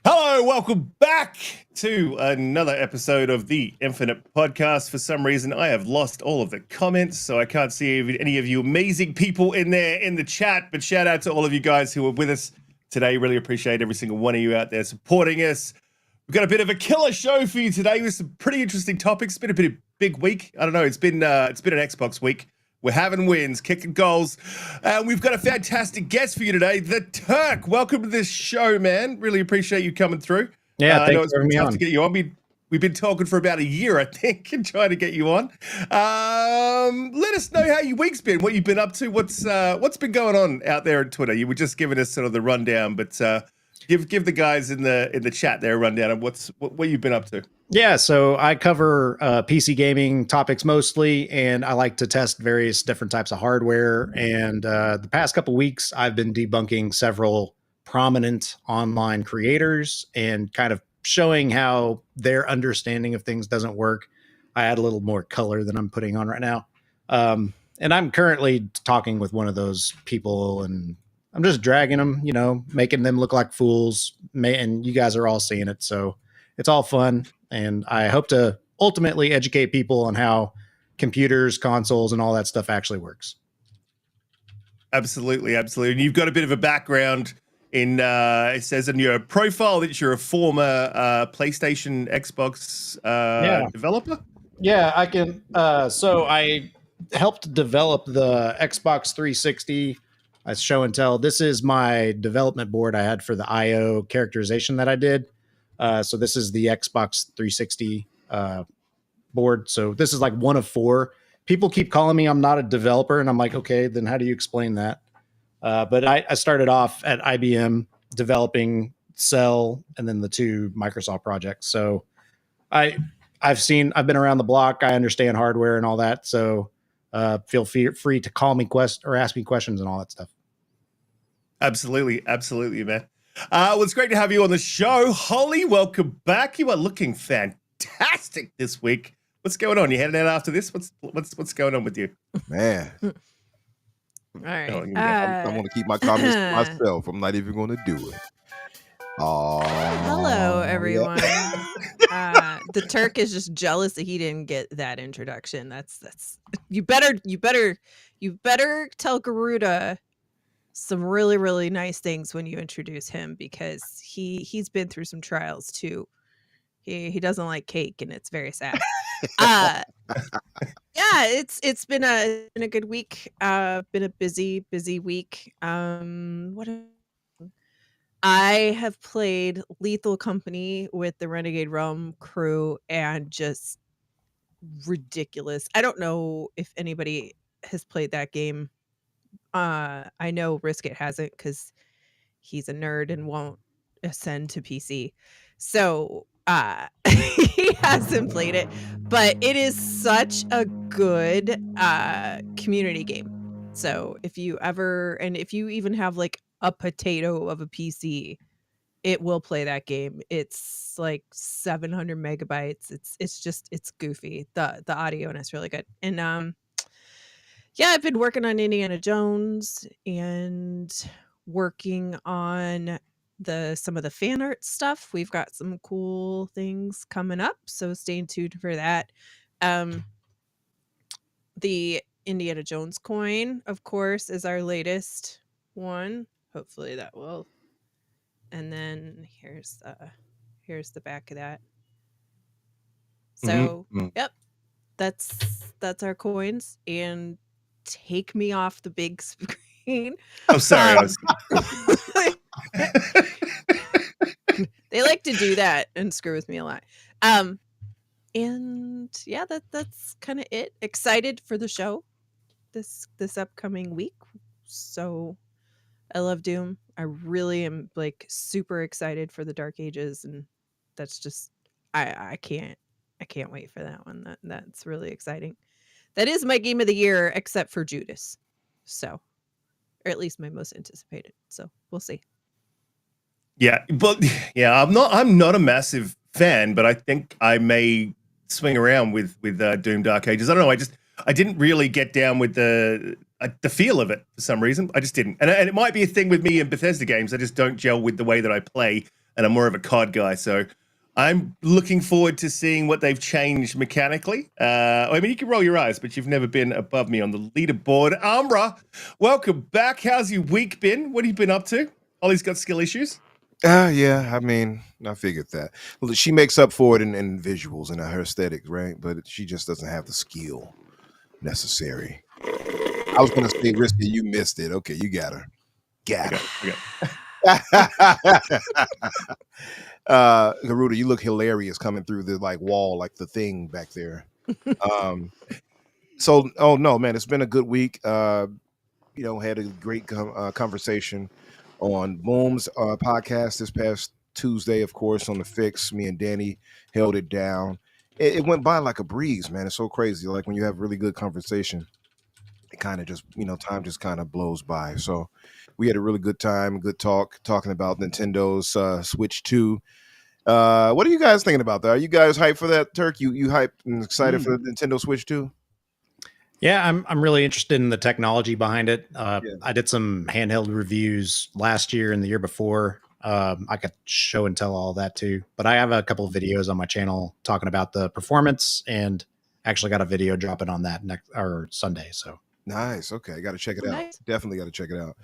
Hello, welcome back to another episode of the Infinite Podcast. For some reason, I have lost all of the comments, so I can't see any of you amazing people in there in the chat, but shout out to all of you guys who are with us today. Really appreciate every single one of you out there supporting us. We've got a bit of a killer show for you today with some pretty interesting topics. It's been a bit of a big week. I don't know, it's been an Xbox week. We're having wins, kicking goals. We've got a fantastic guest for you today, the Terk. Welcome to this show, man. Really appreciate you coming through. Yeah, I know it's been tough to get you on. We've been talking for about a year, I think, and trying to get you on. Let us know how your week's been, what you've been up to, what's been going on out there on Twitter. You were just giving us sort of the rundown, but give the guys in the chat there a rundown of what you've been up to. Yeah, so I cover PC gaming topics mostly, and I like to test various different types of hardware. And the past couple weeks, I've been debunking several prominent online creators and kind of showing how their understanding of things doesn't work. I add a little more color than I'm putting on right now. And I'm currently talking with one of those people, and I'm just dragging them, making them look like fools. And you guys are all seeing it, so it's all fun. And I hope to ultimately educate people on how computers, consoles, and all that stuff actually works. Absolutely, absolutely. And you've got a bit of a background in, it says in your profile that you're a former PlayStation, Xbox developer? Yeah, I can. So I helped develop the Xbox 360 as show and tell. This is my development board I had for the IO characterization that I did. So this is the Xbox 360 board. So this is like one of four. People keep calling me I'm not a developer, and I'm like, okay, then how do you explain that? But I started off at IBM developing Cell and then the two Microsoft projects. So I've been around the block. I understand hardware and all that. So feel free to call me or ask me questions and all that stuff. Absolutely, man. Well, it's great to have you on the show. Holly, welcome back. You are looking fantastic this week. What's going on? You heading out after this? What's going on with you? Man. All right. I want to keep my comments to myself. I'm not even going to do it. Hello, everyone. The Terk is just jealous that he didn't get that introduction. That's you better tell Garuda some really, really nice things when you introduce him, because he's been through some trials too. He doesn't like cake, and it's very sad. Yeah, it's been a good week. Been a busy week. I have played Lethal Company with the Renegade Realm crew, and just ridiculous. I don't know if anybody has played that game. I know Riskit hasn't, because he's a nerd and won't ascend to PC. So he hasn't played it, but it is such a good community game. So if you even have like a potato of a PC, it will play that game. It's like 700 megabytes. It's goofy. The audio and it's really good. And yeah, I've been working on Indiana Jones and working on some of the fan art stuff. We've got some cool things coming up, so stay tuned for that. The Indiana Jones coin, of course, is our latest one. Hopefully that will. And then here's the back of that. So, Yep. that's our coins, and take me off the big screen. Oh, sorry. They like to do that and screw with me a lot. And yeah, that's kind of it. Excited for the show this upcoming week. So I love Doom. I really am like super excited for the Dark Ages, and that's just I can't wait for that one. That's really exciting. That is my game of the year, except for Judas. So, or at least my most anticipated. So we'll see. Yeah, but yeah, I'm not a massive fan, but I think I may swing around with Doom Dark Ages. I don't know. I didn't really get down with the feel of it for some reason. I just didn't, and it might be a thing with me in Bethesda games. I just don't gel with the way that I play, and I'm more of a COD guy. So I'm looking forward to seeing what they've changed mechanically. I mean, you can roll your eyes, but you've never been above me on the leaderboard. Umbra, welcome back. How's your week been? What have you been up to? Ollie's got skill issues. Yeah, I mean, I figured that. Well, she makes up for it in visuals and her aesthetics, right? But she just doesn't have the skill necessary. I was going to say, Riskit, you missed it. Okay, you got her. Got her. Garuda, you look hilarious coming through the wall, like the thing back there. So, oh no, man, it's been a good week. Had a great conversation on Boom's podcast this past Tuesday, of course, on the Fix. Me and Danny held it down. It went by like a breeze, man. It's so crazy. Like when you have really good conversation, it kind of just, time just kind of blows by. So we had a really good time, good talking about Nintendo's Switch 2. What are you guys thinking about that? Are you guys hyped for that, Terk? You hyped and excited for the Nintendo Switch 2? Yeah, I'm really interested in the technology behind it. I did some handheld reviews last year and the year before. I could show and tell all that too, but I have a couple of videos on my channel talking about the performance, and actually got a video dropping on that next or Sunday. So nice. Okay, got to check it out. Nice. Definitely got to check it out.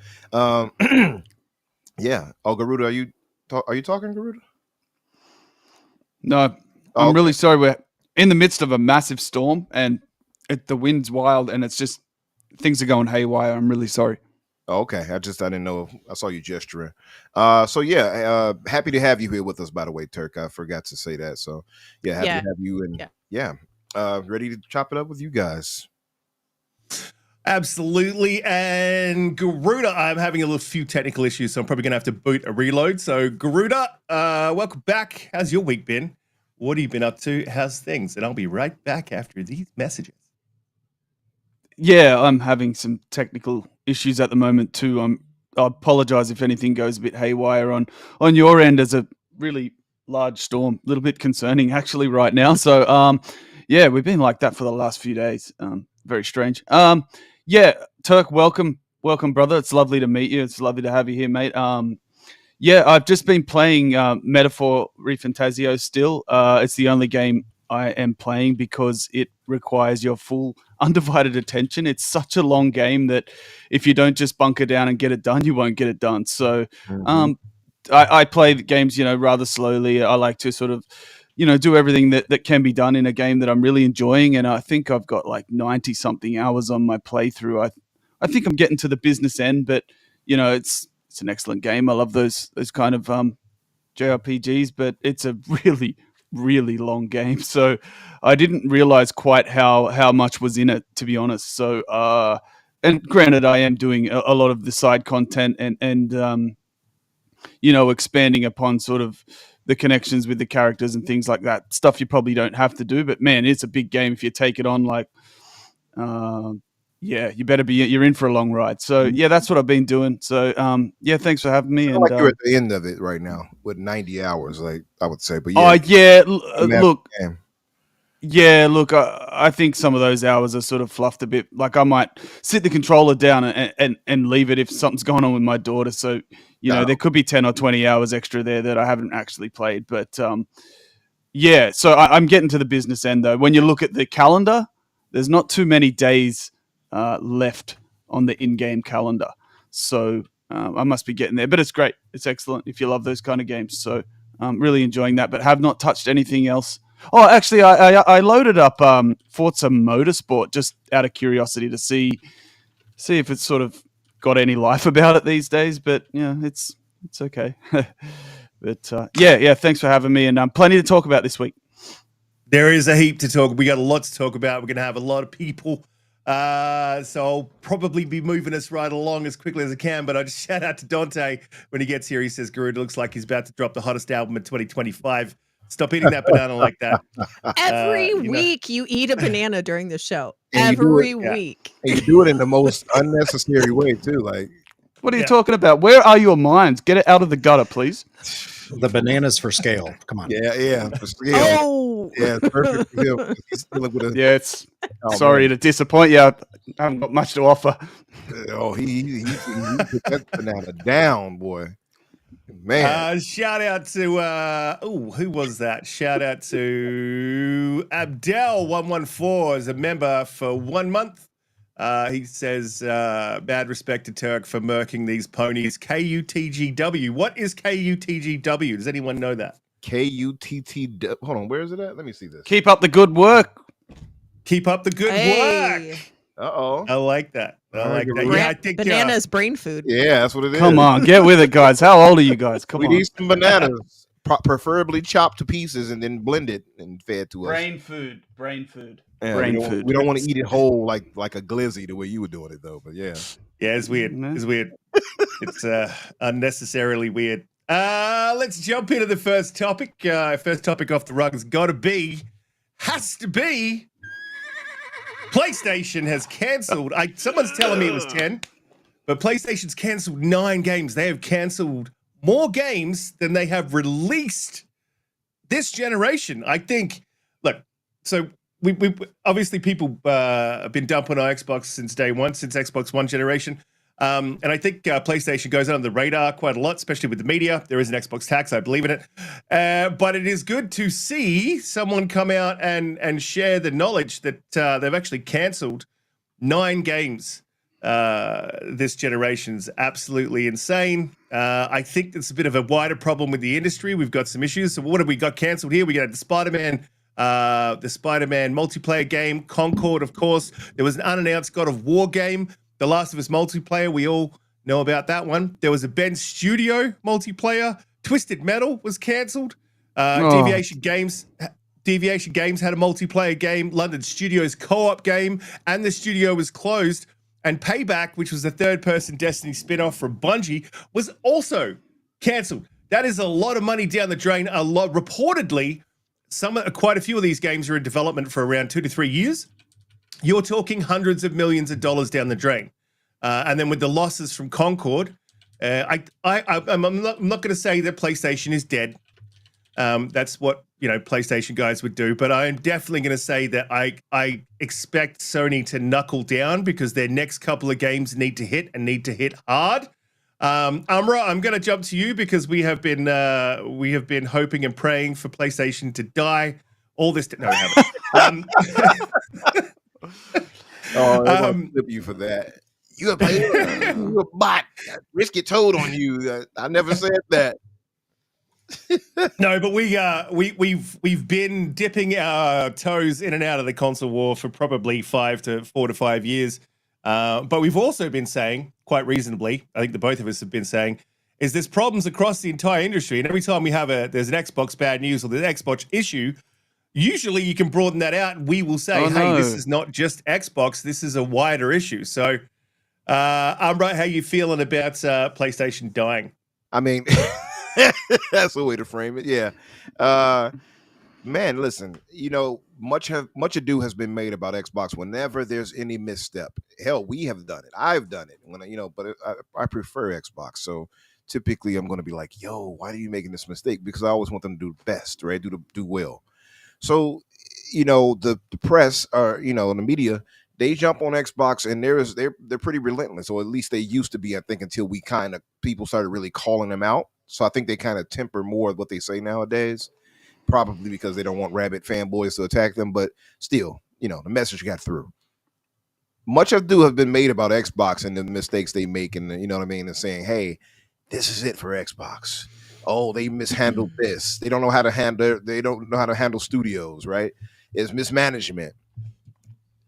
Yeah. Oh, Garuda, are you talking, Garuda? No, I'm really sorry. We're in the midst of a massive storm, and the wind's wild, and it's just things are going haywire. I'm really sorry. Oh, okay. I didn't know. I saw you gesturing. Happy to have you here with us, by the way, Terk. I forgot to say that. So yeah, happy to have you, and ready to chop it up with you guys. Absolutely. And Garuda, I'm having a few technical issues, so I'm probably going to have to boot a reload. So Garuda, welcome back. How's your week been? What have you been up to? How's things? And I'll be right back after these messages. Yeah, I'm having some technical issues at the moment too. I apologize if anything goes a bit haywire on your end. As a really large storm, a little bit concerning actually right now. So yeah, we've been like that for the last few days. Very strange. Yeah, Terk, welcome, brother. It's lovely to meet you. It's lovely to have you here, mate. Yeah, I've just been playing Metaphor Refantasio still. It's the only game I am playing because it requires your full undivided attention. It's such a long game that if you don't just bunker down and get it done, you won't get it done. So I play the games, rather slowly. I like to sort of, do everything that can be done in a game that I'm really enjoying. And I think I've got like 90 something hours on my playthrough. I think I'm getting to the business end, but it's an excellent game. I love those kind of JRPGs, but it's a really, really long game. So I didn't realize quite how much was in it, to be honest. So and granted, I am doing a lot of the side content and expanding upon sort of the connections with the characters and things like that. Stuff you probably don't have to do, but man, it's a big game if you take it on. Like, you better be. You're in for a long ride. So yeah, that's what I've been doing. So thanks for having me. And like you're at the end of it right now with 90 hours, like I would say. But look, I think some of those hours are sort of fluffed a bit. Like I might sit the controller down and leave it if something's going on with my daughter. So there could be 10 or 20 hours extra there that I haven't actually played. But so I'm getting to the business end though. When you look at the calendar, there's not too many days left on the in-game calendar. So I must be getting there. But it's great. It's excellent if you love those kind of games. So I'm really enjoying that, but have not touched anything else Oh, actually, I loaded up Forza Motorsport just out of curiosity to see if it's sort of got any life about it these days. But yeah, it's okay. But yeah. Thanks for having me, and plenty to talk about this week. There is a heap to talk. We got a lot to talk about. We're going to have a lot of people. So I'll probably be moving us right along as quickly as I can. But I just shout out to Donte when he gets here. He says, Guru, it looks like he's about to drop the hottest album in 2025. Stop eating that banana like that. Every you know. week you eat a banana during the show. And you do Every it- yeah. week. And you do it in the most unnecessary way too. Like, What are you Yeah. talking about? Where are your minds? Get it out of the gutter, please. The bananas for scale. Come on. yeah. Oh. Yeah, it's perfect for him. He's dealing with a, Yeah, it's oh, sorry man. to disappoint you. I haven't got much to offer. Oh, he put that banana down, boy. Man, Shout out to who was that? Shout out to Abdel114 as a member for 1 month. He says, bad respect to Terk for murking these ponies. KUTGW. What is KUTGW? Does anyone know that? KUTT. Hold on, where is it at? Let me see this. Keep up the good work. Keep up the good Hey. work. Uh-oh. I like that. I All right, like that. Guru. Yeah, I think Bananas brain food. Yeah, that's what it is. Come on, get with it, guys. How old are you guys? Come We on. need some bananas, preferably chopped to pieces and then blended and fed to us. food. Yeah, brain we don't, food. We don't want to eat it whole like a glizzy the way you were doing it though. But yeah, Yeah, it's weird. No. It's weird. It's unnecessarily weird. Let's jump into the first topic. First topic off the rug has has to be PlayStation has cancelled. Someone's telling me it was 10, but PlayStation's cancelled 9 games. They have cancelled more games than they have released this generation. I think, look, so we obviously people have been dumping on Xbox since day one, since Xbox One generation. And I think PlayStation goes under the radar quite a lot, especially with the media. There is an Xbox tax, I believe in it. But it is good to see someone come out and share the knowledge that they've actually cancelled 9 games this generation's absolutely insane. I think it's a bit of a wider problem with the industry. We've got some issues. So what have we got cancelled here? We got the Spider-Man multiplayer game, Concord, of course. There was an unannounced God of War game, The Last of Us multiplayer. We all know about that one. There was a Ben Studio multiplayer. Twisted Metal was cancelled. Deviation Games had a multiplayer game. London Studios co-op game, and the studio was closed. And Payback, which was a third-person Destiny spin-off from Bungie, was also cancelled. That is a lot of money down the drain. A lot, reportedly, quite a few of these games are in development for around 2 to 3 years. You're talking hundreds of millions of dollars down the drain. And then with the losses from Concord, I'm not going to say that PlayStation is dead. That's what PlayStation guys would do, but I'm definitely going to say that I expect Sony to knuckle down because their next couple of games need to hit hard. Umbra, I'm going to jump to you because we have been hoping and praying for PlayStation to die. All this, no, we haven't. oh, they're gonna flip you for that. You a bot. Riskit told on you. I never said that. No, but we've been dipping our toes in and out of the console war for probably 4 to 5 years. But we've also been saying, quite reasonably, I think the both of us have been saying, is there's problems across the entire industry. And every time there's an Xbox bad news or there's an Xbox issue, usually you can broaden that out and we will say, this is not just Xbox, this is a wider issue. So, Umbra, how you feeling about PlayStation dying? I mean, that's a way to frame it. Yeah. Man, listen, much ado has been made about Xbox whenever there's any misstep. Hell, we have done it. I've done it but I prefer Xbox. So typically I'm going to be like, yo, why are you making this mistake? Because I always want them to do best, right? Do well. So, the press or, the media, they jump on Xbox and they're pretty relentless, or at least they used to be, I think, until people started really calling them out. So I think they kind of temper more of what they say nowadays, probably because they don't want rabid fanboys to attack them. But still, the message got through. Much ado have been made about Xbox and the mistakes they make, and and saying, hey, this is it for Xbox. Oh, they mishandled this. They don't know how to handle. They don't know how to handle studios. Right? It's mismanagement.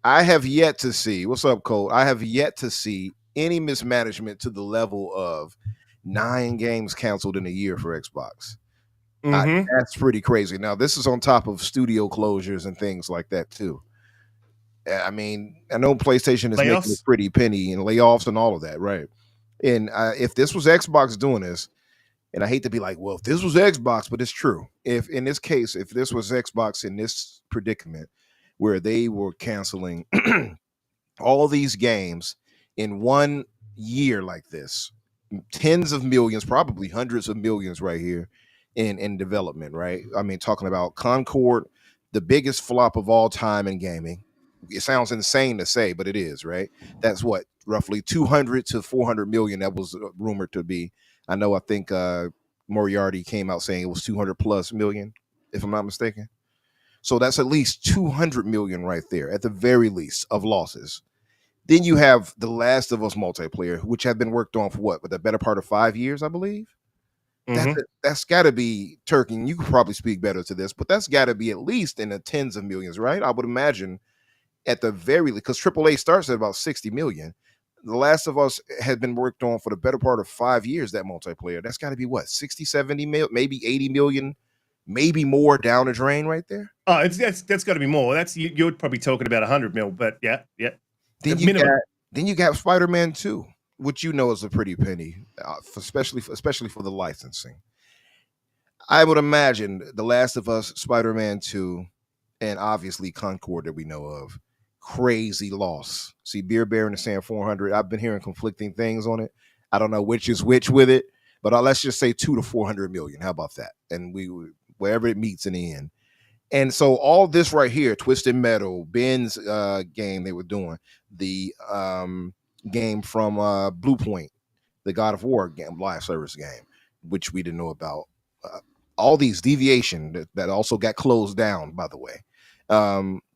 I have yet to see. What's up, Cole? I have yet to see any mismanagement to the level of 9 games canceled in a year for Xbox. That's pretty crazy. Now, this is on top of studio closures and things like that too. I mean, I know PlayStation is making a Layoffs? pretty penny and layoffs and all of that, right? And if this was Xbox doing this, and I hate to be like, well, if this was Xbox, but it's true. If in this case, if this was Xbox in this predicament where they were canceling all these games in 1 year like this, tens of millions, probably hundreds of millions right here in development, right? I mean, talking about Concord, the biggest flop of all time in gaming. It sounds insane to say, but it is, right? That's what, roughly 200 to 400 million that was rumored to be. I know, I think Moriarty came out saying it was 200 plus million, if I'm not mistaken. So that's at least 200 million right there, at the very least, of losses. Then you have the Last of Us multiplayer, which had been worked on for what, with the better part of 5 years, I believe. That's got to be, Turk, and you could probably speak better to this, but that's got to be at least in the tens of millions, right? I would imagine at the very least, because AAA starts at about 60 million. The Last of Us had been worked on for the better part of 5 years, that multiplayer. That's got to be what, 60, 70 million, maybe 80 million, maybe more down the drain right there. Oh, that's got to be more. That's you're probably talking about 100 mil, but yeah. Then you got Spider-Man 2, which you know is a pretty penny, especially for the licensing. I would imagine The Last of Us, Spider-Man 2, and obviously Concord that we know of. Crazy loss. See, Beer Baron is saying 400. I've been hearing conflicting things on it. I don't know which is which with it, but let's just say 200 to 400 million. How about that? And we wherever it meets in the end. And so all this right here, Twisted Metal, Ben's game they were doing, the game from Blue Point, the God of War game, live service game, which we didn't know about. All these Deviation that also got closed down, by the way.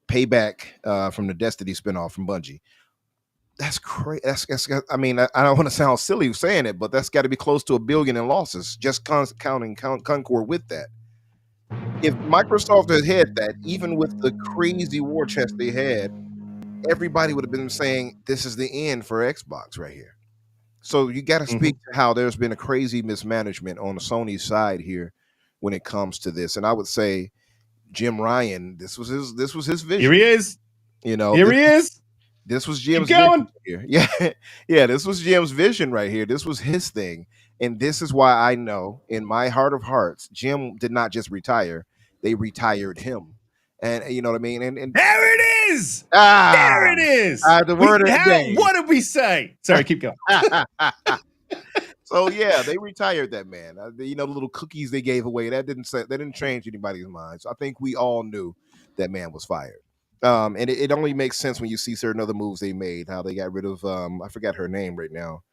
Payback from the Destiny spinoff from Bungie. That's crazy. That's I mean, I don't want to sound silly saying it, but that's got to be close to $1 billion in losses, just counting Concord with that. If Microsoft had that, even with the crazy war chest they had, everybody would have been saying this is the end for Xbox right here. So you got to speak to how there's been a crazy mismanagement on the Sony side here when it comes to this. And I would say Jim Ryan, this was his vision. Here he is. You know, he is. This was Jim's Keep going. vision here. Yeah, this was Jim's vision right here. This was his thing. And this is why I know in my heart of hearts, Jim did not just retire. They retired him. And you know what I mean? And there it is. There it is. The word of the day. What did we say? Sorry, keep going. So yeah, they retired that man. The little cookies they gave away, that didn't change anybody's mind. So I think we all knew that man was fired. And it only makes sense when you see certain other moves they made, how they got rid of I forgot her name right now.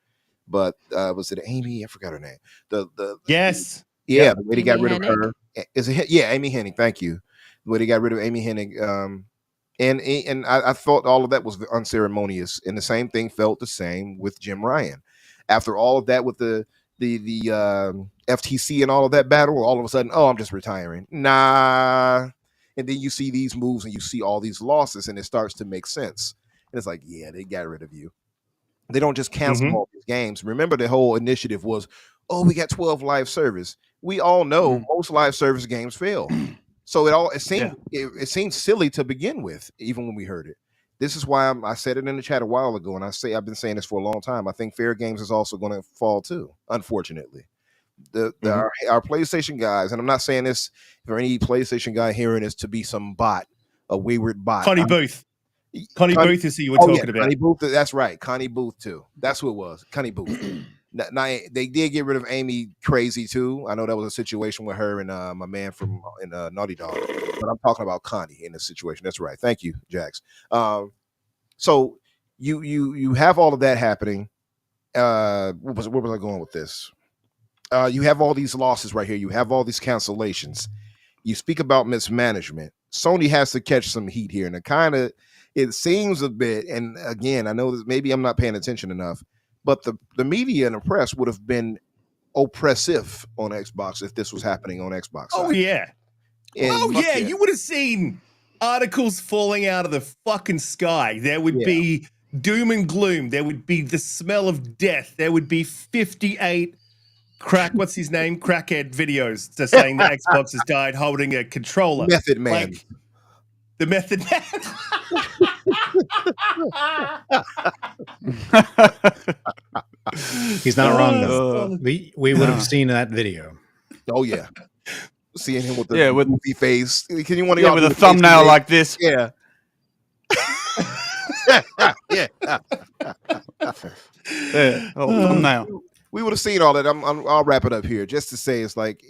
But was it Amy? I forgot her name. Yes. Yeah, the way they got rid Hennig. of her. Is it? Yeah, Amy Hennig. Thank you. The way they got rid of Amy Hennig. And I thought all of that was unceremonious. And the same thing felt the same with Jim Ryan. After all of that with the FTC and all of that battle, all of a sudden, I'm just retiring. Nah. And then you see these moves and you see all these losses and it starts to make sense. And it's like, yeah, they got rid of you. They don't just cancel all these games. Remember, the whole initiative was, we got 12 live service. We all know most live service games fail. So it seemed silly to begin with, even when we heard it. This is why I said it in the chat a while ago, and I've been saying this for a long time. I think Fair Games is also going to fall too, unfortunately. Our PlayStation guys, and I'm not saying this for any PlayStation guy hearing this to be some bot, a wayward bot. Connie Booth. Connie Booth is who you were talking about. Connie Booth, that's right. Connie Booth too. That's who it was. Connie Booth. Now, they did get rid of Amy Crazy too. I know that was a situation with her and my man from Naughty Dog, but I'm talking about Connie in this situation. That's right. Thank you, Jax. So you have all of that happening. Where was I going with this? You have all these losses right here. You have all these cancellations. You speak about mismanagement. Sony has to catch some heat here, and it seems a bit. And again, I know that maybe I'm not paying attention enough, but the media and the press would have been oppressive on Xbox if this was happening on Xbox. Oh yeah. And You would have seen articles falling out of the fucking sky. There would be doom and gloom. There would be the smell of death. There would be 58 what's his name? Crackhead videos just saying that Xbox has died holding a controller. Method Man. Like, the Method Man. He's not wrong though. We would have seen that video. Oh yeah. Seeing him with the goofy face. Can you want to with a thumbnail like this? Yeah. Yeah. Thumbnail. We would have seen all that. I'll wrap it up here just to say it's like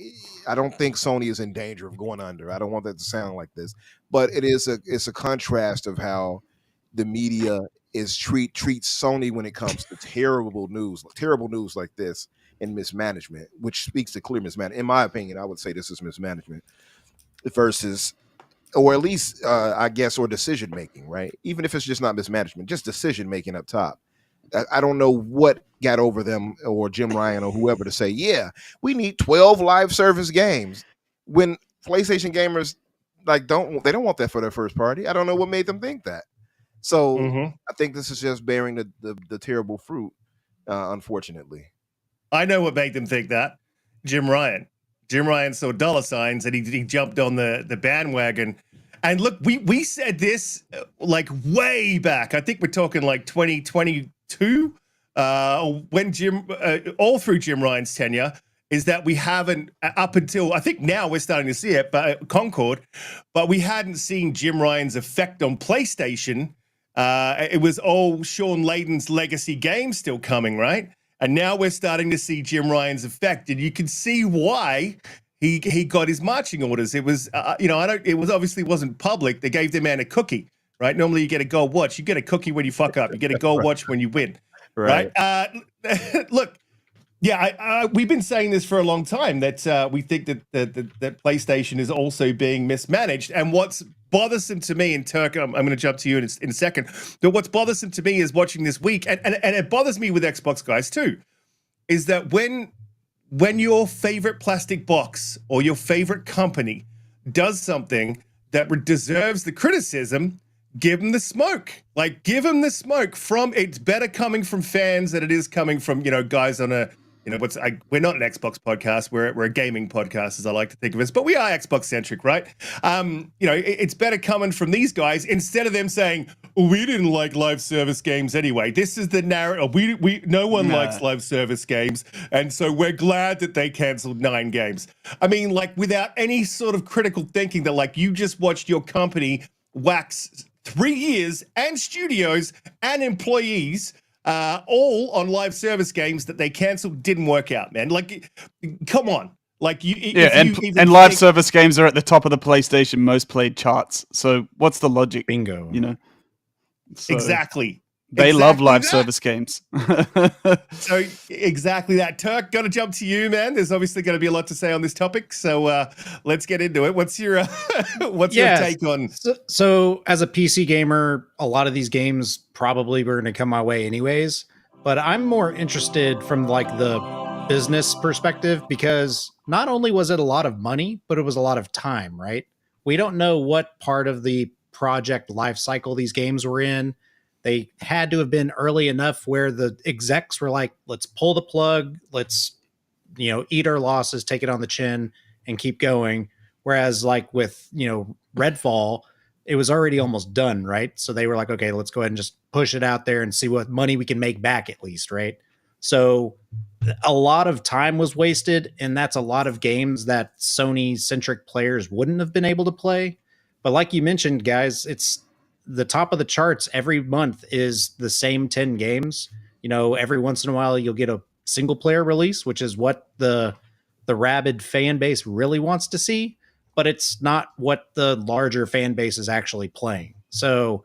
I don't think Sony is in danger of going under. I don't want that to sound like this, but it's a contrast of how the media treats Sony when it comes to terrible news like this and mismanagement, which speaks to clear mismanagement. In my opinion, I would say this is mismanagement versus, or at least I guess, or decision making, right? Even if it's just not mismanagement, just decision making up top. I don't know what got over them or Jim Ryan or whoever to say, yeah, we need 12 live service games when PlayStation gamers they don't want that for their first party. I don't know what made them think that. So I think this is just bearing the terrible fruit, unfortunately. I know what made them think that. Jim Ryan. Jim Ryan saw dollar signs and he jumped on the bandwagon. And look, we said this like way back. I think we're talking like 2022 when all through Jim Ryan's tenure, is that we haven't, up until I think now we're starting to see it, but Concord, but we hadn't seen Jim Ryan's effect on PlayStation. It was all Sean Layden's legacy games still coming, right? And now we're starting to see Jim Ryan's effect, and you can see why he got his marching orders. It was, it was obviously wasn't public. They gave the man a cookie, right? Normally you get a gold watch. You get a cookie when you fuck up. You get a gold watch when you win, right? Look, yeah, we've been saying this for a long time that we think that PlayStation is also being mismanaged. And what's bothersome to me, and Terk, I'm going to jump to you in a second, but what's bothersome to me is watching this week, and it bothers me with Xbox guys too, is that when your favorite plastic box or your favorite company does something that deserves the criticism, give them the smoke. Like, give them the smoke. It's better coming from fans than it is coming from, guys on a, we're not an Xbox podcast. We're a gaming podcast, as I like to think of us, but we are Xbox centric, right? It's better coming from these guys instead of them saying, we didn't like live service games anyway. This is the narrative. No one likes live service games. And so we're glad that they canceled 9 games. I mean, like, without any sort of critical thinking that, like, you just watched your company wax 3 years and studios and employees all on live service games that they canceled, didn't work out, man. Like, come on. Like, and live service games are at the top of the PlayStation most played charts. So what's the logic? Bingo. So exactly. They love live service games. So exactly that. Terk, got to jump to you, man. There's obviously going to be a lot to say on this topic, so let's get into it. What's your your take on? So as a PC gamer, a lot of these games probably were going to come my way anyways. But I'm more interested from like the business perspective, because not only was it a lot of money, but it was a lot of time, right? We don't know what part of the project life cycle these games were in. They had to have been early enough where the execs were like, let's pull the plug, let's, eat our losses, take it on the chin and keep going. Whereas like with, Redfall, it was already almost done, right? So they were like, okay, let's go ahead and just push it out there and see what money we can make back at least, right? So a lot of time was wasted, and that's a lot of games that Sony-centric players wouldn't have been able to play. But like you mentioned, guys, it's the top of the charts every month is the same 10 games. Every once in a while you'll get a single player release, which is what the rabid fan base really wants to see, but it's not what the larger fan base is actually playing. So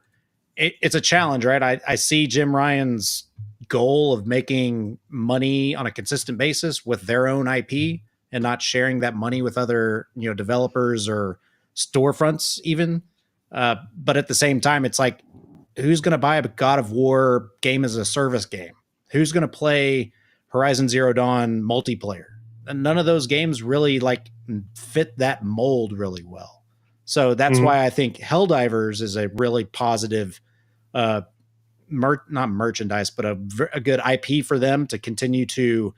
it's a challenge, right? I see Jim Ryan's goal of making money on a consistent basis with their own IP and not sharing that money with other, developers or storefronts even. But at the same time, it's like, who's going to buy a God of War game as a service game? Who's going to play Horizon Zero Dawn multiplayer. And none of those games really like fit that mold really well. So that's why I think Helldivers is a really positive, not merchandise, but a good IP for them to continue to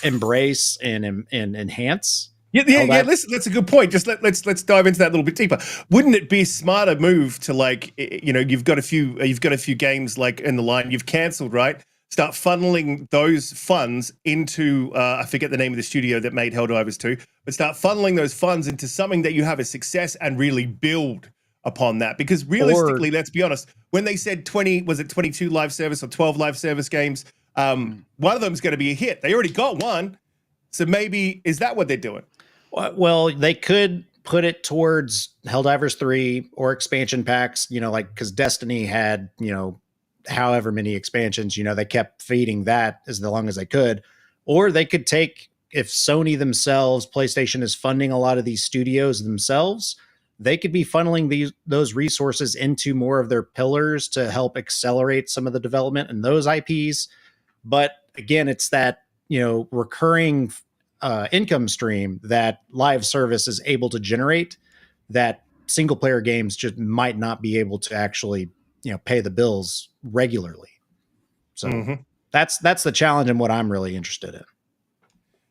embrace and enhance. Yeah. Listen, that's a good point. Just let's dive into that a little bit deeper. Wouldn't it be a smarter move to, like, you know, you've got a few games like in the line you've cancelled, right? Start funneling those funds into I forget the name of the studio that made Helldivers 2, but start funneling those funds into something that you have a success and really build upon that. Because realistically, let's be honest, when they said 22 live service or 12 live service games, one of them is going to be a hit. They already got one. So maybe, is that what they're doing? Well, they could put it towards Helldivers 3 or expansion packs, you know, like, because Destiny had, you know, however many expansions, you know, they kept feeding that as long as they could. Or they could take, if Sony themselves, PlayStation is funding a lot of these studios themselves, they could be funneling those resources into more of their pillars to help accelerate some of the development in those IPs. But again, it's that, you know, recurring income stream that live service is able to generate that single player games just might not be able to actually, you know, pay the bills regularly. So that's the challenge and what I'm really interested in.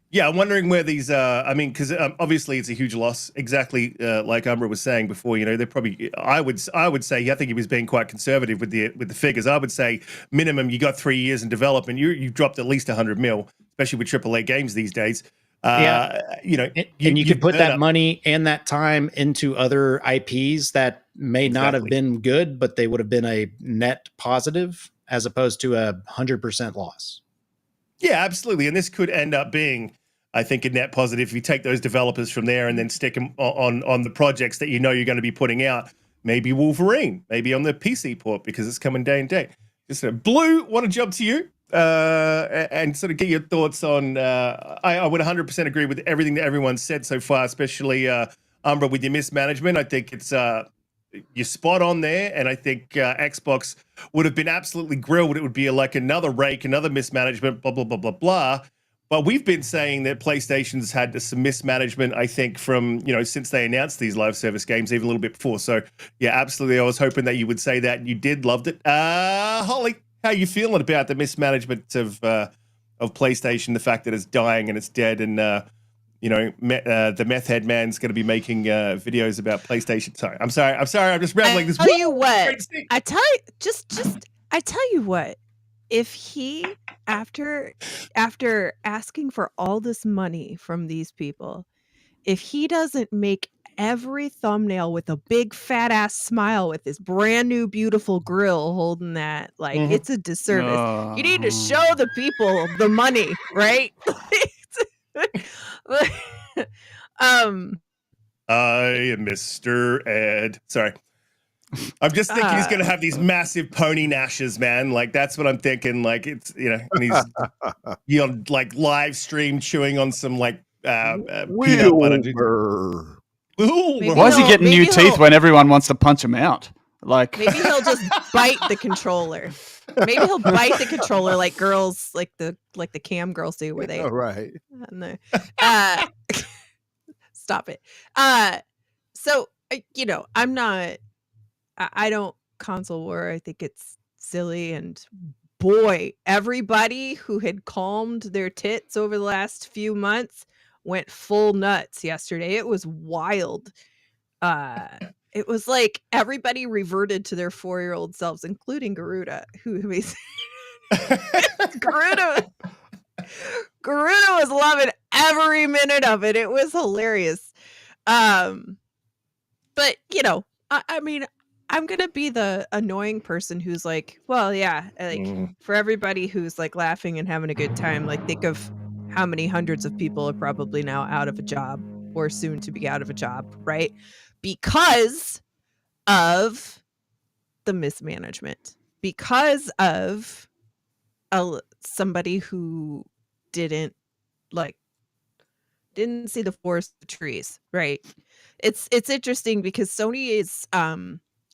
Yeah, I'm wondering where these I mean, because obviously it's a huge loss, exactly like Umbra was saying before. You know, they're probably, I would say, I think he was being quite conservative with the figures. I would say minimum you got 3 years in development, you dropped at least 100 mil, especially with AAA games these days. You know, and you could put that money and that time into other IPs that may not have been good, but they would have been a net positive as opposed to 100% loss. Yeah, absolutely. And this could end up being, I think, a net positive if you take those developers from there and then stick them on the projects that you know you're going to be putting out. Maybe Wolverine, maybe on the PC port, because it's coming day and date. Just Blue, want to jump to you and sort of get your thoughts on. I would 100% agree with everything that everyone's said so far, especially Umbra with your mismanagement. I think it's you're spot on there, and I think Xbox would have been absolutely grilled. It would be like another rake, another mismanagement, blah blah blah blah blah. But we've been saying that PlayStation's had some mismanagement, I think, from, you know, since they announced these live service games, even a little bit before. So yeah, absolutely. I was hoping that you would say that, and you did. Loved it. Holly, how you feeling about the mismanagement of PlayStation? The fact that it's dying and it's dead, and you know, the meth head man's going to be making videos about PlayStation. Sorry, I'm sorry. I'm just rambling. I tell you what. I tell you what. If he, after asking for all this money from these people, if he doesn't make every thumbnail with a big fat ass smile with his brand new beautiful grill holding that, like, it's a disservice. You need to show the people the money, right? I am Mr. Ed. Sorry. I'm just thinking he's going to have these massive pony gnashes, man. Like, that's what I'm thinking. Like, it's, you know, and he's on like live stream chewing on some like peanut butter. Why is he getting new teeth when everyone wants to punch him out? Like, maybe he'll just bite the controller. Maybe he'll bite the controller like girls, like the cam girls do, where they. All right. Stop it. So you know, I'm not. I don't console war. I think it's silly, and boy, everybody who had calmed their tits over the last few months went full nuts yesterday. It was wild. It was like everybody reverted to their 4-year-old selves, including Garuda, who Garuda was loving every minute of it. It was hilarious. But you know, I mean, I'm gonna be the annoying person who's like, well, yeah, like for everybody who's like laughing and having a good time, like, think of how many hundreds of people are probably now out of a job or soon to be out of a job, right? Because of the mismanagement, because of somebody who didn't see the forest of the trees, right? It's interesting because Sony is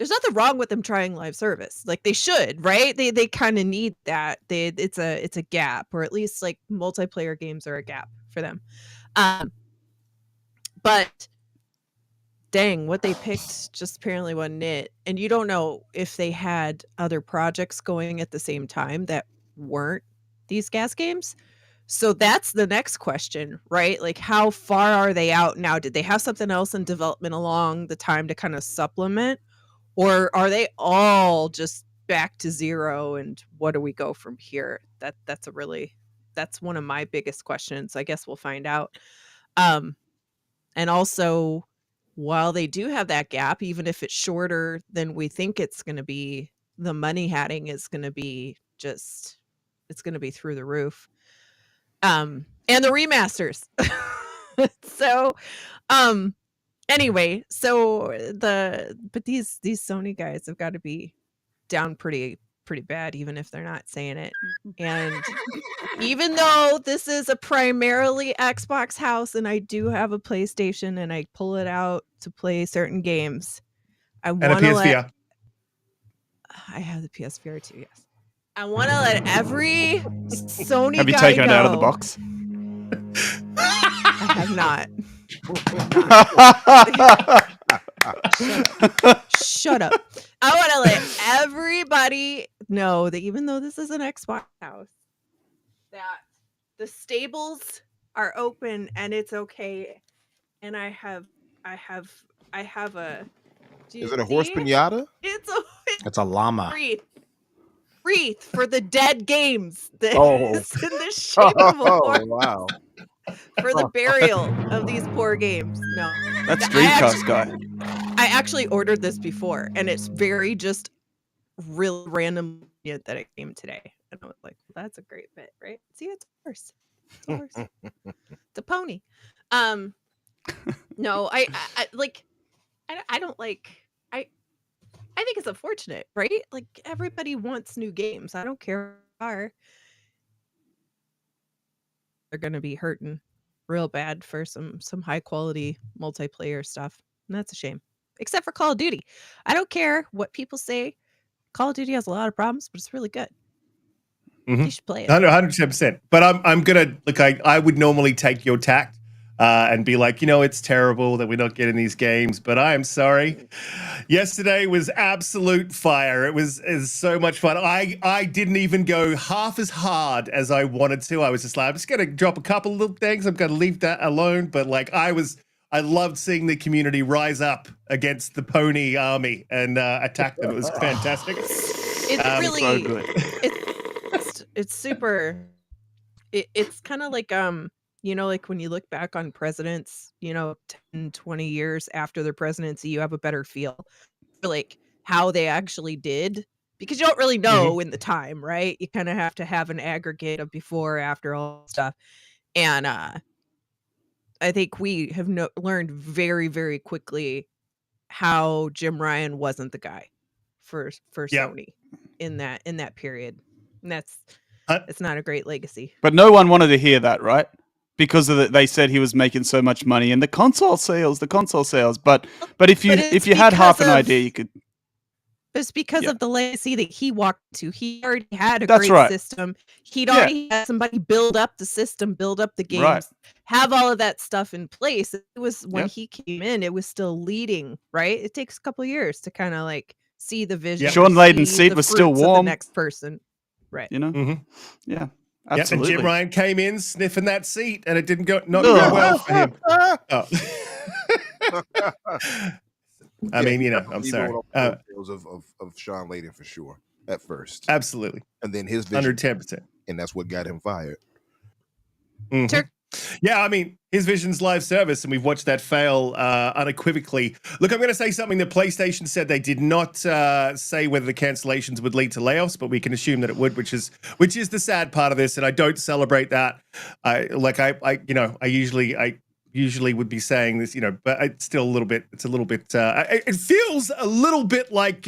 there's nothing wrong with them trying live service. Like they should, right? They kind of need that. It's a gap, or at least like multiplayer games are a gap for them. But dang, what they picked just apparently wasn't it. And you don't know if they had other projects going at the same time that weren't these gas games. So that's the next question, right? Like, how far are they out now? Did they have something else in development along the time to kind of supplement? Or are they all just back to zero? And what do we go from here? That's one of my biggest questions. I guess we'll find out. And also, while they do have that gap, even if it's shorter than we think it's going to be, the money hatting is going to be it's going to be through the roof. And the remasters. So, anyway, but these Sony guys have got to be down pretty bad, even if they're not saying it. And even though this is a primarily Xbox house, and I do have a PlayStation, and I pull it out to play certain games, I And a want to PSVR. I have the PSVR too. Yes, I want to let every Sony Have you guy taken it out of the know- box? I have not. Shut up. I want to let everybody know that even though this is an Xbox house, that the stables are open and it's okay. And I have a. Do you Is it a horse see? pinata? It's a llama. Wreath for the dead games that Oh. is in the shape of a horse Oh, wow. for the burial of these poor games. No, That's I Dreamcast guy. I actually ordered this before, and it's very just real random that it came today. And I was like, well, that's a great bit, right? See, it's a horse. It's a horse. It's a pony. No, I like. I don't like. I think it's unfortunate, right? Like everybody wants new games. I don't care. They're gonna be hurting real bad for some high quality multiplayer stuff, and that's a shame. Except for Call of Duty, I don't care what people say. Call of Duty has a lot of problems, but it's really good. Mhm. You should play it. 100%. But I'm gonna look. I would normally take your tact and be like, it's terrible that we're not getting these games. But I am sorry. Yesterday was absolute fire. It was so much fun. I didn't even go half as hard as I wanted to. I was just like, I'm just gonna drop a couple little things. I'm gonna leave that alone. But like, I loved seeing the community rise up against the pony army and attack them. It was fantastic. It's really so good. it's super. It's kind of like like when you look back on presidents, 10, 20 years after their presidency, you have a better feel for like how they actually did, because you don't really know in the time, right? You kind of have to have an aggregate of before, after, all that stuff. And I think we have learned very, very quickly how Jim Ryan wasn't the guy for Sony in that period. And it's not a great legacy. But no one wanted to hear that, right? Because they said he was making so much money and the console sales. But if you had half an idea, you could. It's because of the legacy that he walked to. He already had a That's great right. system. He'd already had somebody build up the system, build up the games, have all of that stuff in place. It was when he came in, it was still leading, right? It takes a couple of years to kind of like see the vision. Sean Layden's see seat the was still fruits of warm. The next person, right? Yeah, absolutely. Yep, and Jim Ryan came in sniffing that seat, and it didn't go well for him. Oh. I mean, I'm sorry. Of Sean Layden for sure at first, Absolutely, and then his vision, 110%, and that's what got him fired. Terk? Yeah, I mean, his vision's live service, and we've watched that fail unequivocally. Look, I'm going to say something that PlayStation said they did not say whether the cancellations would lead to layoffs, but we can assume that it would, which is the sad part of this, and I don't celebrate that. I usually would be saying this, but it's still a little bit. It's a little bit. It feels a little bit like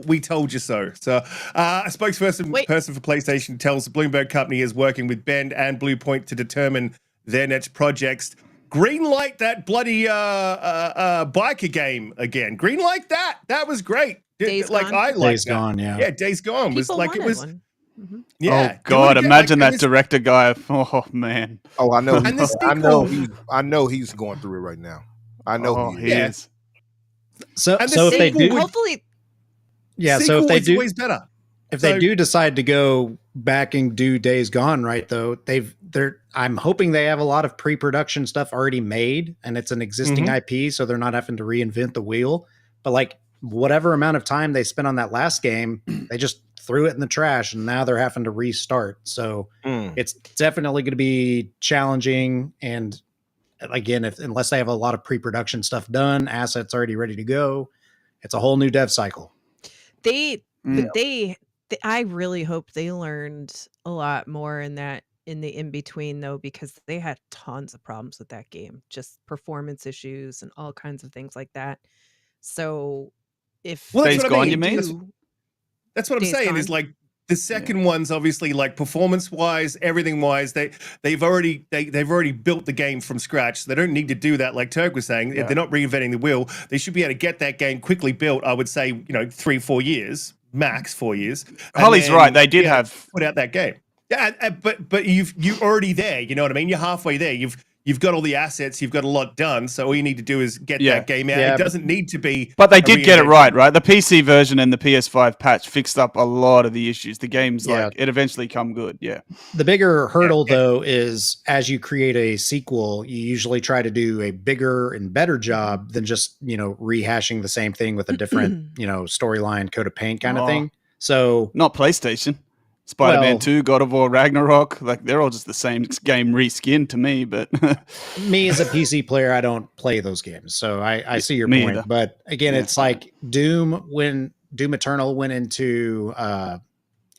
we told you so. So a spokesperson for PlayStation tells the Bloomberg company is working with Bend and Bluepoint to determine their next projects. Greenlight that bloody biker game again. Greenlight that. That was great. Days like Gone? I like Days that. Gone, yeah. Yeah, Days Gone was People like it wanted was. one. Mhm. Yeah. Oh God! Again, Imagine like, that director guy. Oh man. Oh, I know. And the I sequel, know he's going through it right now. I know Oh, he is. he Yeah. is. So And the so if they sequel do, would- Hopefully, yeah. So sequel if they is do, always better. if So- they do decide to go back and do Days Gone, right? Though I'm hoping they have a lot of pre-production stuff already made, and it's an existing IP, so they're not having to reinvent the wheel. But like whatever amount of time they spent on that last game, they just threw it in the trash, and now they're having to restart. So it's definitely going to be challenging. And again, unless they have a lot of pre-production stuff done, assets already ready to go, it's a whole new dev cycle. I really hope they learned a lot more in the in between though, because they had tons of problems with that game, just performance issues and all kinds of things like that. So if Well, that's Days what I Gone, mean. you mean? That's what I'm Days saying is Gone. like the second one's obviously like performance wise, everything wise, they've already built the game from scratch. So they don't need to do that. Like Terk was saying, if they're not reinventing the wheel, they should be able to get that game quickly built. I would say, 3-4 years, max 4 years. And Holly's then right. They did have. put out that game. Yeah, but you're already there. You know what I mean? You're halfway there. You've got all the assets. You've got a lot done. So all you need to do is get that game out. Yeah, it doesn't need to be. But they a did get it reinvention. right? The PC version and the PS5 patch fixed up a lot of the issues. The game's Yeah. like it eventually come good. Yeah. The bigger hurdle, though, is as you create a sequel, you usually try to do a bigger and better job than just, rehashing the same thing with a different, storyline, coat of paint kind of thing. So, Not PlayStation. Spider-Man Well- 2, God of War, Ragnarok, like they're all just the same game reskinned to me, but me as a PC player, I don't play those games. So I see your Me point. either. But again, Yeah. it's like when Doom Eternal went into or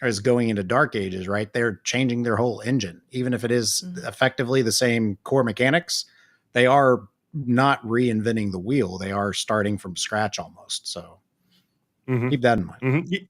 is going into Dark Ages, right? They're changing their whole engine. Even if it is effectively the same core mechanics, they are not reinventing the wheel. They are starting from scratch almost. So keep that in mind. Mhm.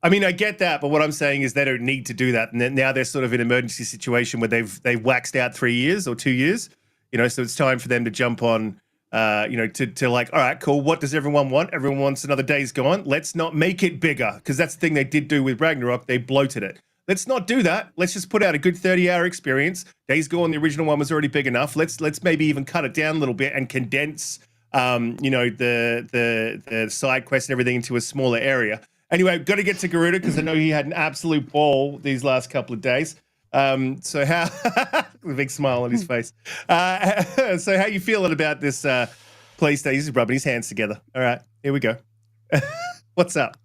I mean, I get that, but what I'm saying is they don't need to do that. And then now they're sort of in an emergency situation where they've waxed out 3 years or 2 years, so it's time for them to jump on, to like, all right, cool. What does everyone want? Everyone wants another Days Gone. Let's not make it bigger, because that's the thing they did do with Ragnarok. They bloated it. Let's not do that. Let's just put out a good 30-hour experience. Days Gone, the original one, was already big enough. Let's maybe even cut it down a little bit and condense, the side quests and everything into a smaller area. Anyway, got to get to Garuda because I know he had an absolute ball these last couple of days. So how a big smile on his face. So how you feeling about this PlayStation? He's rubbing his hands together. All right, here we go. What's up?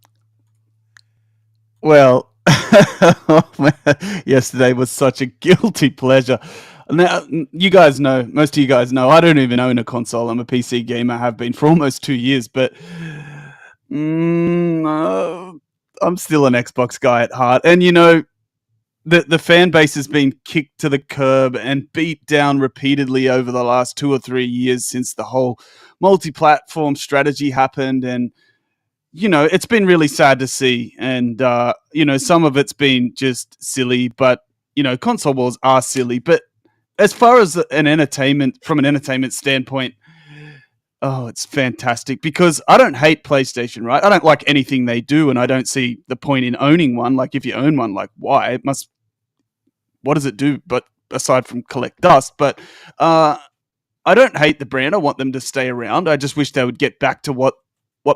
well, yesterday was such a guilty pleasure. Now, you guys know, most of you guys know, I don't even own a console. I'm a PC gamer, have been for almost 2 years, but I'm still an Xbox guy at heart. And the fan base has been kicked to the curb and beat down repeatedly over the last 2 or 3 years since the whole multi-platform strategy happened. And it's been really sad to see. And some of it's been just silly, but console wars are silly. But as far as from an entertainment standpoint, oh, it's fantastic, because I don't hate PlayStation, right? I don't like anything they do, and I don't see the point in owning one. Like, if you own one, like, why? What does it do but aside from collect dust? But I don't hate the brand. I want them to stay around. I just wish they would get back to what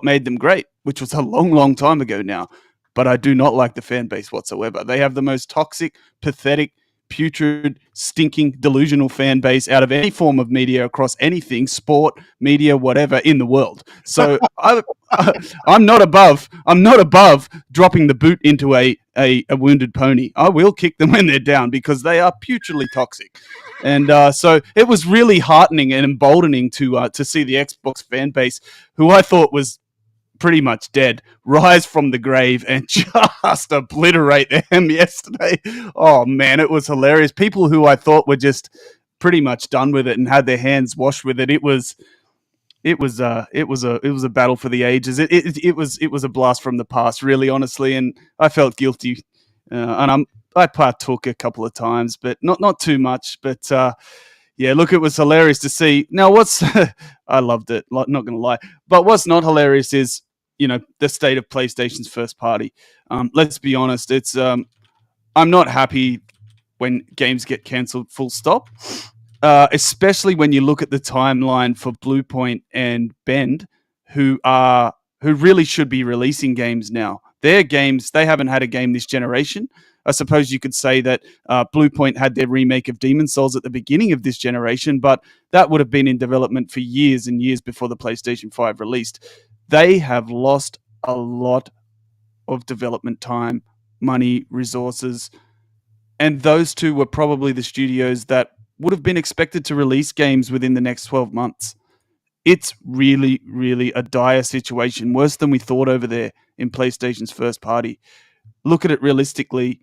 made them great, which was a long, long time ago now. But I do not like the fan base whatsoever. They have the most toxic, pathetic, putrid, stinking, delusional fan base out of any form of media across anything, sport, media, whatever, in the world. So I'm not above dropping the boot into a wounded pony. I will kick them when they're down, because they are putridly toxic. And so it was really heartening and emboldening to see the Xbox fan base, who I thought was pretty much dead, rise from the grave and just obliterate them yesterday. Oh man, it was hilarious. People who I thought were just pretty much done with it and had their hands washed with it. It was a battle for the ages. It was a blast from the past, really, honestly, and I felt guilty. And I partook a couple of times, but not too much. But yeah, look, it was hilarious to see. Now, I loved it. Not gonna lie, but what's not hilarious is the state of PlayStation's first party. Let's be honest, it's I'm not happy when games get cancelled, full stop. Especially when you look at the timeline for Bluepoint and Bend, who really should be releasing games now. Their games, they haven't had a game this generation. I suppose you could say that Bluepoint had their remake of Demon's Souls at the beginning of this generation, but that would have been in development for years and years before the PlayStation 5 released. They have lost a lot of development time, money, resources, and those two were probably the studios that would have been expected to release games within the next 12 months. It's really, really a dire situation, worse than we thought over there in PlayStation's first party. Look at it realistically.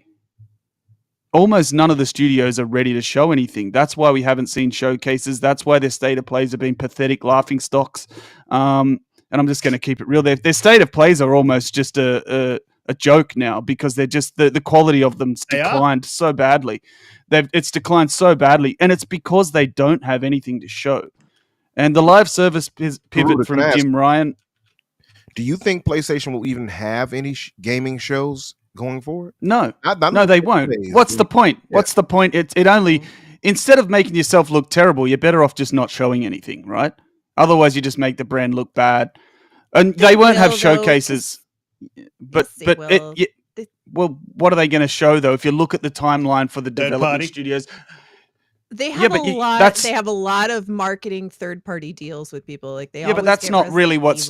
Almost none of the studios are ready to show anything. That's why we haven't seen showcases. That's why their state of plays have been pathetic laughing stocks. And I'm just going to keep it real. Their state of plays are almost just a joke now because they're just the quality of them's declined so badly. It's declined so badly, and it's because they don't have anything to show. And the live service pivot from Jim Ryan. Do you think PlayStation will even have any gaming shows going forward? No, no, they won't. What's the point? Yeah. What's the point? It only, instead of making yourself look terrible, you're better off just not showing anything, right? Otherwise, you just make the brand look bad. And they won't have showcases. But well, what are they going to show though? If you look at the timeline for the development studios, they have a lot. They have a lot of marketing third-party deals with people. Like they but that's not really what's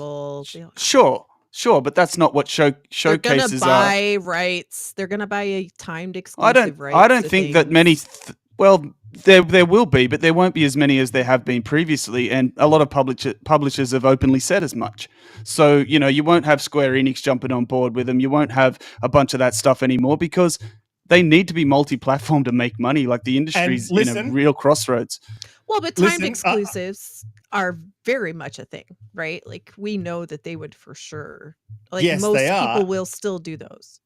sure, but that's not what showcases are. They're gonna buy rights. They're gonna buy a timed exclusive rights. I don't think that many. Well, there will be, but there won't be as many as there have been previously, and a lot of publishers have openly said as much. So you won't have Square Enix jumping on board with them. You won't have a bunch of that stuff anymore because they need to be multi-platform to make money. Like the industry's in a real crossroads. Well, but timed exclusives are very much a thing, right? Like we know that they would for sure. Like most people will still do those.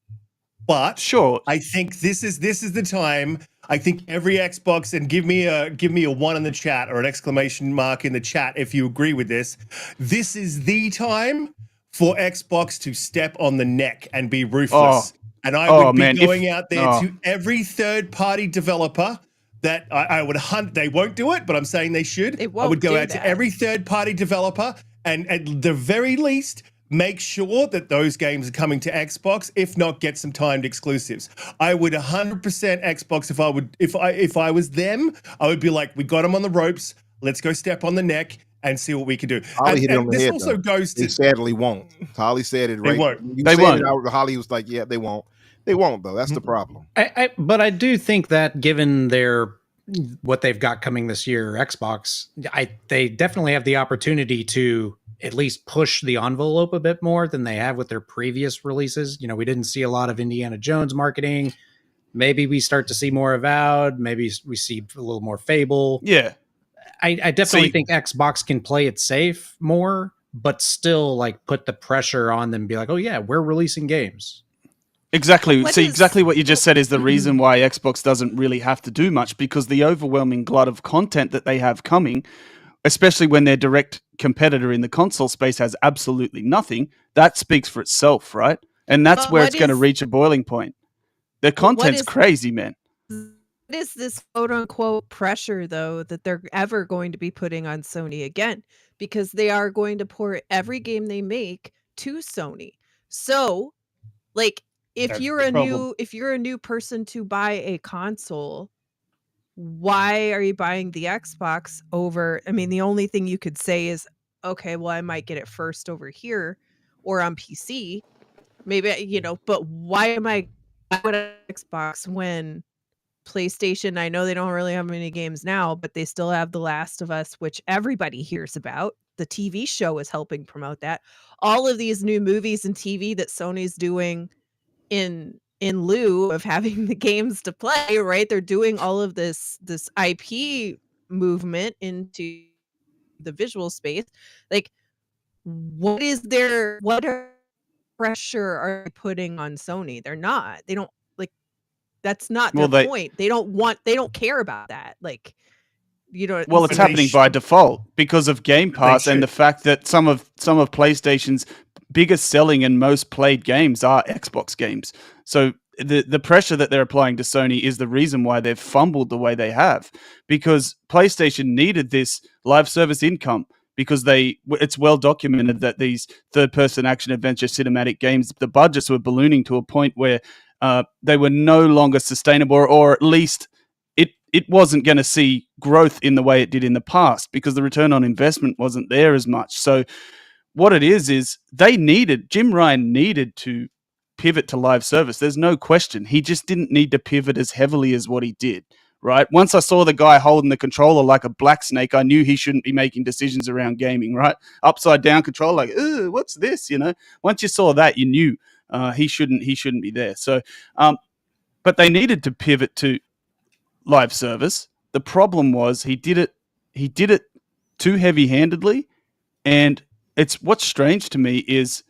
But sure, I think this is the time. I think every Xbox, and give me a 1 in the chat or an exclamation mark in the chat if you agree with this. This is the time for Xbox to step on the neck and be ruthless. And I would be going out there to every third-party developer that I would hunt. They won't do it, but I'm saying they should. I would go out to every third-party developer and at the very least make sure that those games are coming to Xbox. If not, get some timed exclusives. I would 100% Xbox if I was them. I would be like, we got them on the ropes. Let's go step on the neck and see what we can do. Holly hit on the head, also goes to. They sadly won't. Holly said it right. They won't. They won't. Holly was like, yeah, they won't. They won't though. That's the problem. But I do think that given what they've got coming this year, Xbox, they definitely have the opportunity to at least push the envelope a bit more than they have with their previous releases. We didn't see a lot of Indiana Jones marketing. Maybe we start to see more Avowed. Maybe we see a little more Fable. Yeah. I definitely think Xbox can play it safe more, but still like put the pressure on them and be like, oh yeah, we're releasing games. Exactly. Exactly what you just said is the reason why Xbox doesn't really have to do much, because the overwhelming glut of content that they have coming, especially when their direct competitor in the console space has absolutely nothing, that speaks for itself, right? And that's where it's going to reach a boiling point. Their content's crazy, man. What is this quote-unquote pressure, though, that they're ever going to be putting on Sony again? Because they are going to port every game they make to Sony. So, like, if you're a new person to buy a console, why are you buying the Xbox over? I mean, the only thing you could say is, okay, well, I might get it first over here or on PC. Maybe, but why am I buying Xbox when PlayStation, I know they don't really have many games now, but they still have The Last of Us, which everybody hears about. The TV show is helping promote that. All of these new movies and TV that Sony's doing in lieu of having the games to play, right? They're doing all of this IP movement into the visual space. Like, what pressure are they putting on Sony? They're not. They don't, like, that's not their point. They don't care about that. Like, well, it's happening by default because of Game Pass and the fact that some of PlayStation's biggest selling and most played games are Xbox games. So the pressure that they're applying to Sony is the reason why they've fumbled the way they have, because PlayStation needed this live service income, because it's well documented that these third-person action adventure cinematic games, the budgets were ballooning to a point where they were no longer sustainable, or at least it wasn't going to see growth in the way it did in the past, because the return on investment wasn't there as much. So what it is Jim Ryan needed to pivot to live service. There's no question. He just didn't need to pivot as heavily as what he did, right? Once I saw the guy holding the controller like a black snake, I knew he shouldn't be making decisions around gaming, right? Upside down control, like, what's this? Once you saw that, you knew he shouldn't be there. So, but they needed to pivot to live service. The problem was he did it too heavy-handedly, and what's strange to me is,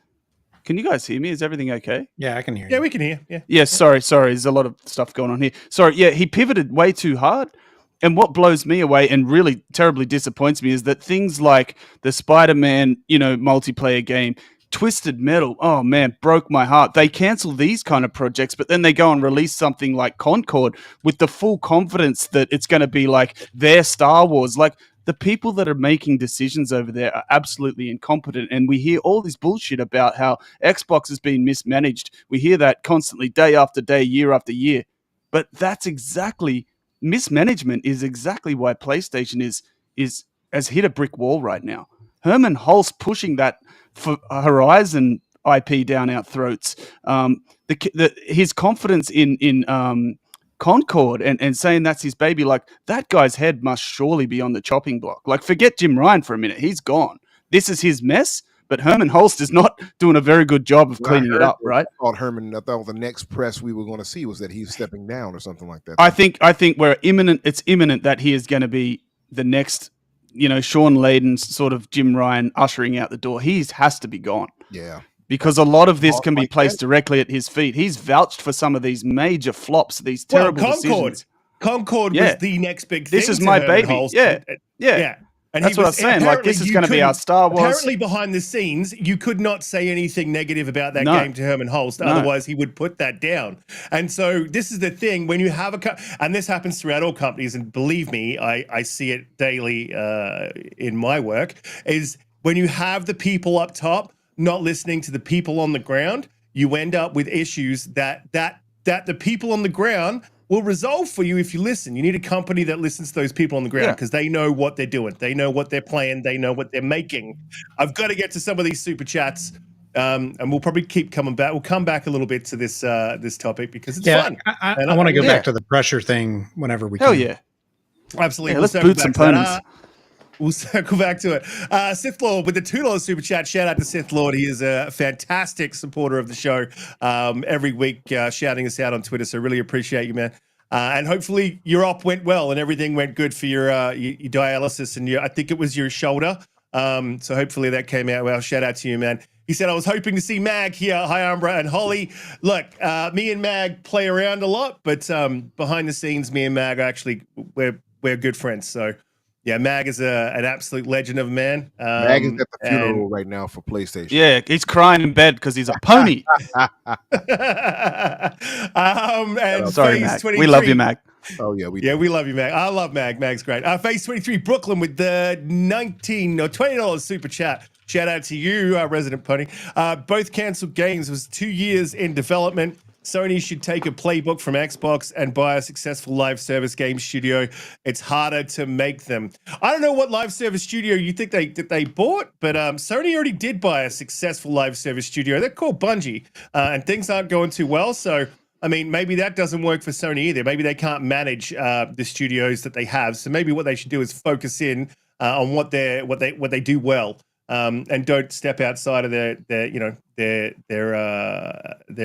can you guys hear me? Is everything okay? Yeah, I can hear you. Yeah, we can hear. Yeah. Yeah, sorry. There's a lot of stuff going on here. Sorry, yeah, he pivoted way too hard. And what blows me away and really terribly disappoints me is that things like the Spider-Man, multiplayer game, Twisted Metal, oh man, broke my heart. They cancel these kind of projects, but then they go and release something like Concord with the full confidence that it's going to be like their Star Wars. Like, the people that are making decisions over there are absolutely incompetent. And we hear all this bullshit about how Xbox has been mismanaged. We hear that constantly, day after day, year after year. But mismanagement is exactly why PlayStation has hit a brick wall right now. Herman Hulst pushing that for Horizon IP down our throats. His confidence in Concord and saying that's his baby, like, that guy's head must surely be on the chopping block. Like, forget Jim Ryan for a minute. He's gone. This is his mess, but Herman Hulst is not doing a very good job of cleaning it up, right? I thought the next press we were going to see was that he's stepping down or something like that. I think it's imminent that he is going to be the next, Sean Layden's sort of Jim Ryan ushering out the door. He has to be gone. Yeah. Because a lot of this can be placed directly at his feet. He's vouched for some of these major flops, these terrible decisions. Concord was the next big thing. This is my baby. Yeah. And that's what I was saying. Like, this is going to be our Star Wars. Apparently, behind the scenes, you could not say anything negative about that game to Herman Hulst. Otherwise, he would put that down. And so this is the thing. When you have and this happens throughout all companies, and believe me, I see it daily in my work, is when you have the people up top not listening to the people on the ground, you end up with issues that the people on the ground will resolve for you if you listen. You need a company that listens to those people on the ground, because they know what they're doing. They know what they're playing. They know what they're making. I've got to get to some of these super chats, and we'll probably keep coming back. We'll come back a little bit to this fun because it's fun. I want to go back to the pressure thing whenever we can. Hell yeah. Absolutely. Yeah, let's boot some ponies. We'll circle back to it. Sith Lord with the $2 super chat. Shout out to Sith Lord. He is a fantastic supporter of the show every week, shouting us out on Twitter. So really appreciate you, man. And hopefully your op went well and everything went good for your dialysis and I think it was your shoulder. So hopefully that came out well. Shout out to you, man. He said, I was hoping to see Mag here. Hi, Umbra and Holly. Look, me and Mag play around a lot, but behind the scenes, me and Mag actually, we're good friends. So yeah, Mag is an absolute legend of a man. Mag is at the funeral right now for PlayStation. Yeah, he's crying in bed because he's a pony. And sorry, Mag. We love you, Mag. Oh, yeah, we love you, Mag. I love Mag. Mag's great. Phase 23 Brooklyn with the $19 or $20 super chat. Shout out to you, resident pony. Both canceled games. Was 2 years in development. Sony should take a playbook from Xbox and buy a successful live service game studio. It's harder to make them. I don't know what live service studio you think they bought, but Sony already did buy a successful live service studio. They're called Bungie, and things aren't going too well. So, I mean, maybe that doesn't work for Sony either. Maybe they can't manage the studios that they have. So maybe what they should do is focus in on what they do well. And don't step outside of their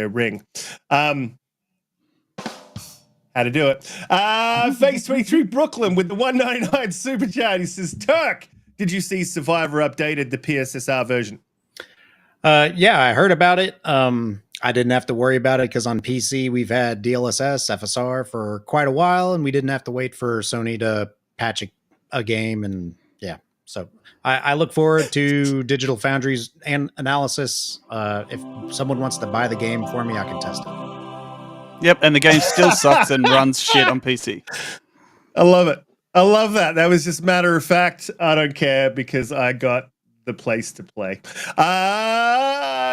ring. How to do it? Phase 23 Brooklyn with the $1.99 super chat. He says, Terk, did you see Survivor updated the PSSR version? Yeah, I heard about it. I didn't have to worry about it because on PC we've had DLSS, FSR for quite a while, and we didn't have to wait for Sony to patch a game. And yeah, So I look forward to Digital Foundry's analysis. If someone wants to buy the game for me, I can test it. Yep, and the game still sucks and runs shit on PC. I love it. I love that. That was just matter of fact. I don't care because I got the place to play.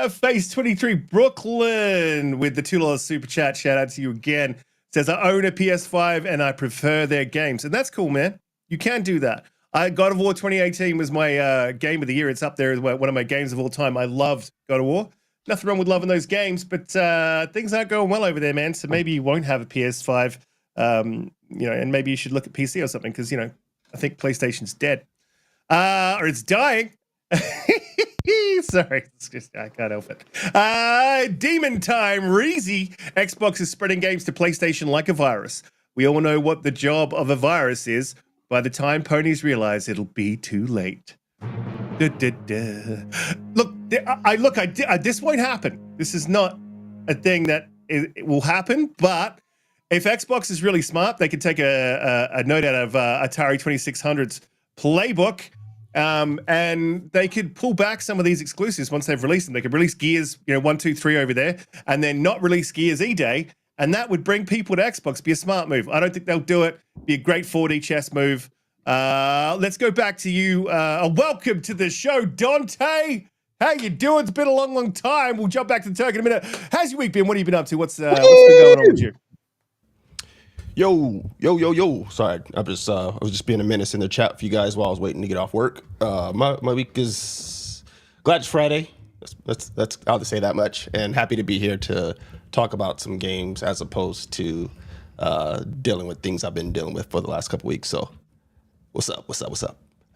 Phase 23 Brooklyn with the $2 super chat. Shout out to you again. Says, I own a PS5 and I prefer their games. And that's cool, man. You can do that. God of War 2018 was my game of the year. It's up there as one of my games of all time. I loved God of War. Nothing wrong with loving those games, but things aren't going well over there, man. So maybe you won't have a PS5, and maybe you should look at PC or something because, I think PlayStation's dead. Or it's dying. Sorry, it's just, I can't help it. Demon Time, Reezy. Xbox is spreading games to PlayStation like a virus. We all know what the job of a virus is. By the time ponies realize it'll be too late. Look, this won't happen. This is not a thing that it will happen. But if Xbox is really smart, they could take a note out of Atari 2600's playbook, and they could pull back some of these exclusives once they've released them. They could release Gears, 1, 2, 3 over there, and then not release Gears E-Day. And that would bring people to Xbox. Be a smart move. I don't think they'll do it. Be a great 4D chess move. Let's go back to you. Welcome to the show, Donte. How you doing? It's been a long, long time. We'll jump back to the Terk in a minute. How's your week been? What have you been up to? What's been going on with you? Yo. Sorry, I was just being a menace in the chat for you guys while I was waiting to get off work. My week is glad it's Friday. That's I'll just say that much, and happy to be here to talk about some games as opposed to dealing with things I've been dealing with for the last couple weeks. So what's up?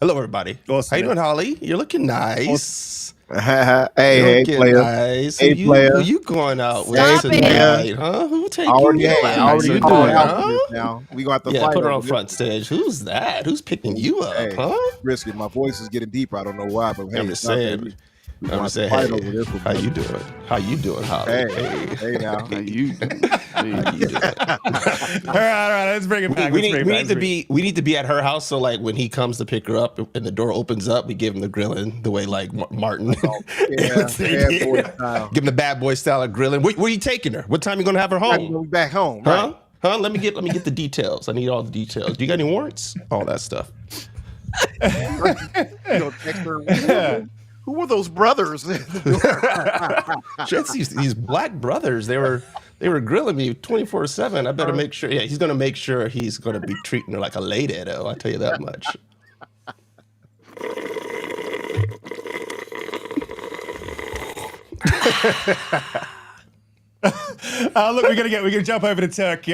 Hello, everybody. Awesome, how you man. doing, Holly? You're looking nice. Hey, player. Nice. Hey, player. Who you going out with Stop it. tonight, huh? Who taking Already, you hey, out? already You called doing, out huh? for this now. We gonna have to Yeah, fight put her over on this. front stage. Who's that? Who's picking you up, Hey, huh? Riskit. My voice is getting deeper. I don't know why, but hey, I'm just it's not saying. that. We I'm gonna just have saying, to fight over this one, how brother. you doing? How you doing, Holly? Hey now. How you doing? How you doing? All right. Let's bring it back. We need to be at her house, so like when he comes to pick her up and the door opens up, we give him the grilling the way like Martin. Yeah, bad boy style. Give him the bad boy style of grilling. Where are you taking her? What time you gonna have her I'm home? going back home, Huh? right? Huh? Let me get the details. I need all the details. Do you got any warrants? All that stuff. You know, text her, who were those brothers? It's these black brothers. They were grilling me 24/7. I better make sure. Yeah, he's gonna make sure he's gonna be treating her like a lady, though. I tell you that much. Look, we're gonna jump over to Terk.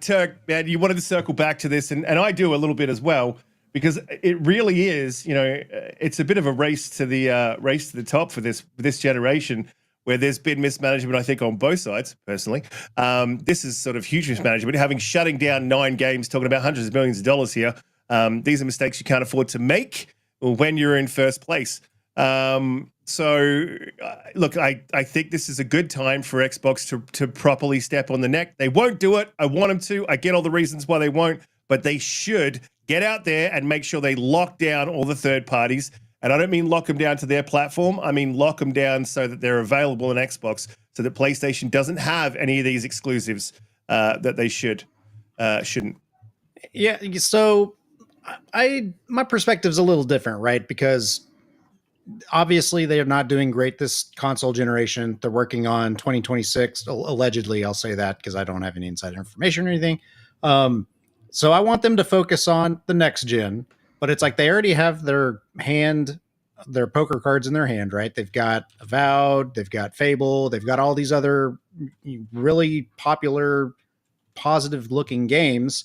Terk, man, you wanted to circle back to this, and I do a little bit as well, because it really is, it's a bit of a race to the top for this generation, where there's been mismanagement, I think, on both sides. Personally, this is sort of huge mismanagement, shutting down 9 games, talking about hundreds of millions of dollars here. These are mistakes you can't afford to make when you're in first place. Look, I think this is a good time for Xbox to properly step on the neck. They won't do it. I want them to. I get all the reasons why they won't, but they should get out there and make sure they lock down all the third parties. And I don't mean lock them down to their platform. I mean lock them down so that they're available on Xbox, so that PlayStation doesn't have any of these exclusives that they shouldn't. Yeah, so my perspective's a little different, right? Because obviously they are not doing great this console generation. They're working on 2026, allegedly. I'll say that because I don't have any inside information or anything. So I want them to focus on the next gen, but it's like they already have their poker cards in their hand, right? They've got Avowed, they've got Fable, they've got all these other really popular, positive looking games.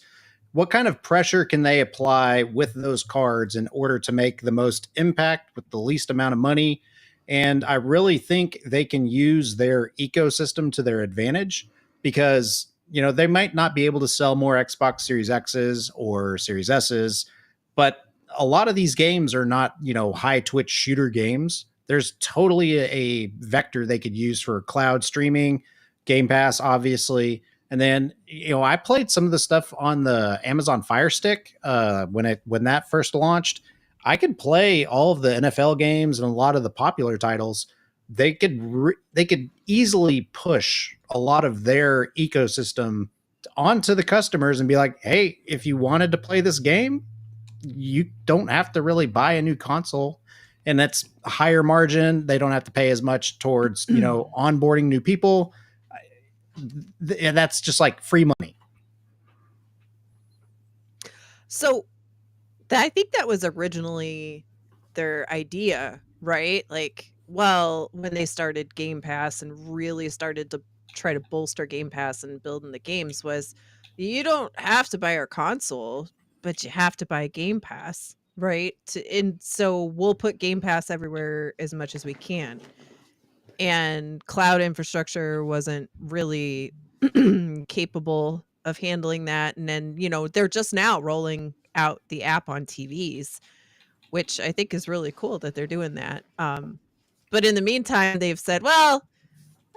What kind of pressure can they apply with those cards in order to make the most impact with the least amount of money? And I really think they can use their ecosystem to their advantage, because, they might not be able to sell more Xbox Series X's or Series S's, but a lot of these games are not, high Twitch shooter games. There's totally a vector they could use for cloud streaming, Game Pass, obviously. And then, I played some of the stuff on the Amazon Fire Stick when that first launched. I could play all of the NFL games and a lot of the popular titles. They could easily push a lot of their ecosystem onto the customers and be like, hey, if you wanted to play this game, you don't have to really buy a new console, and that's a higher margin. They don't have to pay as much towards, onboarding new people. And that's just like free money. So I think that was originally their idea, right? Like, well, when they started Game Pass and really started to try to bolster Game Pass and building the games, was you don't have to buy our console, but you have to buy Game Pass, right? And so we'll put Game Pass everywhere as much as we can. And cloud infrastructure wasn't really capable of handling that. And then, they're just now rolling out the app on TVs, which I think is really cool that they're doing that. But in the meantime, they've said, well,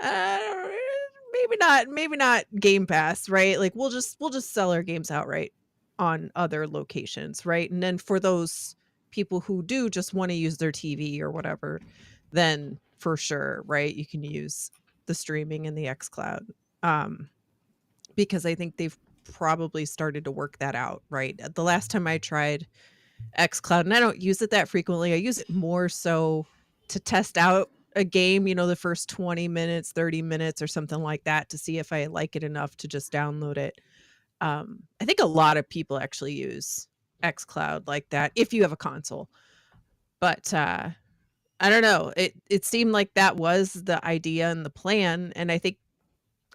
maybe not Game Pass, right? Like we'll just sell our games outright on other locations, right? And then for those people who do just want to use their TV or whatever, then for sure, right, you can use the streaming in the xCloud. Because I think they've probably started to work that out, right? The last time I tried xCloud, and I don't use it that frequently, I use it more so to test out a game, the first 20 minutes, 30 minutes or something like that, to see if I like it enough to just download it. I think a lot of people actually use xCloud like that if you have a console. But I don't know. It seemed like that was the idea and the plan. And I think,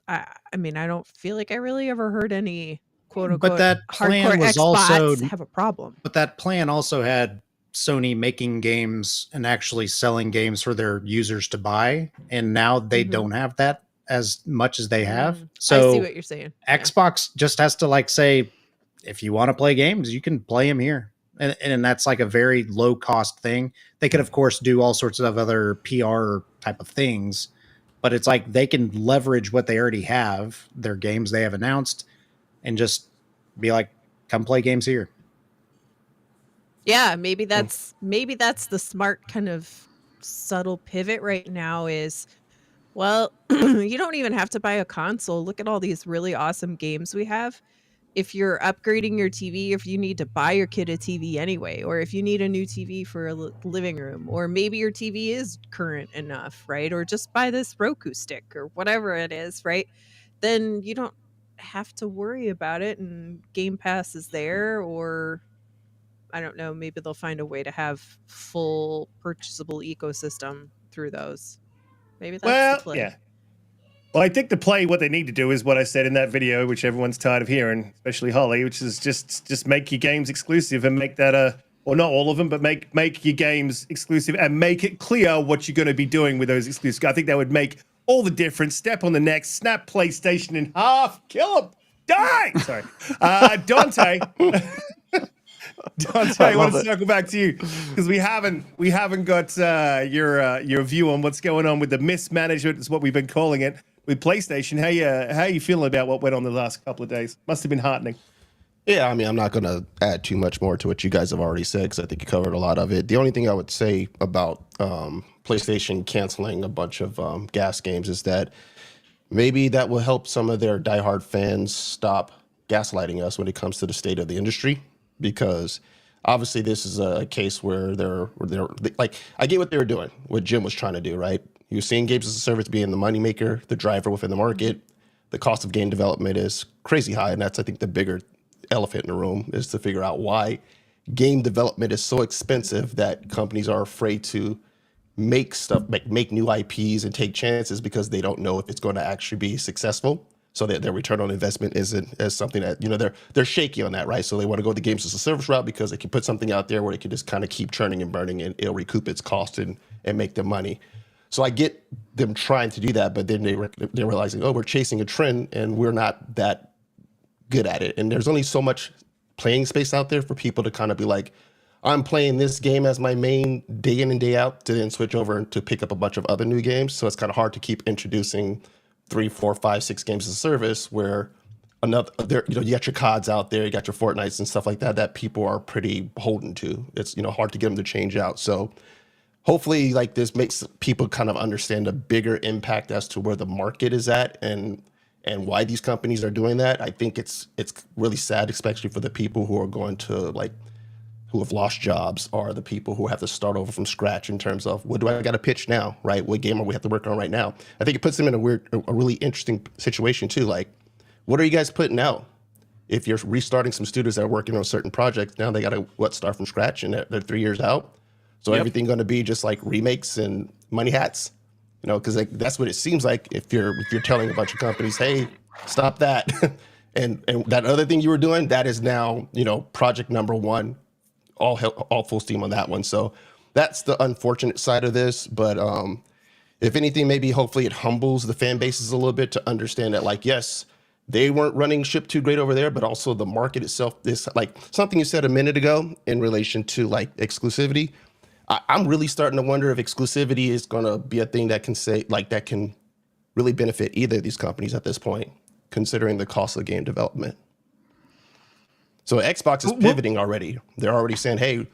I mean, I don't feel like I really ever heard any quote unquote that plan hardcore was Xbots also have a problem. But that plan also had Sony making games and actually selling games for their users to buy, and now they don't have that as much as they have. So I see what you're saying. Xbox just has to say, if you want to play games, you can play them here. And that's like a very low cost thing. They could, of course, do all sorts of other PR type of things, but it's like they can leverage what they already have, their games they have announced, and just be like, come play games here. Yeah, maybe that's the smart kind of subtle pivot right now is, well, you don't even have to buy a console. Look at all these really awesome games we have. If you're upgrading your TV, if you need to buy your kid a TV anyway, or if you need a new TV for a living room, or maybe your TV is current enough, right? Or just buy this Roku stick or whatever it is, right? Then you don't have to worry about it, and Game Pass is there, or I don't know, maybe they'll find a way to have full purchasable ecosystem through those. Maybe that's the play. Yeah. Well, I think the play, what they need to do is what I said in that video, which everyone's tired of hearing, especially Holly, which is just make your games exclusive and make that or not all of them, but make your games exclusive and make it clear what you're going to be doing with those exclusive. I think that would make all the difference. Step on the neck, snap PlayStation in half, kill them, die. Sorry, Donte. Donte, I want to circle back to you because we haven't got your view on what's going on with the mismanagement, is what we've been calling it, with PlayStation. How you feeling about what went on the last couple of days? Must have been heartening. Yeah, I mean, I'm not going to add too much more to what you guys have already said because I think you covered a lot of it. The only thing I would say about PlayStation canceling a bunch of gas games is that maybe that will help some of their diehard fans stop gaslighting us when it comes to the state of the industry, because obviously this is a case where they're like, I get what they were doing, what Jim was trying to do, right? He was seeing games as a service being the moneymaker, the driver within the market. The cost of game development is crazy high, and that's, I think, the bigger elephant in the room, is to figure out why game development is so expensive that companies are afraid to make stuff, make new IPs and take chances because they don't know if it's going to actually be successful. So that their return on investment isn't as something that, they're shaky on that, right? So they want to go the games as a service route because they can put something out there where they can just kind of keep churning and burning and it'll recoup its cost and make them money. So I get them trying to do that, but then they're realizing, oh, we're chasing a trend and we're not that good at it. And there's only so much playing space out there for people to kind of be like, I'm playing this game as my main day in and day out, to then switch over to pick up a bunch of other new games. So it's kind of hard to keep introducing 3, 4, 5, 6 games as a service where there, you got your CODs out there, you got your Fortnites and stuff like that people are pretty beholden to. It's, hard to get them to change out. So hopefully like this makes people kind of understand a bigger impact as to where the market is at and why these companies are doing that. I think it's really sad, especially for the people who are going to who have lost jobs, or the people who have to start over from scratch in terms of what do I got to pitch now, right? What game are we have to work on right now? I think it puts them in a really interesting situation too. Like, what are you guys putting out? If you're restarting some studios that are working on certain projects, now they got to start from scratch, and they're 3 years out. So everything going to be just like remakes and money hats, because that's what it seems like. If you're telling a bunch of companies, hey, stop that, and that other thing you were doing, that is now project number one, all full steam on that one. So that's the unfortunate side of this. But if anything, maybe hopefully it humbles the fan bases a little bit to understand that, like, yes, they weren't running ship too great over there, but also the market itself is like something you said a minute ago in relation to like exclusivity. I'm really starting to wonder if exclusivity is going to be a thing that can really benefit either of these companies at this point, considering the cost of game development. So Xbox is pivoting already. They're already saying, hey,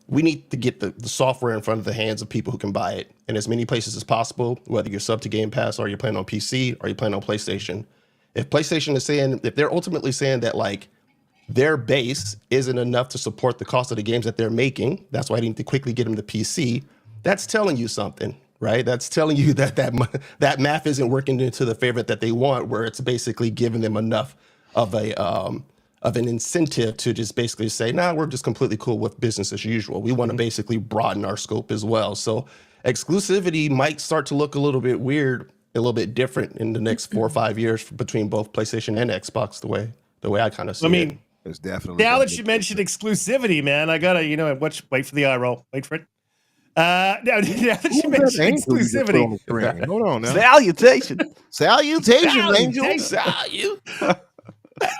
we need to get the software in front of the hands of people who can buy it in as many places as possible, whether you're sub to Game Pass or you're playing on PC or you're playing on PlayStation. If PlayStation is saying, if they're ultimately saying that like their base isn't enough to support the cost of the games that they're making, that's why I need to quickly get them to PC, that's telling you something, right? That's telling you that math isn't working into the favor that they want, where it's basically giving them enough of an incentive to just basically say, nah, we're just completely cool with business as usual. We want to basically broaden our scope as well. So exclusivity might start to look a little bit weird, a little bit different in the next 4 or 5 years between both PlayStation and Xbox, the way I kind of see it. It's definitely. Now that you mentioned exclusivity, man, I gotta, wait for the eye roll. Wait for it. Now that you mentioned exclusivity, hold on now. Salutations, Angel.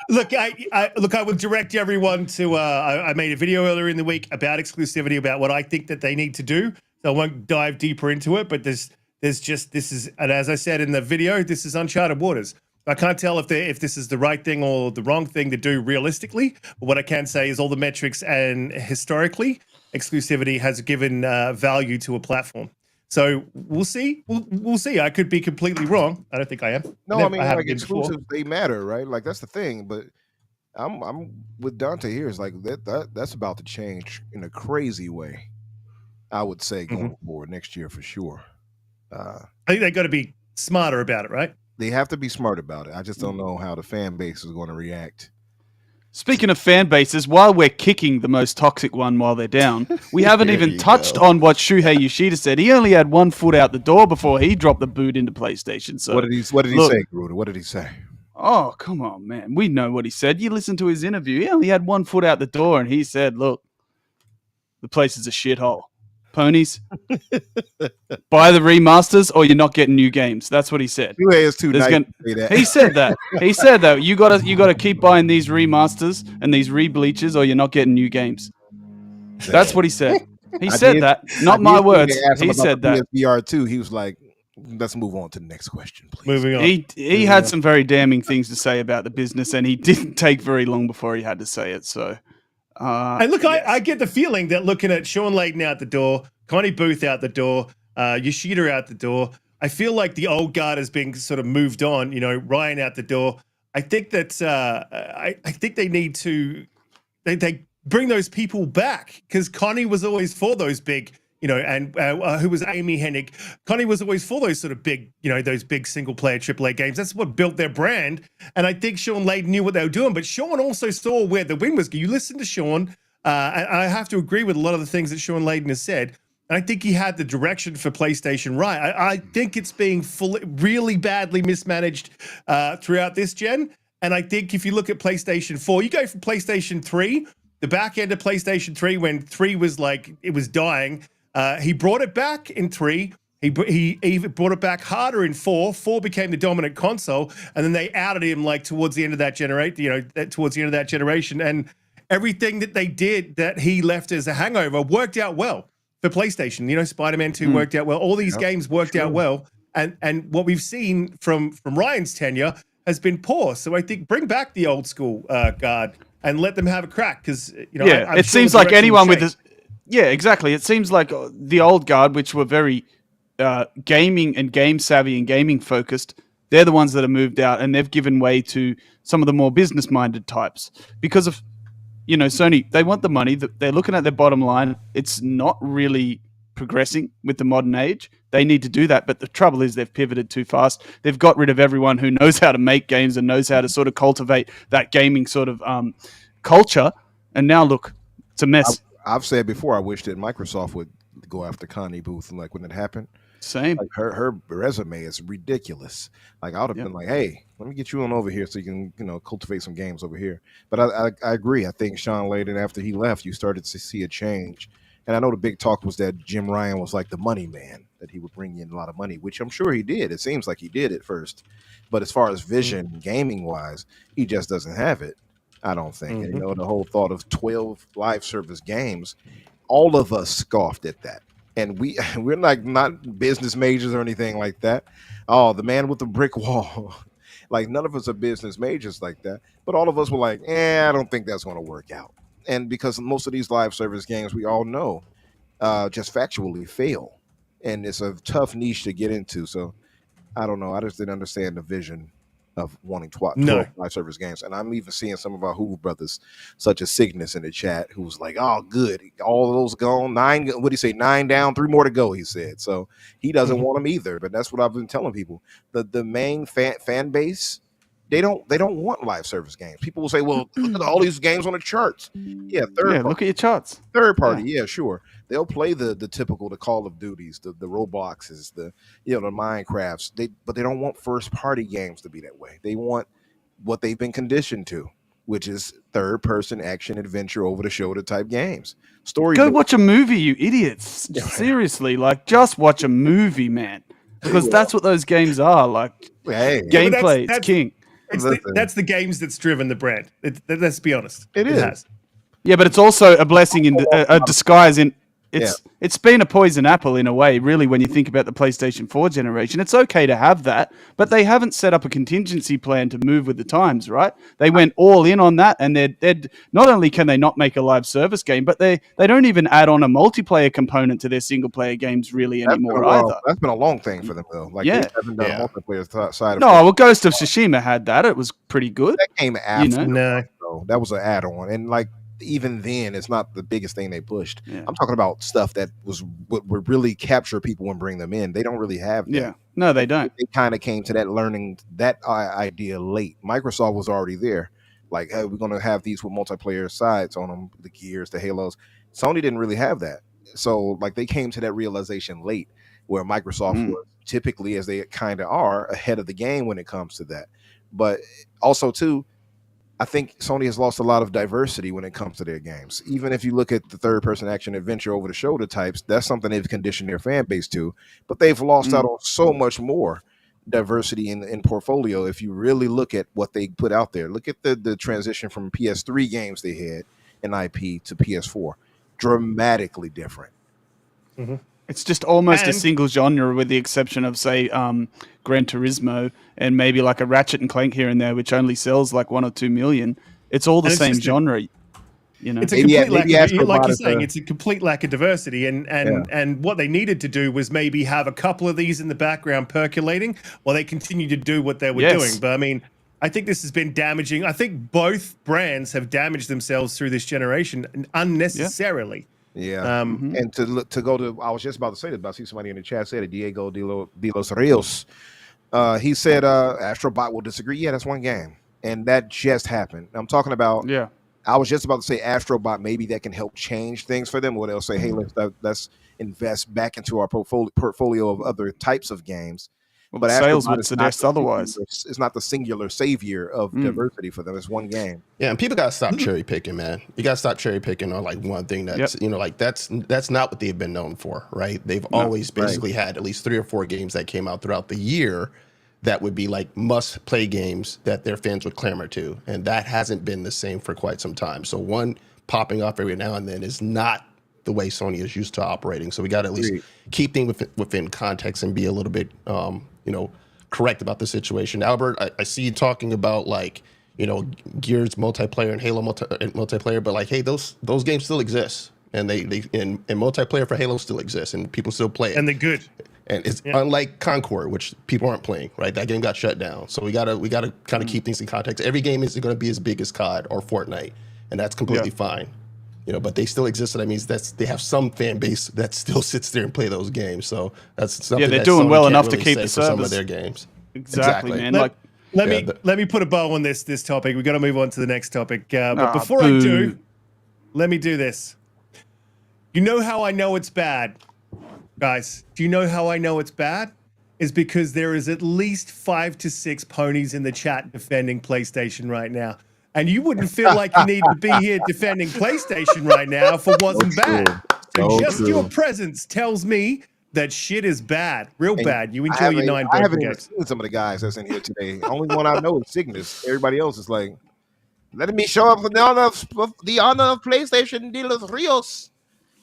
Look, I would direct everyone to. I made a video earlier in the week about exclusivity, about what I think that they need to do. So I won't dive deeper into it, but this is, and as I said in the video, this is uncharted waters. I can't tell if this is the right thing or the wrong thing to do realistically. But what I can say is all the metrics and historically, exclusivity has given value to a platform. So we'll see. We'll see. I could be completely wrong. I don't think I am. No, I mean, like exclusives, they matter, right? Like that's the thing. But I'm with Donte here. Is like that's about to change in a crazy way. I would say going forward next year for sure. I think they got to be smarter about it, right? They have to be smart about it. I just don't know how the fan base is going to react. Speaking of fan bases, while we're kicking the most toxic one while they're down, we haven't even touched on what Shuhei Yoshida said. He only had 1 foot out the door before he dropped the boot into PlayStation. So what did he say, Garuda? What did he say? Oh, come on, man. We know what he said. You listen to his interview. He only had 1 foot out the door, and he said, look, the place is a shithole. Ponies, buy the remasters or you're not getting new games. That's what he said. Shuhei is too nice to say that. He said that. He said that you gotta keep buying these remasters and these rebleaches or you're not getting new games. That's what he said. He said that. Not my words. He said that. PSVR 2, he was like, let's move on to the next question, please. Moving on. He had some very damning things to say about the business, and he didn't take very long before he had to say it. So. And look, yes. I get the feeling that looking at Sean Layden out the door, Connie Booth out the door, Yoshida out the door, I feel like the old guard has been sort of moved on. Ryan out the door. I think that I think they need to they bring those people back, because Connie was always for those big, and who was Amy Hennig. Connie was always for those sort of big, those big single player AAA games. That's what built their brand. And I think Sean Layden knew what they were doing, but Sean also saw where the win was. You listen to Sean, and I have to agree with a lot of the things that Sean Layden has said. And I think he had the direction for PlayStation right. I think it's being really badly mismanaged throughout this gen. And I think if you look at PlayStation 4, you go from PlayStation 3, the back end of PlayStation 3, when 3 was like, it was dying. He brought it back in 3. He even brought it back harder in 4. 4 became the dominant console, and then they outed him like towards the end of that generation. And everything that they did that he left as a hangover worked out well for PlayStation. Spider-Man 2 worked out well. All these games worked out well. And what we've seen from Ryan's tenure has been poor. So I think bring back the old school guard and let them have a crack, because I'm it sure seems the like direction anyone will with this. Yeah, exactly. It seems like the old guard, which were very gaming and game savvy and gaming focused, they're the ones that have moved out, and they've given way to some of the more business minded types because of Sony. They want the money. They're looking at their bottom line. It's not really progressing with the modern age. They need to do that, but the trouble is they've pivoted too fast. They've got rid of everyone who knows how to make games and knows how to sort of cultivate that gaming sort of culture. And now look, it's a mess. I've said before, I wish that Microsoft would go after Connie Booth, and like when it happened. Same. Like her resume is ridiculous. Like I would have been like, hey, let me get you on over here so you can cultivate some games over here. But I agree. I think Sean Layden, after he left, you started to see a change. And I know the big talk was that Jim Ryan was like the money man, that he would bring in a lot of money, which I'm sure he did. It seems like he did at first. But as far as vision, gaming wise, he just doesn't have it. I don't think. And, the whole thought of 12 live service games, all of us scoffed at that. And we're like not business majors or anything like that. Oh, the man with the brick wall. Like none of us are business majors like that. But all of us were like, I don't think that's going to work out. And because most of these live service games, we all know, just factually fail. And it's a tough niche to get into. So I don't know. I just didn't understand the vision of wanting 12 live service games. And I'm even seeing some of our Hoover brothers, such as Cygnus in the chat, who's like, oh, good. All of those gone. 9, what do you say? 9 down, 3 more to go, he said. So he doesn't want them either. But that's what I've been telling people. The main fan base, they don't want live service games. People will say, well, look at all these games on the charts. Yeah, look at your charts. Third party, yeah, sure. They'll play the typical, the Call of Duties, the Robloxes, the Minecrafts. But they don't want first party games to be that way. They want what they've been conditioned to, which is third person action adventure over the shoulder type games. Go watch a movie, you idiots. Seriously, like just watch a movie, man. Because that's what those games are. Like gameplay, it's king. That's the games that's driven the brand. Let's be honest. It is. Yeah, but it's also a blessing in a disguise in. It's been a poison apple in a way, really, when you think about the PlayStation 4 generation. It's okay to have that, but they haven't set up a contingency plan to move with the times, right? They went all in on that, and they're not only can they not make a live service game, but they don't even add on a multiplayer component to their single player games really anymore either. That's been a long thing for them, though. Like they haven't done a multiplayer side. Ghost of Tsushima had that. It was pretty good. That came after. That was an add-on, and like. Even then, it's not the biggest thing they pushed. Yeah. I'm talking about stuff that would really capture people and bring them in. They don't really have that. Yeah, no, they don't. They kind of came to that learning that idea late. Microsoft was already there. Like, hey, we're going to have these with multiplayer sides on them, the Gears, the Halos. Sony didn't really have that. So, like, they came to that realization late, where Microsoft was typically, as they kind of are, ahead of the game when it comes to that. But also, too, I think Sony has lost a lot of diversity when it comes to their games. Even if you look at the third-person action adventure over-the-shoulder types, that's something they've conditioned their fan base to. But they've lost out on so much more diversity in portfolio. If you really look at what they put out there, look at the transition from PS3 games they had in IP to PS4. Dramatically different. Mm-hmm. It's just almost a single genre, with the exception of, say, Gran Turismo and maybe like a Ratchet and Clank here and there, which only sells like 1 or 2 million. It's all the same genre. It's a complete lack of, like you're saying, it's a complete lack of diversity. And what they needed to do was maybe have a couple of these in the background percolating while they continue to do what they were doing. But I mean, I think this has been damaging. I think both brands have damaged themselves through this generation unnecessarily. Yeah, and to go to, I was just about to say this, but I see somebody in the chat said it, Diego de los Rios. He said Astrobot will disagree. Yeah, that's one game, and that just happened. I'm talking about. Yeah, I was just about to say Astrobot. Maybe that can help change things for them, where they'll say, "Hey, let's invest back into our portfolio of other types of games." But sales would suggest otherwise. It's not the singular savior of diversity for them. It's one game. Yeah, and people gotta stop cherry picking, man. You gotta stop cherry picking on like one thing that's like that's not what they've been known for, right? They've always basically had at least 3 or 4 games that came out throughout the year that would be like must play games that their fans would clamor to, and that hasn't been the same for quite some time. So one popping off every now and then is not the way Sony is used to operating. So we got to at least keep things within context and be a little bit, correct about the situation. Albert, I see you talking about like, Gears multiplayer and Halo multiplayer, but like, hey, those games still exist, and they multiplayer for Halo still exists, and people still play it, And they're good. and it's unlike Concord, which people aren't playing, right? That game got shut down, so we gotta kind of keep things in context. Every game isn't going to be as big as COD or Fortnite, and that's completely fine. But they still exist, and that means they have some fan base that still sits there and play those games. So that's something they're that doing Sony well can't enough to really keep say the for some of servers. their games. Exactly, man. Let me put a bow on this topic. We've got to move on to the next topic. But before I boo. do, let me do this. You know how I know it's bad, guys? Do you know how I know it's bad? Is because there is at least 5 to 6 ponies in the chat defending PlayStation right now. And you wouldn't feel like you need to be here defending PlayStation right now if it wasn't bad. So just your presence tells me that shit is bad, real bad. You enjoy your 9 I haven't broken even games. seen some of the guys that's in here today. Only one I know is Cygnus. Everybody else is like, let me show up for the honor of PlayStation dealers. Rios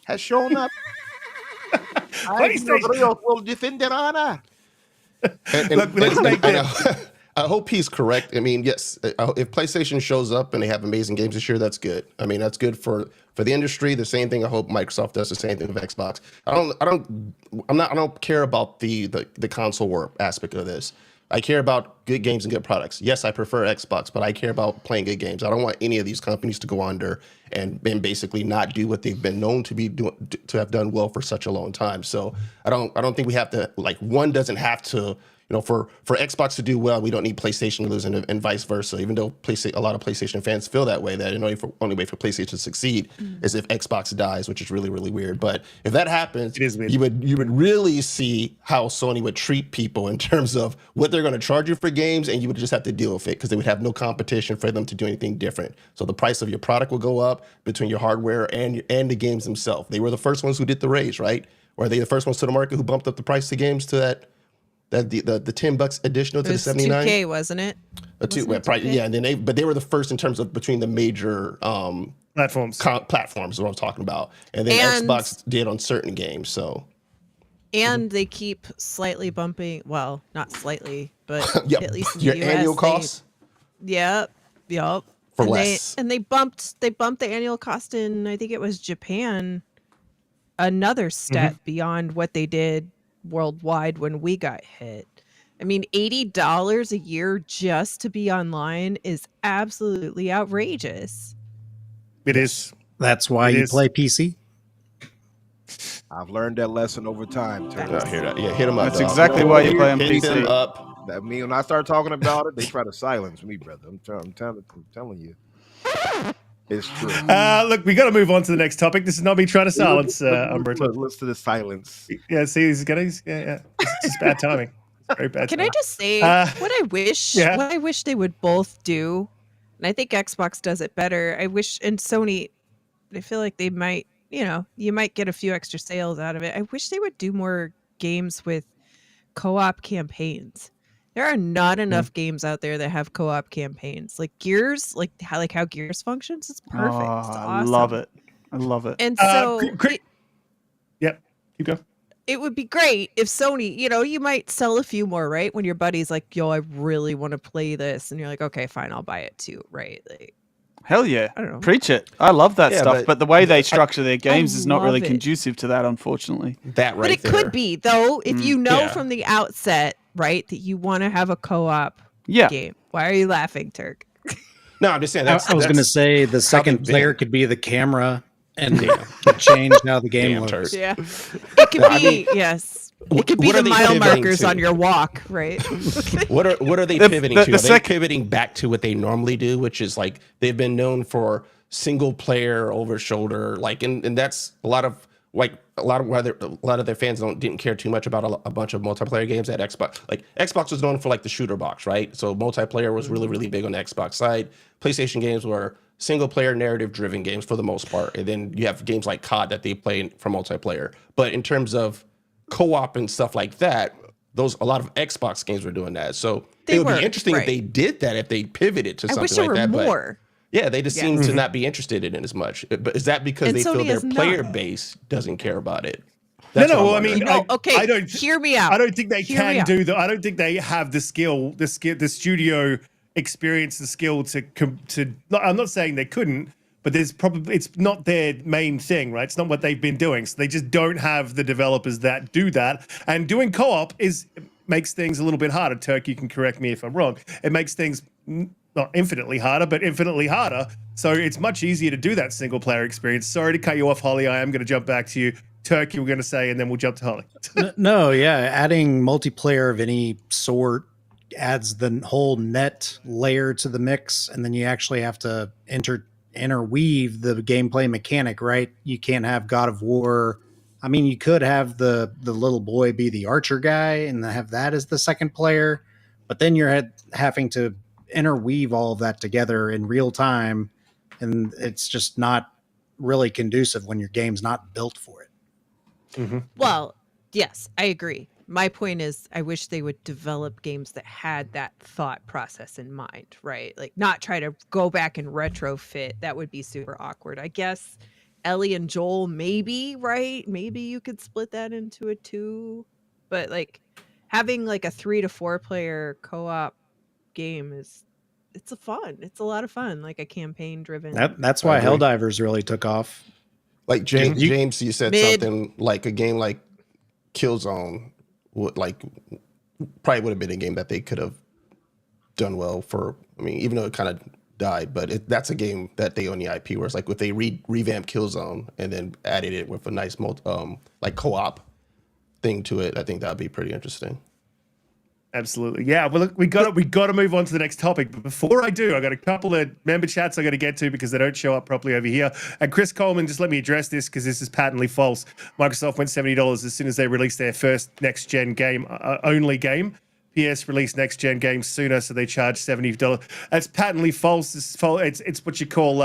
has shown up. PlayStation. Rios will defend their honor. Look, let's make that. I hope he's correct. I mean, yes, if PlayStation shows up and they have amazing games this year, that's good. I mean, that's good for the industry. The same thing I hope Microsoft does. The same thing with Xbox. I don't care about the console war aspect of this. I care about good games and good products. Yes, I prefer Xbox, but I care about playing good games. I don't want any of these companies to go under and basically not do what they've been known to be doing, to have done well for such a long time. So I don't think we have to, like, one doesn't have to, for Xbox to do well, we don't need PlayStation to lose, and vice versa. Even though a lot of PlayStation fans feel that way, that the only way for PlayStation to succeed is if Xbox dies, which is really, really weird. But if that happens, you would really see how Sony would treat people in terms of what they're going to charge you for games, and you would just have to deal with it because they would have no competition for them to do anything different. So the price of your product will go up between your hardware and the games themselves. They were the first ones who did the raise, right? Or are they the first ones to the market who bumped up the price of games to that the $10 additional to the 79? $2K, wasn't it? Yeah, and then they were the first in terms of between the major Platforms. Platforms is what I'm talking about, and then Xbox did on certain games. So, and they keep slightly bumping. Well, not slightly, but yep. at least in your the US, annual costs. Yep. For and less. They bumped the annual cost in, I think it was Japan, another step beyond what they did worldwide when we got hit. I mean, $80 a year just to be online is absolutely outrageous. It is. That's why you play PC. I've learned that lesson over time. Hear that? Yeah, hit him up. That's dog. exactly why you play on Hit PC. him up. That me when I start talking about it, they try to silence me, brother. I'm telling you, it's true. Look, we got to move on to the next topic. This is not me trying to silence Umbra. Listen to the silence. Yeah, see, it's just bad timing. It's very bad. Can timing. I just say what I wish? Yeah. What I wish they would both do, and I think Xbox does it better. I wish, and Sony, I feel like they might. You might get a few extra sales out of it. I wish they would do more games with co-op campaigns. There are not enough games out there that have co-op campaigns. Like Gears, like how Gears functions, it's perfect. It's awesome. I love it. I love it. And so, Yep, keep going. it would be great if Sony, you might sell a few more, right? When your buddy's like, yo, I really want to play this. And you're like, okay, fine, I'll buy it too, right? Like, Hell yeah. I don't know. Preach it. I love that Yeah, stuff. But the way they structure their games is not love really it. conducive to that, unfortunately. That right but it there. could be, though, if you know Yeah. from the outset, right, that you want to have a co-op Yeah. game. Why are you laughing, Terk? No, I'm just saying. I was going to say the second they've player been. could be the camera and could change how the game Damn, looks. Terk. Yeah. It could be, yes. It could be what the are they mile pivoting markers to? on your walk, right? What are they The- pivoting the- to? the Are they sec- pivoting back to what they normally do, which is like they've been known for single player over shoulder, like, and that's a lot of their fans didn't care too much about a bunch of multiplayer games at Xbox. Like Xbox was known for like the shooter box, right? So multiplayer was really, really big on the Xbox side. PlayStation games were single player narrative driven games for the most part, and then you have games like COD that they play for multiplayer. But in terms of co-op and stuff like that, a lot of Xbox games were doing that. So it would be interesting if they did that, if they pivoted to I something wish there like were that. more. But yeah, they just seem to not be interested in it as much. But is that because And they feel Sony their is not. player base doesn't care about it? That's what I'm I wondering. mean, No, okay. I don't. Hear me out. I don't think they Hear me can out. do that. I don't think they have the skill, the studio experience, the skill to. I'm not saying they couldn't, but it's not their main thing, right? It's not what they've been doing. So they just don't have the developers that do that. And doing co-op makes things a little bit harder. Terk, you can correct me if I'm wrong. It makes things not infinitely harder, but infinitely harder. So it's much easier to do that single player experience. Sorry to cut you off, Holly. I am going to jump back to you. Terk, you were going to say, and then we'll jump to Holly. No, yeah, adding multiplayer of any sort adds the whole net layer to the mix, and then you actually have to interweave the gameplay mechanic, right? You can't have God of War. I mean, you could have the little boy be the archer guy and have that as the second player, but then you're having to interweave all of that together in real time, and it's just not really conducive when your game's not built for it. Mm-hmm. Well, yes, I agree. My point is, I wish they would develop games that had that thought process in mind, right? Like, not try to go back and retrofit. That would be super awkward. I guess Ellie and Joel, maybe, right? Maybe you could split that into a 2, but like having like a 3 to 4 player co-op game it's a lot of fun, like a campaign driven. That's why I agree. Helldivers really took off. Like James, you said Mid. something like a game like Killzone probably would have been a game that they could have done well for. I mean, even though it kind of died, but that's a game that they own the IP. Where it's like if they revamped Killzone and then added it with a nice like co-op thing to it, I think that'd be pretty interesting. Absolutely. Yeah. Well, look, we got to move on to the next topic. But before I do, I got a couple of member chats I got to get to because they don't show up properly over here. And Chris Coleman, just let me address this because this is patently false. Microsoft went $70 as soon as they released their first next-gen game, only game. PS released next-gen games sooner, so they charged $70. That's patently false. It's what you call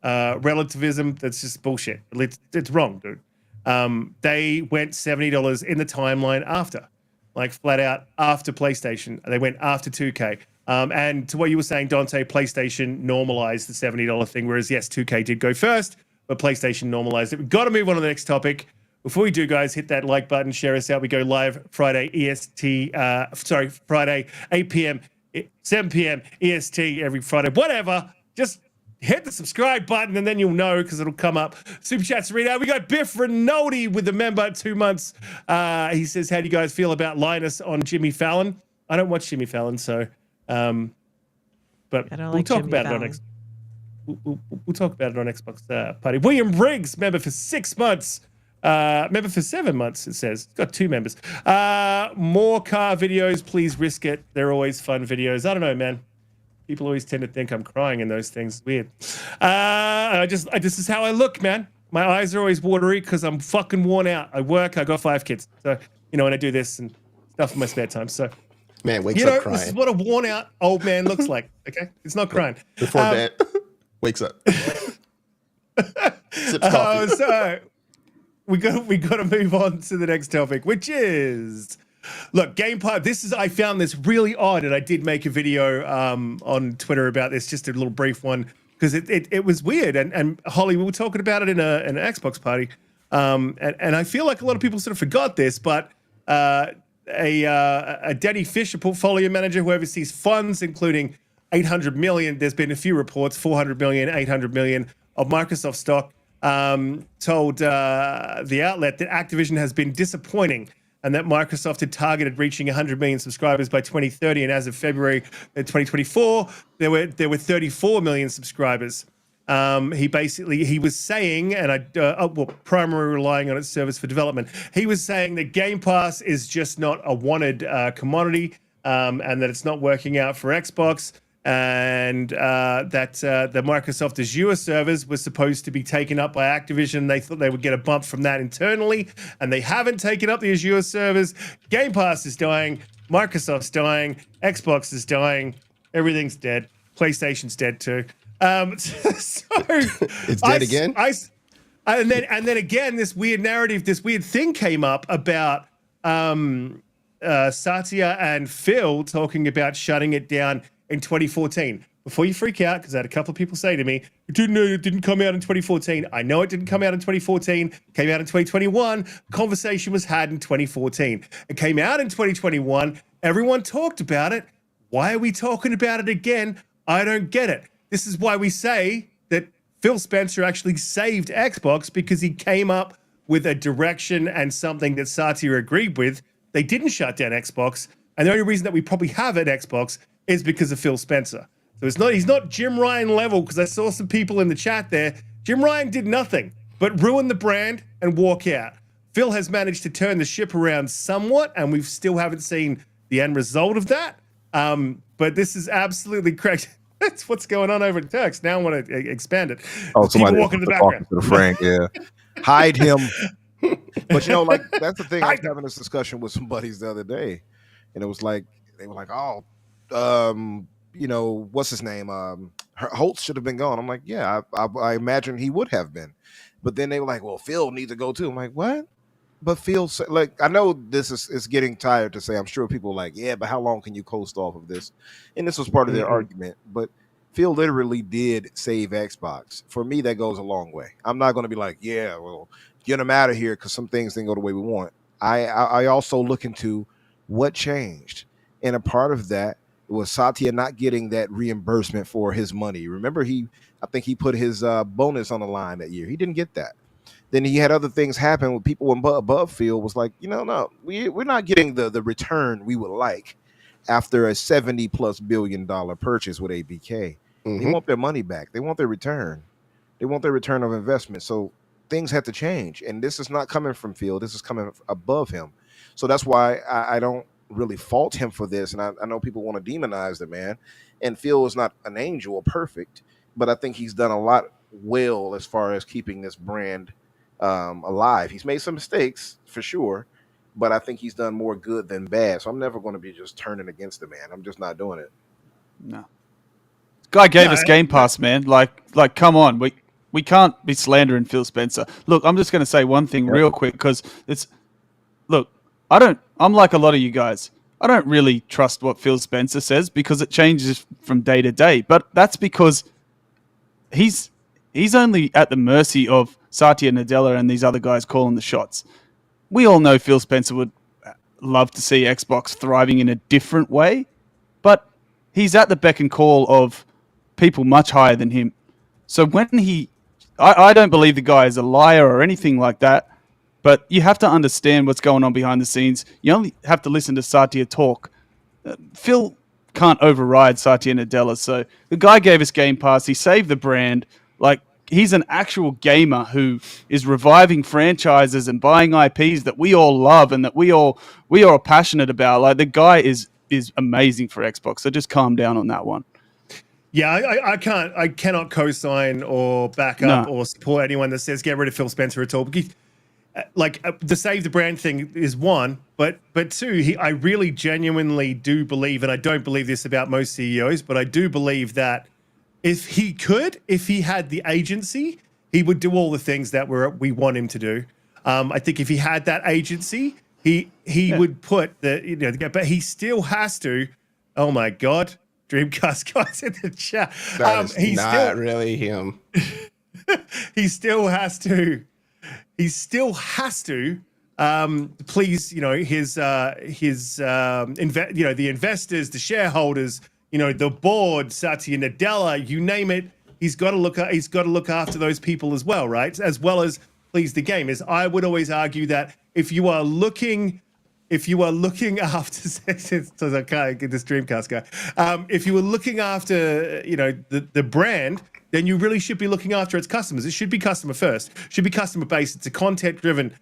relativism. That's just bullshit. It's wrong, dude. They went $70 in the timeline after. Like flat out after PlayStation. They went after 2K. And to what you were saying, Donte, PlayStation normalized the $70 thing, whereas yes, 2K did go first, but PlayStation normalized it. We've got to move on to the next topic. Before we do, guys, hit that like button, share us out. We go live Friday Friday, 8 p.m., 7 p.m. EST every Friday. Whatever. Just hit the subscribe button and then you'll know because it'll come up. Super chats to read out. We got Biff Rinaldi with the member 2 months. He says, how do you guys feel about Linus on Jimmy Fallon? I don't watch Jimmy Fallon, so but we'll talk about it on next. We'll talk about it on Xbox Party. William Briggs, member for 6 months. Member for 7 months, it says. It's got 2 members. More car videos, please risk it. They're always fun videos. I don't know, man. People always tend to think I'm crying in those things. Weird. This is how I look, man. My eyes are always watery because I'm fucking worn out. I work. I got 5 kids. So, and I do this and stuff in my spare time. So, man, wakes up crying. This is what a worn out old man looks like. Okay, it's not crying. Before bed, wakes up. Sips coffee. So we got to move on to the next topic, which is. Look, Game Pass. I found this really odd, and I did make a video on Twitter about this, just a little brief one, because it was weird. And Holly, we were talking about it in an Xbox party, and I feel like a lot of people sort of forgot this, but a Danny Fish, a portfolio manager who oversees funds, including 800 million. There's been a few reports, 400 million, 800 million of Microsoft stock. Told the outlet that Activision has been disappointing, and that Microsoft had targeted reaching 100 million subscribers by 2030, and as of February 2024, there were 34 million subscribers. He was saying, and primarily relying on its service for development. He was saying that Game Pass is just not a wanted commodity, and that it's not working out for Xbox, and that the Microsoft Azure servers were supposed to be taken up by Activision. They thought they would get a bump from that internally, and they haven't taken up the Azure servers. Game Pass is dying. Microsoft's dying. Xbox is dying. Everything's dead. PlayStation's dead too. So it's dead again. And then again, this weird narrative, this weird thing came up about Satya and Phil talking about shutting it down in 2014. before you freak out, because I had a couple of people say to me, it didn't come out in 2014. I know it didn't come out in 2014. It came out in 2021. Conversation was had in 2014. It came out in 2021. Everyone talked about it. Why are we talking about it again? I don't get it. This is why we say that Phil Spencer actually saved Xbox, because he came up with a direction and something that Satya agreed with. They didn't shut down Xbox, and the only reason that we probably have an Xbox is because of Phil Spencer. So he's not Jim Ryan level, because I saw some people in the chat there. Jim Ryan did nothing but ruin the brand and walk out. Phil has managed to turn the ship around somewhat, and we still haven't seen the end result of that. But this is absolutely correct. That's what's going on over at Turks. Now I want to expand it. Oh, There's people walking in the background. To the Frank, yeah. Hide him. But like that's the thing. I was having this discussion with some buddies the other day, and it was like they were like, "Oh, what's his name? Holtz should have been gone." I'm like, "Yeah, I imagine he would have been." But then they were like, "Well, Phil needs to go too." I'm like, "What?" But Phil, like, I know this is getting tired to say. I'm sure people are like, "Yeah, but how long can you coast off of this?" And this was part of their argument. But Phil literally did save Xbox. For me, that goes a long way. I'm not going to be like, "Yeah, well, get him out of here," because some things didn't go the way we want. I also look into what changed, and a part of that was Satya not getting that reimbursement for his money. Remember, I think he put his bonus on the line that year. He didn't get that. Then he had other things happen with people above Phil was like, no, we're not getting the return we would like after a $70+ billion purchase with ABK. They want their money back. They want their return. They want their return of investment. So things had to change. And this is not coming from Phil. This is coming above him. So that's why I don't really fault him for this. And I know people want to demonize the man. And Phil is not an angel or perfect, but I think he's done a lot well as far as keeping this brand alive. He's made some mistakes for sure, but I think he's done more good than bad. So I'm never going to be just turning against the man. I'm just not doing it. No. Guy gave us Game Pass, man. Like, come on. We can't be slandering Phil Spencer. Look, I'm just going to say one thing real quick, because I'm like a lot of you guys. I don't really trust what Phil Spencer says, because it changes from day to day. But that's because he's only at the mercy of Satya Nadella and these other guys calling the shots. We all know Phil Spencer would love to see Xbox thriving in a different way, but he's at the beck and call of people much higher than him. So when I don't believe the guy is a liar or anything like that, but you have to understand what's going on behind the scenes. You only have to listen to Satya talk. Phil can't override Satya Nadella. So the guy gave us Game Pass. He saved the brand. Like, he's an actual gamer who is reviving franchises and buying IPs that we all love and that we are passionate about. Like, the guy is amazing for Xbox. So just calm down on that one. Yeah, I cannot co-sign or back up or support anyone that says get rid of Phil Spencer at all. Because, the save the brand thing is one, but two, I really genuinely do believe, and I don't believe this about most CEOs, but I do believe that if he had the agency, he would do all the things that we want him to do. I think if he had that agency, he would put but he still has to. Oh my God, Dreamcast guys in the chat. That is not really him. He still has to. He still has to please, the investors, the shareholders, the board, Satya Nadella, you name it. He's got to look after those people as well, right? As well as please the gamers. I would always argue that if you are looking after, so I can't get this Dreamcast guy. If you were looking after, the brand, then you really should be looking after its customers. It should be customer first. It should be customer based. It's a content-driven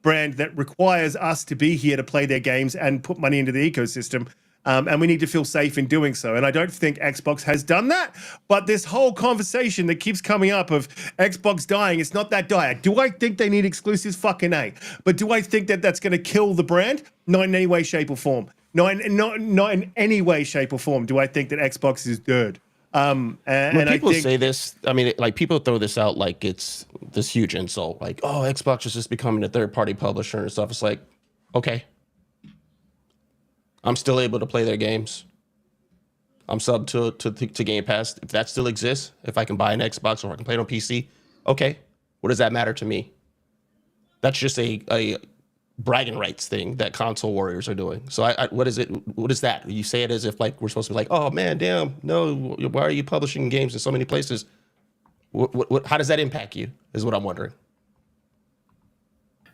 brand that requires us to be here to play their games and put money into the ecosystem. And we need to feel safe in doing so. And I don't think Xbox has done that. But this whole conversation that keeps coming up of Xbox dying, it's not that dire. Do I think they need exclusives? Fucking A. But do I think that that's going to kill the brand? Not in any way, shape, or form. Not in any way, shape, or form do I think that Xbox is dead. When people say this, I mean, like, people throw this out like it's this huge insult, like, oh, Xbox is just becoming a third-party publisher and stuff. It's like, okay, I'm still able to play their games. I'm sub to Game Pass. If that still exists, if I can buy an Xbox or I can play it on PC, okay. What does that matter to me? That's just a bragging rights thing that console warriors are doing. So what is it? What is that? You say it as if like we're supposed to be like, oh man, damn, no, why are you publishing games in so many places? How does that impact you? Is what I'm wondering.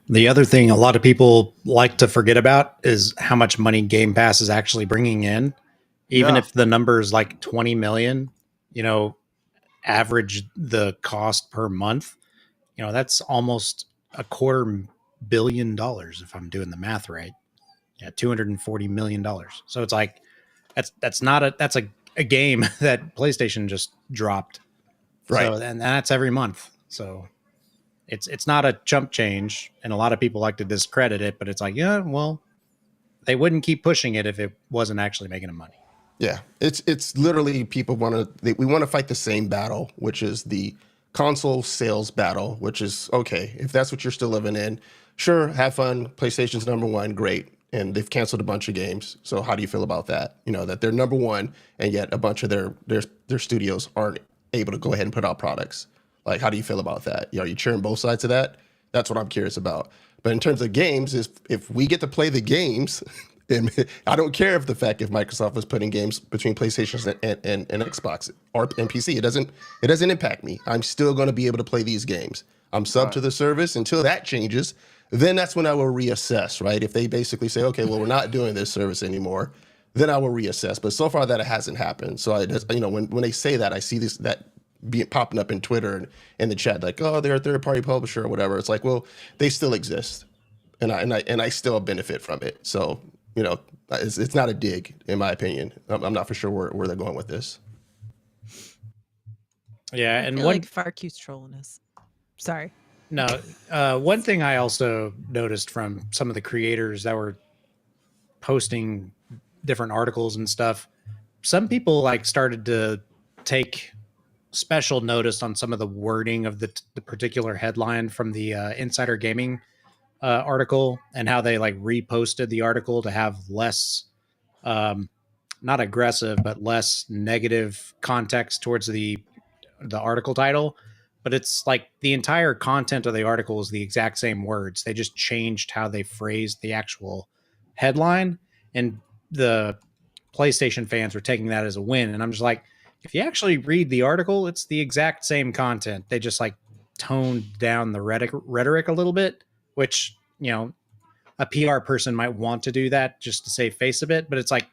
The other thing a lot of people like to forget about is how much money Game Pass is actually bringing in. Even Yeah. if the number is like 20 million, average the cost per month, that's almost $250 million if I'm doing the math right. Yeah, $240 million. So it's like that's a game that PlayStation just dropped. Right. So and that's every month. So it's not a chump change, and a lot of people like to discredit it, but it's like, yeah, well, they wouldn't keep pushing it if it wasn't actually making them money. Yeah, it's literally people we want to fight the same battle, which is the console sales battle, which is okay. If that's what you're still living in, sure, have fun. PlayStation's number one, great. And they've canceled a bunch of games. So how do you feel about that? That they're number one, and yet a bunch of their studios aren't able to go ahead and put out products. Like, how do you feel about that? Are you cheering both sides of that? That's what I'm curious about. But in terms of games, if we get to play the games, and I don't care if Microsoft was putting games between PlayStation and Xbox or and PC. It doesn't impact me. I'm still going to be able to play these games. I'm sub to the service until that changes. Then that's when I will reassess, right? If they basically say, okay, well, we're not doing this service anymore, then I will reassess. But so far that it hasn't happened. So when they say that, I see that popping up in Twitter and in the chat, like, oh, they're a third-party publisher or whatever. It's like, well, they still exist, and I still benefit from it. So it's not a dig, in my opinion. I'm not for sure where they're going with this. Yeah, and like FARQ's trolling us. Sorry. No, one thing I also noticed from some of the creators that were posting different articles and stuff, some people started to take special notice on some of the wording of the particular headline from the Insider Gaming article, and how they reposted the article to have less, not aggressive, but less negative context towards the article title. But it's like the entire content of the article is the exact same words. They just changed how they phrased the actual headline, and the PlayStation fans were taking that as a win. And I'm just like, if you actually read the article, it's the exact same content. They just toned down the rhetoric a little bit, which, a PR person might want to do that just to save face a bit. But it's like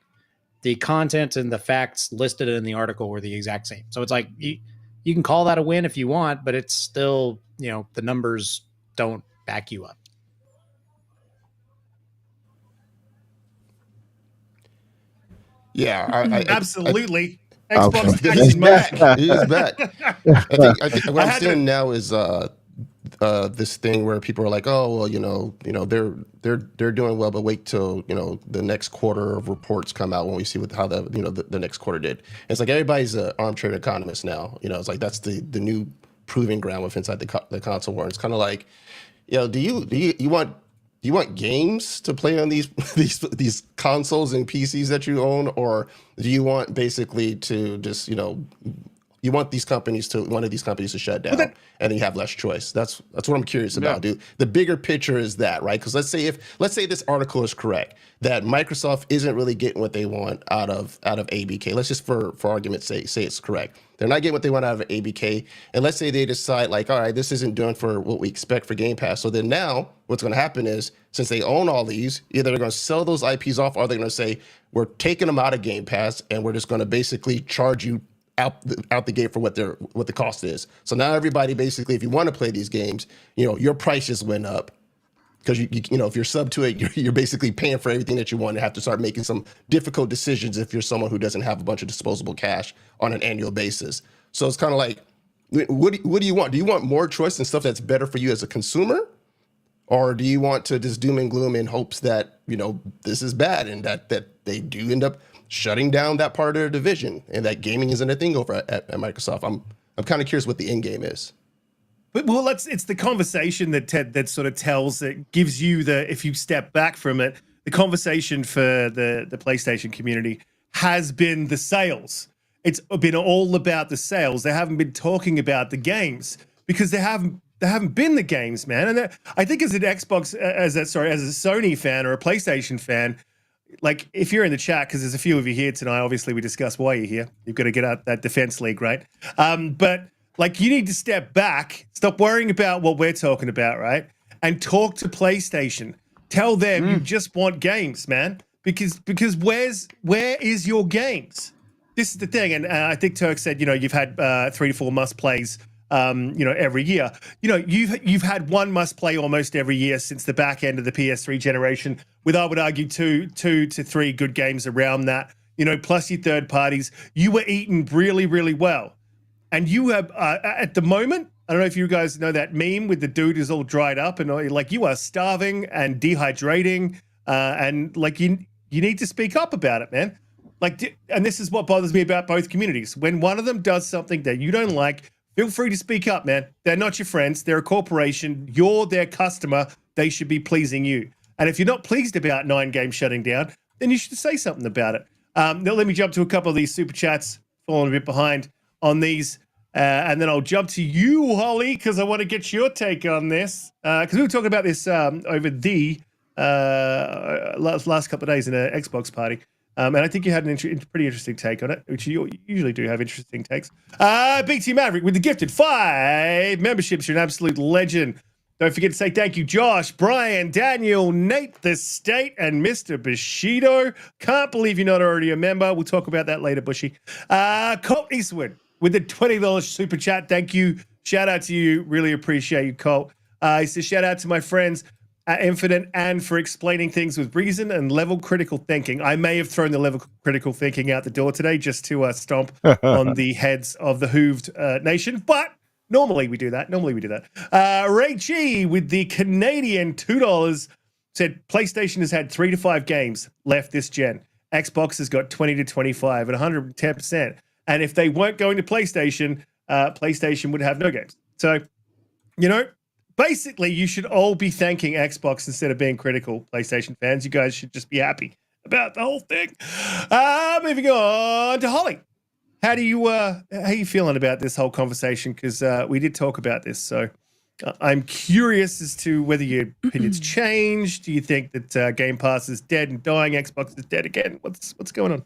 the content and the facts listed in the article were the exact same. So it's like, you can call that a win if you want, but it's still, the numbers don't back you up. Yeah, Absolutely. Okay. Xbox He's action back. mode. He's back. I think what I'm seeing now is this thing where people are like, oh well, they're doing well, but wait till the next quarter of reports come out when we see how the next quarter did. And it's like everybody's an armchair economist now. It's like that's the new proving ground with inside the console war. It's kind of like, do you want games to play on these consoles and PCs that you own, or do you want basically to just you want one of these companies to shut down, and then you have less choice? That's what I'm curious about, dude. The bigger picture is that, right? Because let's say this article is correct, that Microsoft isn't really getting what they want out of ABK. Let's just for argument's sake say it's correct. They're not getting what they want out of ABK, and let's say they decide all right, this isn't doing for what we expect for Game Pass. So then now what's going to happen is, since they own all these, either they're going to sell those IPs off, or they're going to say, we're taking them out of Game Pass and we're just going to basically charge you out the gate for what the cost is. So now everybody basically, if you want to play these games, your price just went up, because if you're sub to it, you're basically paying for everything that you want, and have to start making some difficult decisions if you're someone who doesn't have a bunch of disposable cash on an annual basis. So it's kind of like, what do you want? Do you want more choice and stuff that's better for you as a consumer? Or do you want to just doom and gloom in hopes that, this is bad, and that they do end up shutting down that part of their division, and that gaming isn't a thing over at Microsoft? I'm kind of curious what the end game is. But it's the conversation that sort of tells, that gives you if you step back from it, the conversation for the PlayStation community has been the sales. It's been all about the sales. They haven't been talking about the games because they haven't been the games, man. And I think as an Xbox, as a Sony fan or a PlayStation fan, like if you're in the chat, because there's a few of you here tonight, obviously we discussed why you're here. You've got to get out that defense league, right? But like you need to step back, stop worrying about what we're talking about, right? And talk to PlayStation. Tell them you just want games, man. Because where is your games? This is the thing, and I think Terk said, you've had 3 to 4 must plays, every year. You've had one must play almost every year since the back end of the PS3 generation, with I would argue two to three good games around that. Plus your third parties. You were eating really, really well, and you have at the moment. I don't know if you guys know that meme with the dude who's all dried up and like you are starving and dehydrating, and like you need to speak up about it, man. Like, and this is what bothers me about both communities. When one of them does something that you don't like, feel free to speak up, man. They're not your friends. They're a corporation. You're their customer. They should be pleasing you. And if you're not pleased about 9 games shutting down, then you should say something about it. Now let me jump to a couple of these super chats. Falling a bit behind on these. And then I'll jump to you, Holly, because I want to get your take on this. Because we were talking about this over the last couple of days in an Xbox party. And I think you had an pretty interesting take on it, which you usually do have interesting takes. BT Maverick with the gifted 5 memberships. You're an absolute legend. Don't forget to say thank you, Josh, Brian, Daniel, Nate the State, and Mr. Bushido. Can't believe you're not already a member. We'll talk about that later, Bushy. Colt Eastwood with the $20 super chat. Thank you. Shout out to you. Really appreciate you, Colt. He says, shout out to my friends at Infinite and for explaining things with reason and level critical thinking. I may have thrown the level critical thinking out the door today just to stomp on the heads of the hooved nation, but normally we do that. Ray G with the Canadian $2 said PlayStation has had 3 to 5 games left this gen. Xbox has got 20 to 25 and 110%. And if they weren't going to PlayStation, PlayStation would have no games. So, basically, you should all be thanking Xbox instead of being critical, PlayStation fans. You guys should just be happy about the whole thing. Moving on to Holly. How you feeling about this whole conversation? Because we did talk about this, so I'm curious as to whether your opinion's changed. Do you think that Game Pass is dead and dying? Xbox is dead again? What's going on?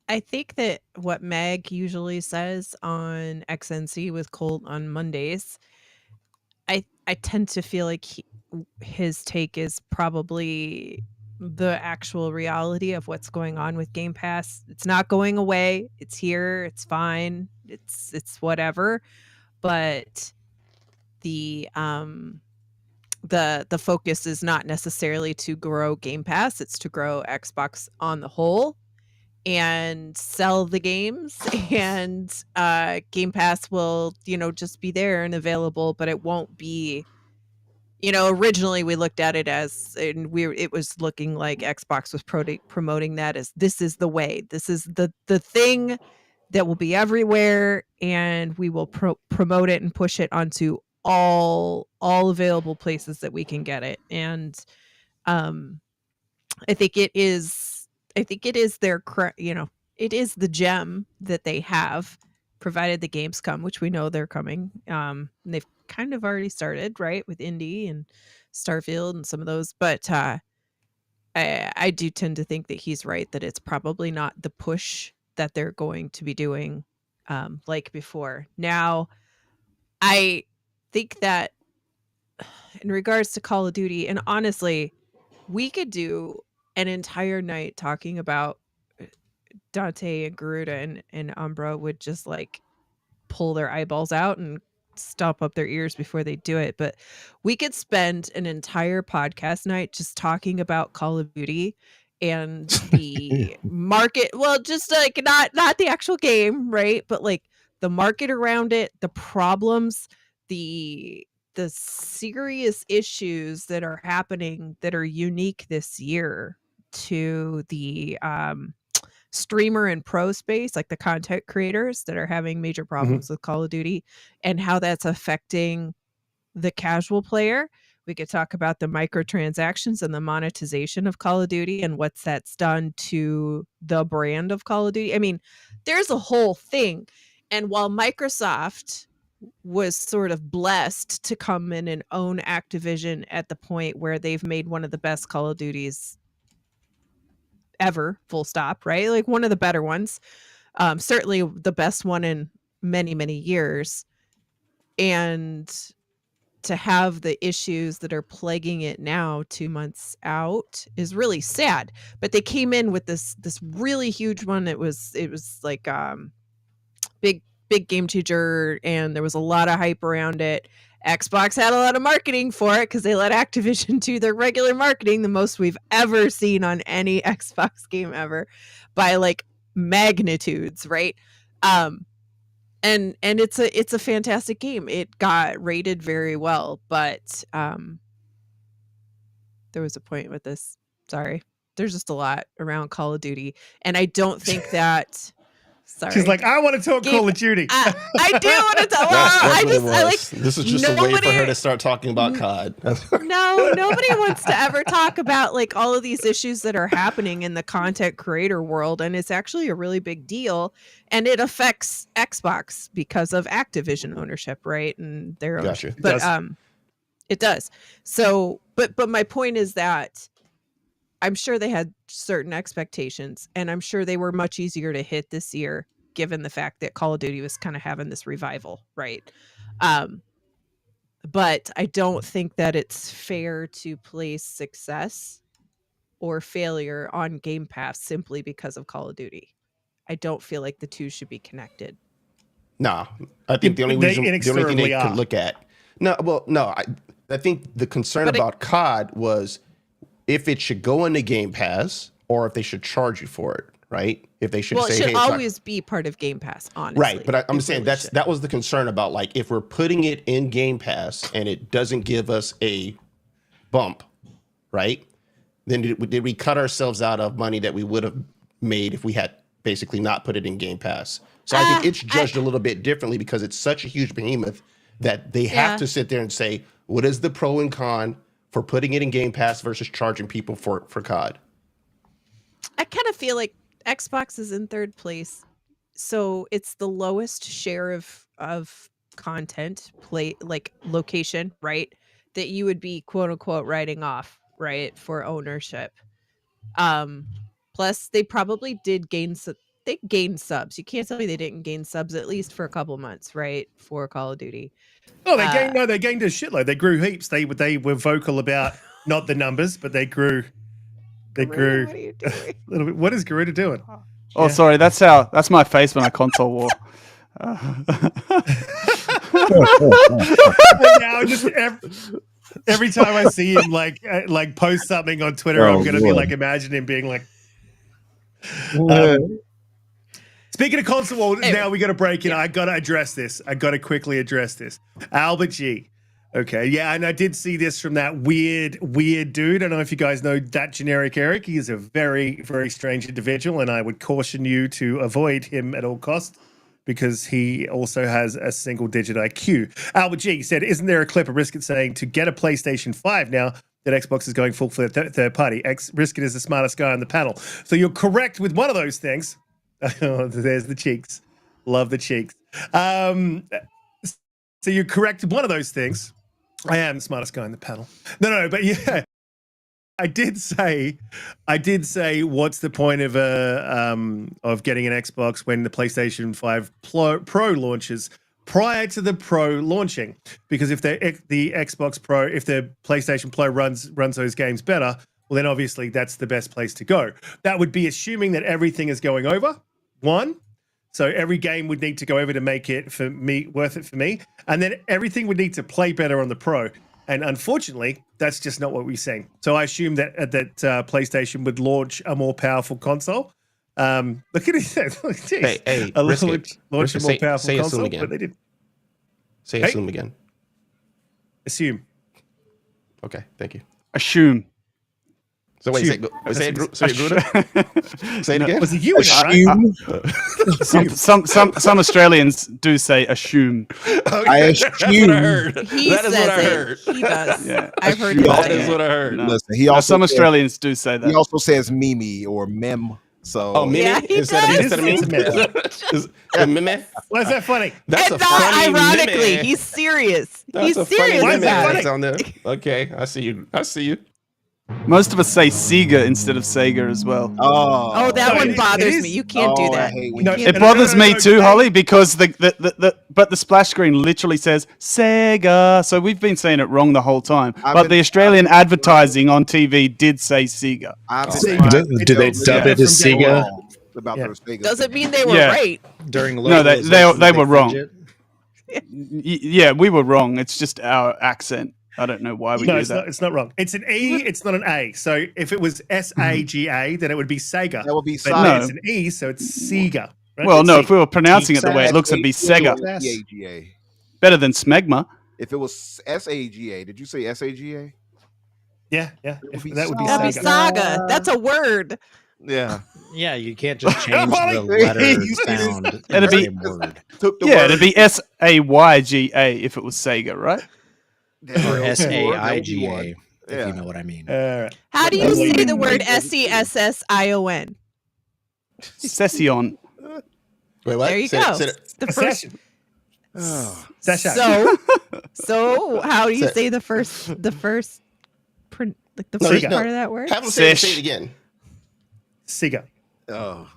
I think that what Meg usually says on XNC with Colt on Mondays, I tend to feel like his take is probably the actual reality of what's going on with Game Pass. It's not going away. It's here. It's fine. It's whatever. But the focus is not necessarily to grow Game Pass. It's to grow Xbox on the whole and sell the games, and Game Pass will just be there and available, but it won't be originally we looked at it as, and it was looking like Xbox was promoting that as this is the way, this is the thing that will be everywhere, and we will promote it and push it onto all available places that we can get it. And I think it is their, it is the gem that they have, provided the games come, which we know they're coming. And they've kind of already started, right, with Indie and Starfield and some of those. But I do tend to think that he's right, that it's probably not the push that they're going to be doing like before. Now, I think that in regards to Call of Duty, and honestly, we could do an entire night talking about Donte and Garuda and Umbra would just like pull their eyeballs out and stop up their ears before they do it. But we could spend an entire podcast night just talking about Call of Duty and the market. Well, just like not the actual game, right? But like the market around it, the problems, the serious issues that are happening that are unique this year to the streamer and pro space, like the content creators that are having major problems with Call of Duty, and how that's affecting the casual player. We could talk about the microtransactions and the monetization of Call of Duty and what's that's done to the brand of Call of Duty. I mean, there's a whole thing. And while Microsoft was sort of blessed to come in and own Activision at the point where they've made one of the best Call of Duties ever, full stop, right? Like one of the better ones. Certainly the best one in many, many years. And to have the issues that are plaguing it now 2 months out is really sad. But they came in with this really huge one. It was like big game changer, and there was a lot of hype around it. Xbox had a lot of marketing for it because they let Activision do their regular marketing, the most we've ever seen on any Xbox game ever, by like magnitudes, right? And it's a fantastic game. It got rated very well, but there was a point with this. Sorry. There's just a lot around Call of Duty, and I don't think that sorry. She's like, I want to talk Call of Duty. I do want to talk. That's what it was. This is just a way for her to start talking about COD. No, nobody wants to ever talk about like all of these issues that are happening in the content creator world, and it's actually a really big deal, and it affects Xbox because of Activision ownership, right? And their ownership. But it does. So, but my point is that I'm sure they had certain expectations, and I'm sure they were much easier to hit this year, given the fact that Call of Duty was kind of having this revival, right? But I don't think that it's fair to place success or failure on Game Pass simply because of Call of Duty. I don't feel like the two should be connected. No, I think the only thing they could look at. I think the concern about COD was if it should go into Game Pass or if they should charge you for it, right? If they should say, it should always be part of Game Pass, honestly. Right, but I'm saying that was the concern about, like, if we're putting it in Game Pass and it doesn't give us a bump, right? Then did we cut ourselves out of money that we would have made if we had basically not put it in Game Pass? So I think it's judged a little bit differently because it's such a huge behemoth that they have to sit there and say, what is the pro and con for putting it in Game Pass versus charging people for COD? I kind of feel like Xbox is in third place, so it's the lowest share of content location, right? That you would be quote unquote writing off, right, for ownership. Plus they probably did gain they gained subs. You can't tell me they didn't gain subs at least for a couple months, right, for Call of Duty. Oh, they gained a shitload. They grew heaps. They were vocal about not the numbers, but they grew. They grew. What are you doing? A little bit. What is Garuda doing? Oh, sorry. That's my face when I console war. Now, just every time I see him like post something on Twitter, I'm gonna be like imagine him being like. Speaking of console war, now we got to break in. I got to address this. I got to quickly address this. Albert G. Okay, yeah, and I did see this from that weird dude. I don't know if you guys know that generic Eric. He is a very, very strange individual, and I would caution you to avoid him at all costs because he also has a single-digit IQ. Albert G said, isn't there a clip of Riskit saying to get a PlayStation 5 now that Xbox is going full for the third party? Riskit is the smartest guy on the panel. So you're correct with one of those things. Oh, there's the cheeks. Love the cheeks. So you're correct with one of those things. I am the smartest guy in the panel. No, but yeah, I did say, what's the point of getting an Xbox when the PlayStation 5 Pro launches prior to the Pro launching? Because if the Xbox Pro, if the PlayStation Pro runs those games better, well, then obviously that's the best place to go. That would be assuming that everything is going over. One. So every game would need to go over to make it for me worth it for me, and then everything would need to play better on the Pro. And unfortunately, that's just not what we're seeing. So I assume that PlayStation would launch a more powerful console. Look at it. Hey, launch a more powerful console, but they didn't. Say assume again. Assume. Okay, thank you. Assume. So wait, Shoot. say it, Gruda. Say it again. Was it you in it, right? Some Australians do say assume. I That's what I heard. He That is says what I it. heard. He does. Yeah. I've heard him That say is it. what I heard. No. Listen, he No, also some says, Australians do say that. he also says Mimi or Mem. So Oh, Mimi Yeah, he instead does. of It's a Mimi. Mimi. Why is that funny? That's And a not funny ironically, Mimi. he's serious. That's He's a funny serious Why is Mimi that about funny? that's on there. Okay, I see you. I see you. Most of us say Sega instead of Sega as well. Oh, that No, one it bothers is- me. You can't do Oh, I that. hate You when No, you- can't It do bothers that. me too, Holly, because but the splash screen literally says Sega, so we've been saying it wrong the whole time. But the Australian advertising on TV did say Sega. I've been See, trying do to they tell dub you it as from day Sega? one about Yeah. those Sega Doesn't things. mean they were Yeah. right. During No, they localization, were wrong. fidget. Yeah, we were wrong. It's just our accent. I don't know why we No, do it's that. not. It's not wrong. It's an E. It's not an A. So if it was SAGA, then it would be Sega. That would be But Sega. no, it's an E, so it's Sega. Right? Well, It's no, Sega. if we were pronouncing it the way it looks, it'd be Sega. SAGA. Better than Smegma. If it was SAGA, did you say SAGA? Yeah. would be That would be That'd be Sega. saga. That's a word. Yeah. Yeah, you can't just change Molly, the letter you sound in It'd the be- same word. Took the Yeah, word. it'd be SAYGA if it was Sega, right? Or Yeah. SAIGA, if Yeah. you know what I mean. All right. How do you Well, say you- the word SESSION? Session. Wait, what? There you Say it- go. say it. The A first. session. Oh. Session. So how do you Say- say the first like the No, first no. part of that word? Have them say Sesh. it again. Sega. Oh.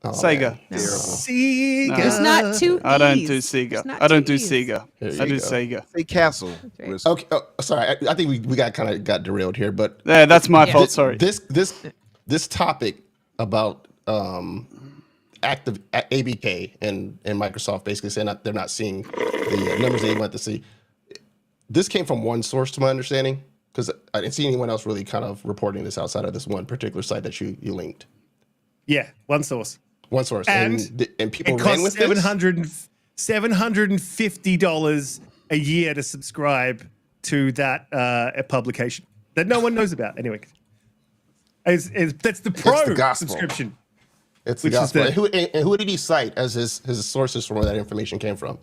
Oh, Sega. man. No. Sega. There's not two I don't E's. do Sega. There's not I don't two do E's. Sega. There I you do go. Sega. Say castle. right. Risk. Okay. Oh, sorry. I think we got derailed here, but Yeah, that's my Yeah. fault. Sorry. this topic about active ABK and Microsoft basically saying that they're not seeing the numbers they want to see. This came from one source, to my understanding, because I didn't see anyone else really kind of reporting this outside of this one particular site that you linked. Yeah, one source. One source, And and people It ran costs with this. $750 a year to subscribe to that publication that no one knows about. Anyway, that's the pro the gospel. subscription. It's the which is gospel. the- And who did he cite as his sources from where that information came from?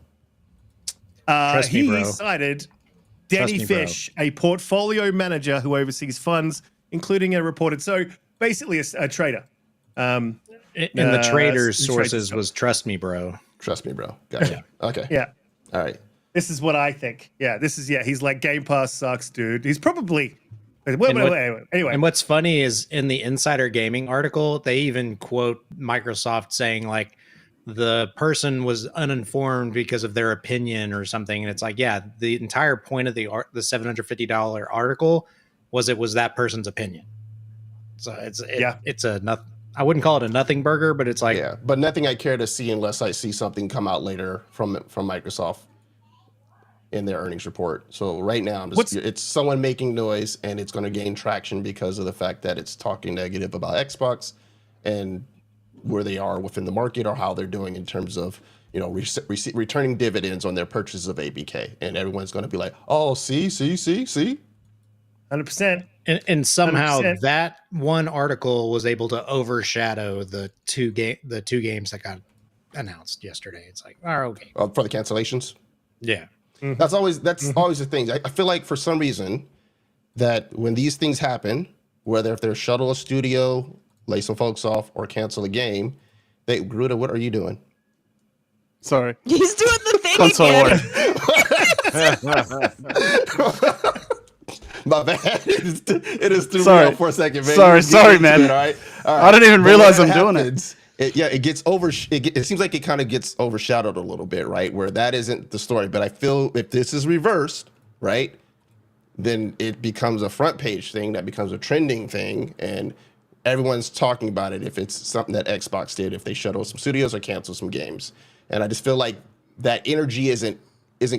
Trust me, He bro. cited Danny me, bro. Fish, a portfolio manager who oversees funds, including a reported. So basically, a trader. And the trader's the trade sources stuff. was trust me, bro. Trust me, bro. Gotcha. Okay. Yeah, All right. this is what I think. Yeah, he's like Game Pass sucks, dude. He's probably. Well, anyway, And what's funny is in the Insider Gaming article, they even quote Microsoft saying like the person was uninformed because of their opinion or something. And it's like, yeah, the entire point of the $750 article was it was that person's opinion. So it's a nothing. I wouldn't call it a nothing burger, but it's like, Yeah, but nothing I care to see unless I see something come out later from Microsoft in their earnings report. So right now, it's someone making noise, and it's going to gain traction because of the fact that it's talking negative about Xbox and where they are within the market or how they're doing in terms of returning dividends on their purchases of ABK, and everyone's going to be like, oh, see. 100%. and somehow 100%. that one article was able to overshadow the two games that got announced yesterday. It's like, oh, okay, for the cancellations. yeah. That's always the thing. I feel like for some reason that when these things happen, whether if they're shuttle a studio, lay some folks off, or cancel a game, Gruda, what are you doing? Sorry. He's doing the thing Console again. war. My bad. It is threw me Sorry. off for a second, man. Sorry, You get into man. it, all right? I didn't even But realize when I'm that doing it. happens, it gets it seems like it kind of gets overshadowed a little bit, right? Where that isn't the story. But I feel if this is reversed, right, then it becomes a front page thing that becomes a trending thing, and everyone's talking about it if it's something that Xbox did, if they shuttle some studios or cancel some games. And I just feel like that energy isn't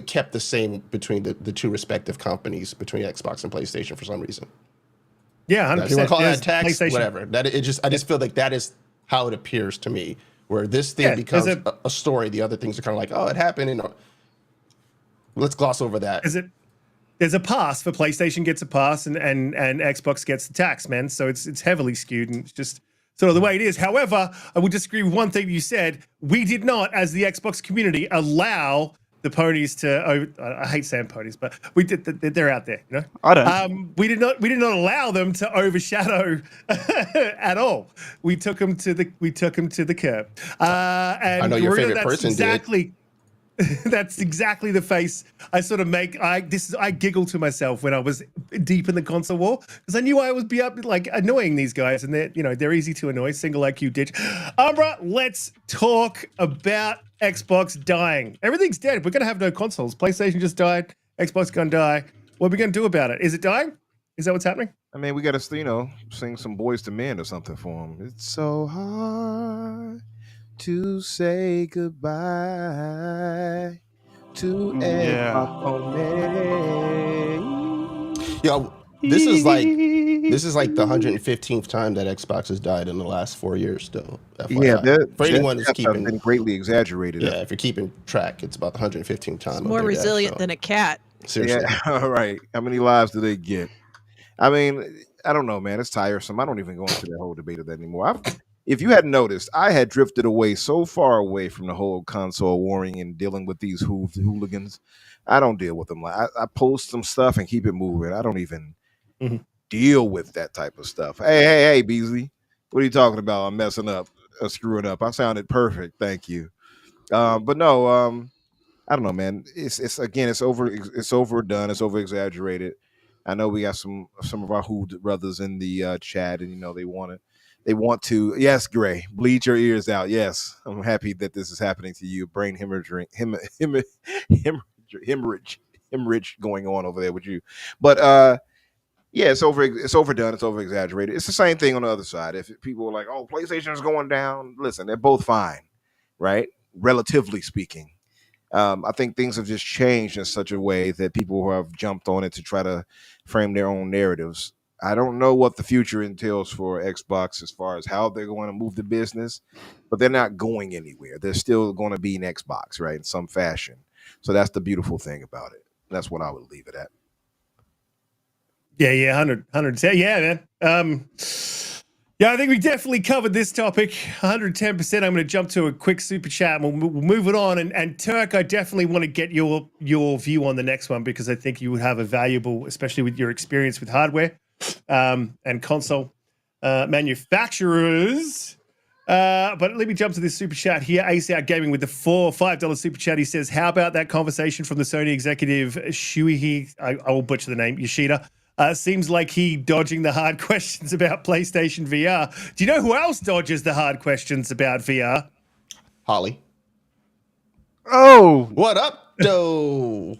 kept the same between the two respective companies, between Xbox and PlayStation for some reason. Yeah, 100%. If you want to call There's that tax, PlayStation. whatever. I just feel like that is how it appears to me, where this thing Yeah, becomes there's a story. The other things are kind of like, oh, it happened, and let's gloss over that. Is it? there's a pass for PlayStation gets a pass and Xbox gets the tax, man. So it's heavily skewed and it's just sort of the way it is. However, I would disagree with one thing you said. We did not, as the Xbox community, allow the ponies to. I hate saying ponies, but we did. They're out there, you know. I don't. We did not allow them to overshadow at all. We took them to the curb. And I know your Gorilla, favorite that's person exactly. That's exactly the face I sort of make. I giggle to myself when I was deep in the console war because I knew I would be up like annoying these guys, and they're easy to annoy. Single IQ ditch. Umbra, let's talk about Xbox dying. Everything's dead. We're gonna have no consoles. PlayStation just died. Xbox gonna die. What are we gonna do about it? Is it dying? Is that what's happening? I mean, we got to, sing some Boys to Men or something for them. It's so hard to say goodbye to Yo, this is like the 115th time that Xbox has died in the last 4 years. Though, FYI. Yeah, for anyone who's been keeping greatly exaggerated. Yeah, if you're keeping track, it's about the 115th time. More resilient than a cat. Seriously. Yeah, all right. How many lives do they get? I mean, I don't know, man. It's tiresome. I don't even go into that whole debate of that anymore. If you hadn't noticed, I had drifted away so far away from the whole console warring and dealing with these hooligans. I don't deal with them. I post some stuff and keep it moving. I don't even deal with that type of stuff. Hey, Beasley, what are you talking about? I'm messing up, screwing up. I sounded perfect. Thank you. But no, I don't know, man. It's overdone. It's over exaggerated. I know we got some of our hood brothers in the chat, and they want to. Yes, Gray, bleed your ears out. Yes, I'm happy that this is happening to you. Brain hemorrhage going on over there with you. But yeah, it's overdone. It's over exaggerated. It's the same thing on the other side. If people are like, "Oh, PlayStation is going down," listen, they're both fine, right? Relatively speaking. I think things have just changed in such a way that people who have jumped on it to try to frame their own narratives. I don't know what the future entails for Xbox as far as how they're going to move the business, but they're not going anywhere. They're still going to be an Xbox, right, in some fashion. So that's the beautiful thing about it. That's what I would leave it at. Yeah, 110. Yeah, man. Yeah, I think we definitely covered this topic 110%. I'm going to jump to a quick super chat and we'll move it on. And Terk, I definitely want to get your view on the next one because I think you would have a valuable, especially with your experience with hardware and console manufacturers. But let me jump to this super chat here. Ace Out Gaming with the $5 super chat. He says, how about that conversation from the Sony executive Shuichi, I will butcher the name, Yoshida. Seems like he dodging the hard questions about PlayStation VR. Do you know who else dodges the hard questions about VR? Holly. Oh, What up, though?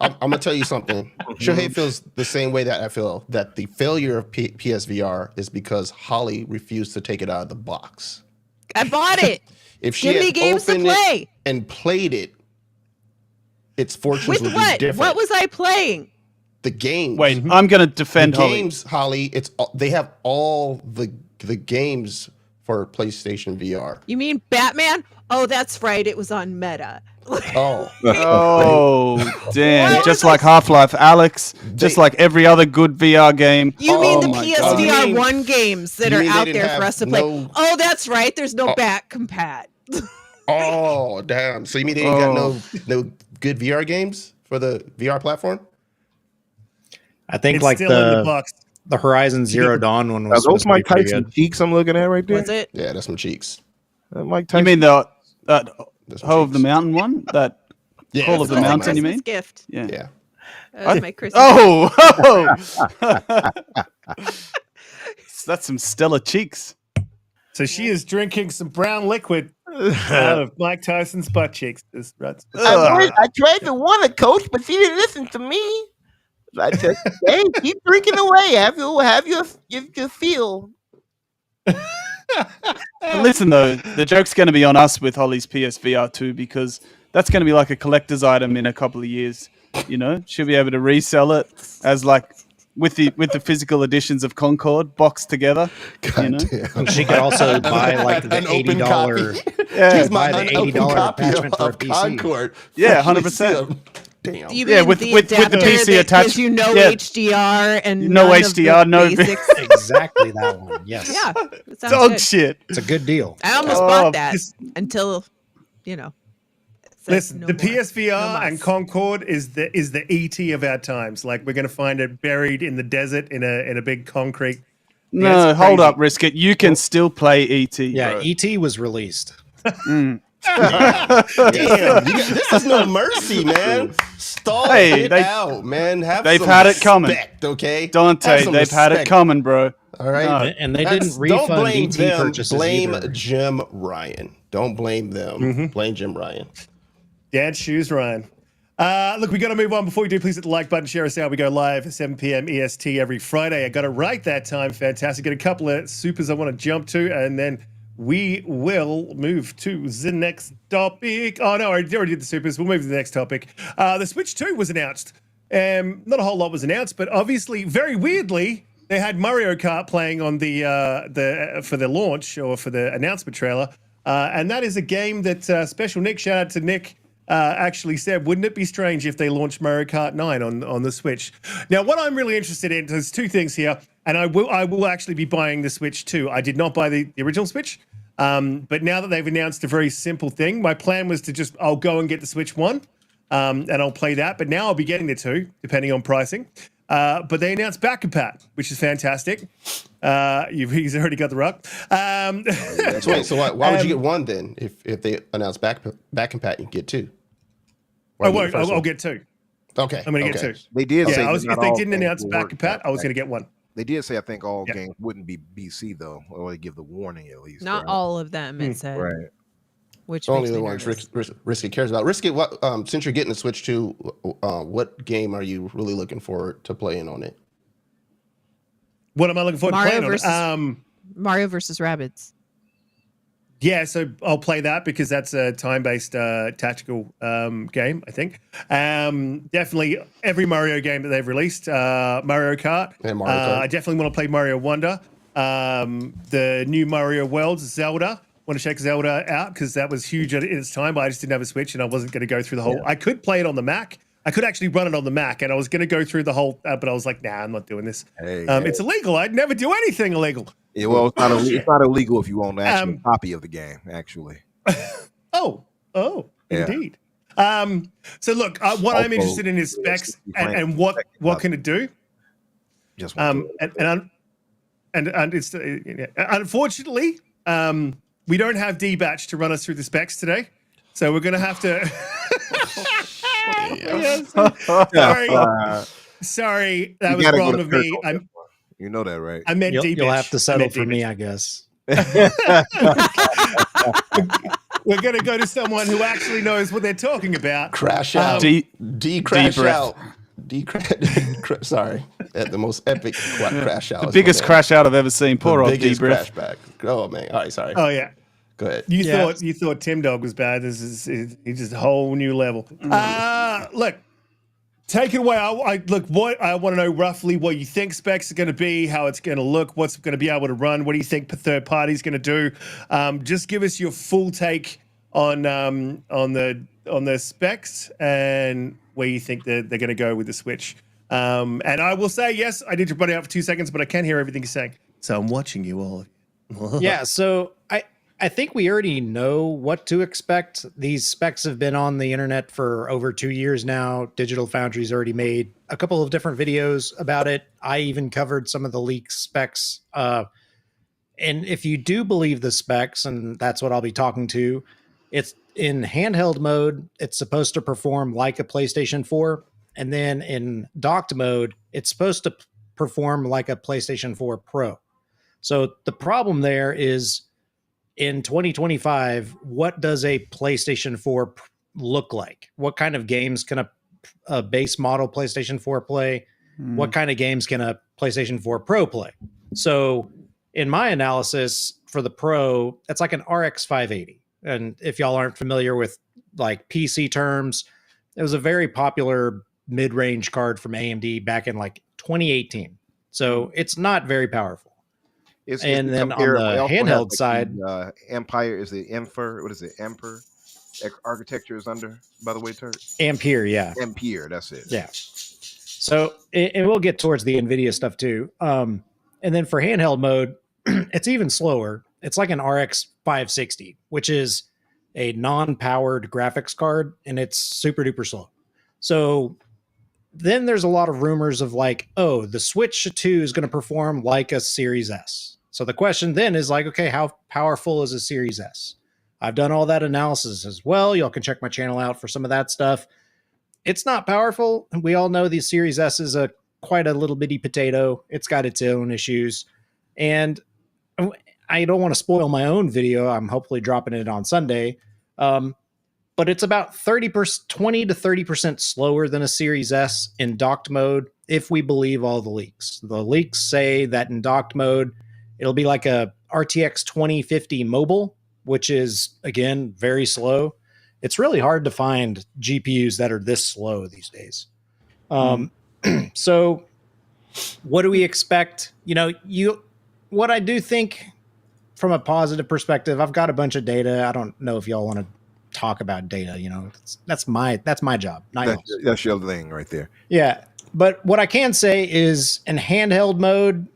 I'm gonna tell you something. Shohei feels the same way that I feel that the failure of PSVR is because Holly refused to take it out of the box. I bought it. If she Give me had games to opened play. it and played it, its fortunes With would be what? different. What was I playing? The games? wait, I'm going to defend the Holly. games, Holly. They have all the games for PlayStation VR. You mean Batman? Oh, that's right. It was on Meta. Oh, Oh, damn. What Just was like Half-Life Alex, just like every other good VR game. You mean the my God. PSVR You mean- 1 games that you are mean they out didn't there for have us to play? no- Oh, that's right. There's no Bat Compat. oh, damn. So you mean they ain't got no good VR games for the VR platform? I think It's like still in the box. the Horizon Zero Dawn one Are was those supposed to be Mike pretty Tyson good. cheeks I'm looking at right there? Was it? Yeah, that's some cheeks. Mike You Tyson. mean the That's some Hoe of the cheeks. Mountain one? That Yeah, Call of the that's Mountain, you Christmas mean? gift. Yeah. Yeah. That was my Christmas. Oh! That's some stellar cheeks. So she is drinking some brown liquid out of Mike Tyson's butt cheeks. That's I tried to warn her, coach, but she didn't listen to me. I said, "Hey, keep drinking away. Have your feel." But listen, though, the joke's going to be on us with Holly's PSVR 2 because that's going to be like a collector's item in a couple of years. You know, she'll be able to resell it as like with the physical editions of Concord boxed together. You know? And she could also buy like the An open $80. copy. Yeah, Here's buy my the unopened $80 copy attachment for a of PC. Concord. Yeah, Freshly 100%. sealed. Damn. You Yeah, mean with the the adapter PC that attached. gives you no Yeah. HDR and No none HDR, of the no basics? Exactly that one. Yes. Yeah, that sounds Dog good. shit. It's a good deal. I almost Oh, bought that just- until, you know. it said Listen, no the more. PSVR No and mas. Concord is the ET of our times. Like we're gonna find it buried in the desert in a big concrete. No, it's hold crazy. up, Riskit. You can still play ET. Yeah, bro. ET was released. Damn, this is no mercy, man. Stall Hey, it they- out, man. they've some had it coming. respect, okay? Dante, Have some they've had it respect, coming, bro. All right. No. And they That's- didn't refund don't blame ET them. purchases Blame either. Jim Ryan. Don't blame them. Blame Jim Ryan. Dad shoes, Ryan. Look, we got to move on. Before we do, please hit the like button, share us out. We go live at 7 p.m. EST every Friday. I got it right that time. Fantastic. Got a couple of supers I want to jump to, and then we will move to the next topic. Oh, no, I already did the supers. We'll move to the next topic. The Switch 2 was announced. Not a whole lot was announced, but obviously, very weirdly, they had Mario Kart playing on the for the launch or for the announcement trailer. And that is a game that Special Nick, shout out to Nick, actually said, wouldn't it be strange if they launched Mario Kart 9 on the Switch? Now, what I'm really interested in, there's two things here, and I will actually be buying the Switch too. I did not buy the original Switch, but now that they've announced a very simple thing, my plan was to I'll go and get the Switch 1, and I'll play that, but now I'll be getting the 2, depending on pricing. But they announced back compat, which is fantastic. He's already got the rock. So wait, so why would you get one then? If they announce back compat, you get two. Why I get the won't. first I'll one? get 2. Okay, I'm going to get 2. They did say Yeah, that not if they all didn't games announce will back work compat, I was back. going to get 1. They did say I think all Yeah. games wouldn't be BC though, or they give the warning at least. Not right? all of them, it said. Right. Which Only makes the me ones nervous. Riskit cares about. Riskit, what? Since you're getting the Switch 2, what game are you really looking forward to playing on it? What am I looking forward to Mario playing versus- on? Mario versus Rabbids. Yeah, so I'll play that because that's a time-based tactical game, I think. Definitely every Mario game that they've released, Mario Kart. And Mario Kart. I definitely want to play Mario Wonder. The new Mario Worlds, Zelda. Want to check Zelda out because that was huge at its time, but I just didn't have a Switch and I wasn't going to go through the whole. I could play it on the Mac. I could actually run it on the Mac, and I was going to go through the whole, but I was like, nah, I'm not doing this. Hey, It's illegal. I'd never do anything illegal. yeah, well, it's not illegal if you own an actual copy of the game, actually. Oh, Yeah. indeed. So look, what I'm Also, interested in is specs and what can it do. Just want to- And it's unfortunately we don't have D-Batch to run us through the specs today, so we're gonna have to. Sorry, that you was gotta go wrong to of Terk me. on this one. You know that, right? I meant D-Batch. You'll have to settle meant for me, D-Batch. I guess. We're gonna go to someone who actually knows what they're talking about. Crash out. D crash breath. out. Sorry, at the most epic crash out. The biggest crash out I've ever seen. Poor old biggest D-Breath. crash back. Oh man. All right, sorry. Oh yeah. Go ahead. You thought Tim Dog was bad. This is he's just a whole new level. Look, take it away. I want to know roughly what you think specs are going to be, how it's going to look, what's going to be able to run. What do you think third party's going to do? Just give us your full take on the specs and where you think they're going to go with the Switch. And I will say, yes, I did your body out for 2 seconds, but I can hear everything you're saying. So I'm watching you all. Yeah, so I think we already know what to expect. These specs have been on the internet for over 2 years now. Digital Foundry's already made a couple of different videos about it. I even covered some of the leaked specs. And if you do believe the specs, and that's what I'll be talking to, it's in handheld mode, it's supposed to perform like a PlayStation 4. And then in docked mode, it's supposed to perform like a PlayStation 4 Pro. So the problem there is, in 2025, what does a PlayStation 4 look like? What kind of games can a base model PlayStation 4 play? What kind of games can a PlayStation 4 Pro play? So in my analysis for the Pro, it's like an RX 580. And if y'all aren't familiar with like PC terms, it was a very popular mid-range card from AMD back in like 2018. So it's not very powerful. It's And then on comparable. the It also has, handheld like, side, the, Empire is the Emperor. What is it? Emperor. architecture is under, by the way, Terk? Ampere, yeah. Ampere, that's it. Yeah. So, and we'll get towards the NVIDIA stuff too. And then for handheld mode, it's even slower. It's like an RX 560, which is a non-powered graphics card, and it's super duper slow. So then there's a lot of rumors of like, oh, the Switch 2 is going to perform like a Series S. So the question then is like, okay, how powerful is a Series S? I've done all that analysis as well. Y'all can check my channel out for some of that stuff. It's not powerful. We all know the Series S is quite a little bitty potato. It's got its own issues. And I don't want to spoil my own video. I'm hopefully dropping it on Sunday. But it's about 20 to 30% slower than a Series S in docked mode, if we believe all the leaks. The leaks say that in docked mode, it'll be like a RTX 2050 mobile, which is, again, very slow. It's really hard to find GPUs that are this slow these days. So what do we expect? What I do think from a positive perspective, I've got a bunch of data. I don't know if y'all want to talk about data. That's my job. That's your thing right there. Yeah. But what I can say is in handheld mode,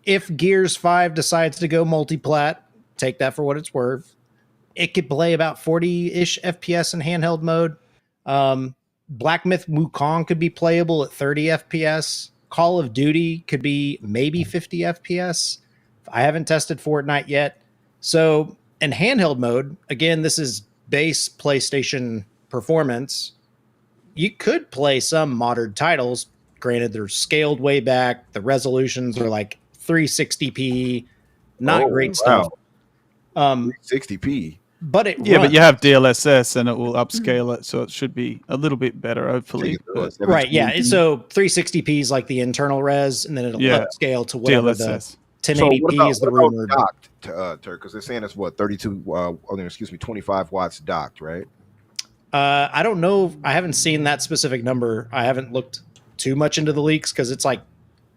if Gears 5 decides to go multi-plat, take that for what it's worth. It could play about 40-ish FPS in handheld mode. Black Myth Wukong could be playable at 30 FPS. Call of Duty could be maybe 50 FPS. I haven't tested Fortnite yet. So in handheld mode, again, this is base PlayStation performance. You could play some modern titles. Granted, they're scaled way back. The resolutions are like 360p. Not great stuff. 60p. But it but you have DLSS and it will upscale it, so it should be a little bit better, hopefully. Right, yeah. So 360p is like the internal res, and then it'll upscale to whatever DLSS. The 1080p is the rumored. Docked to Terk, because they're saying it's what 25 watts docked, right? I don't know. I haven't seen that specific number. I haven't looked too much into the leaks because it's like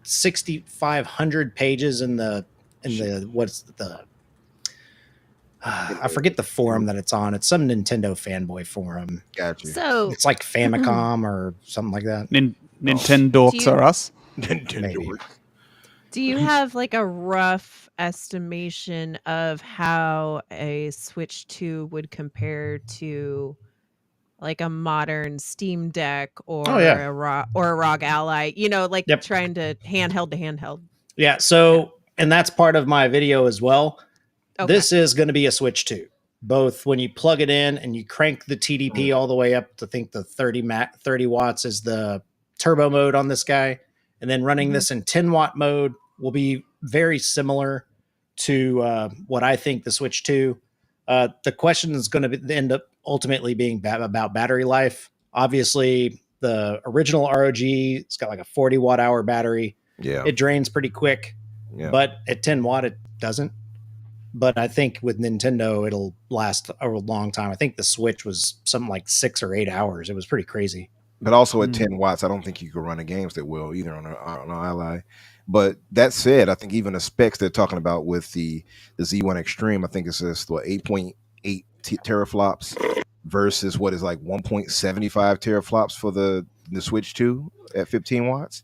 6,500 pages in the I forget the forum that it's on. It's some Nintendo fanboy forum. Gotcha. So it's like Famicom or something like that. Nintendorks are us. Nintendo. do you have like a rough estimation of how a Switch 2 would compare to like a modern Steam Deck or a ROG Ally? Trying to handheld to handheld. Yeah. So, and that's part of my video as well. Okay. This is going to be a Switch 2, both when you plug it in and you crank the TDP all the way up to think the 30 watts is the turbo mode on this guy. And then running this in 10 watt mode will be very similar to what I think the Switch 2. The question is going to end up ultimately being about battery life. Obviously, the original ROG, it's got like a 40 watt hour battery. Yeah. It drains pretty quick, but at 10 watt, it doesn't. But I think with Nintendo, it'll last a long time. I think the Switch was something like 6 or 8 hours. It was pretty crazy. But also at 10 watts, I don't think you could run the games that well either on an Ally. But that said, I think even the specs they're talking about with the Z1 Extreme, I think it says 8.8 teraflops versus what is like 1.75 teraflops for the Switch 2 at 15 watts.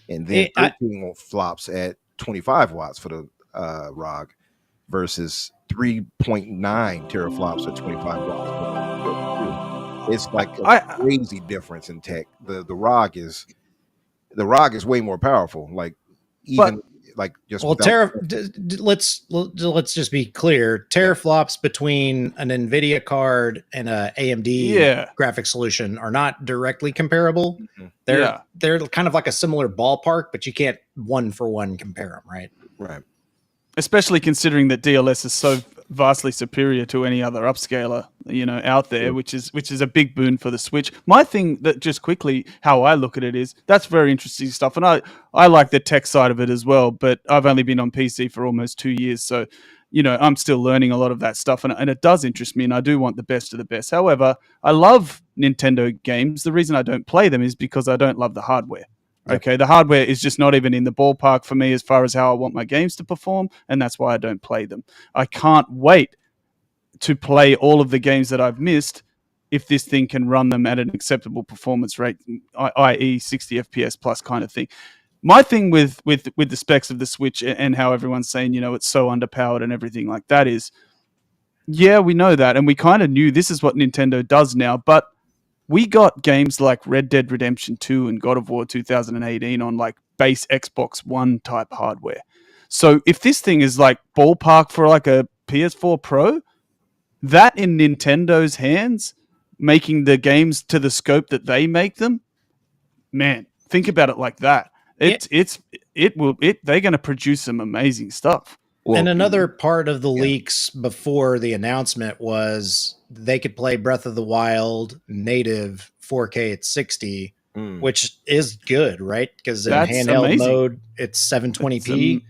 And then 13 flops at 25 watts for the ROG versus 3.9 teraflops at 25 watts. It's like a crazy difference in tech. The ROG is way more powerful. Like even like just let's just be clear. Teraflops between an NVIDIA card and a AMD graphic solution are not directly comparable. They're kind of like a similar ballpark, but you can't one for one compare them, right? Right. Especially considering that DLS is so vastly superior to any other upscaler, out there, which is a big boon for the Switch. My thing that just quickly, how I look at it is that's very interesting stuff. And I like the tech side of it as well, but I've only been on PC for almost 2 years. So, I'm still learning a lot of that stuff and it does interest me and I do want the best of the best. However, I love Nintendo games. The reason I don't play them is because I don't love the hardware. Okay, the hardware is just not even in the ballpark for me as far as how I want my games to perform, and that's why I don't play them. I can't wait to play all of the games that I've missed if this thing can run them at an acceptable performance rate, i.e. 60 FPS plus kind of thing. My thing with the specs of the Switch and how everyone's saying, it's so underpowered and everything like that is, yeah, we know that, and we kind of knew this is what Nintendo does now, but we got games like Red Dead Redemption 2 and God of War 2018 on like base Xbox One type hardware. So if this thing is like ballpark for like a PS4 Pro, that in Nintendo's hands, making the games to the scope that they make them, man, think about it like that. They're going to produce some amazing stuff. Well, and another part of the leaks before the announcement was they could play Breath of the Wild native 4K at 60, which is good, right? Because in handheld mode, it's 720p.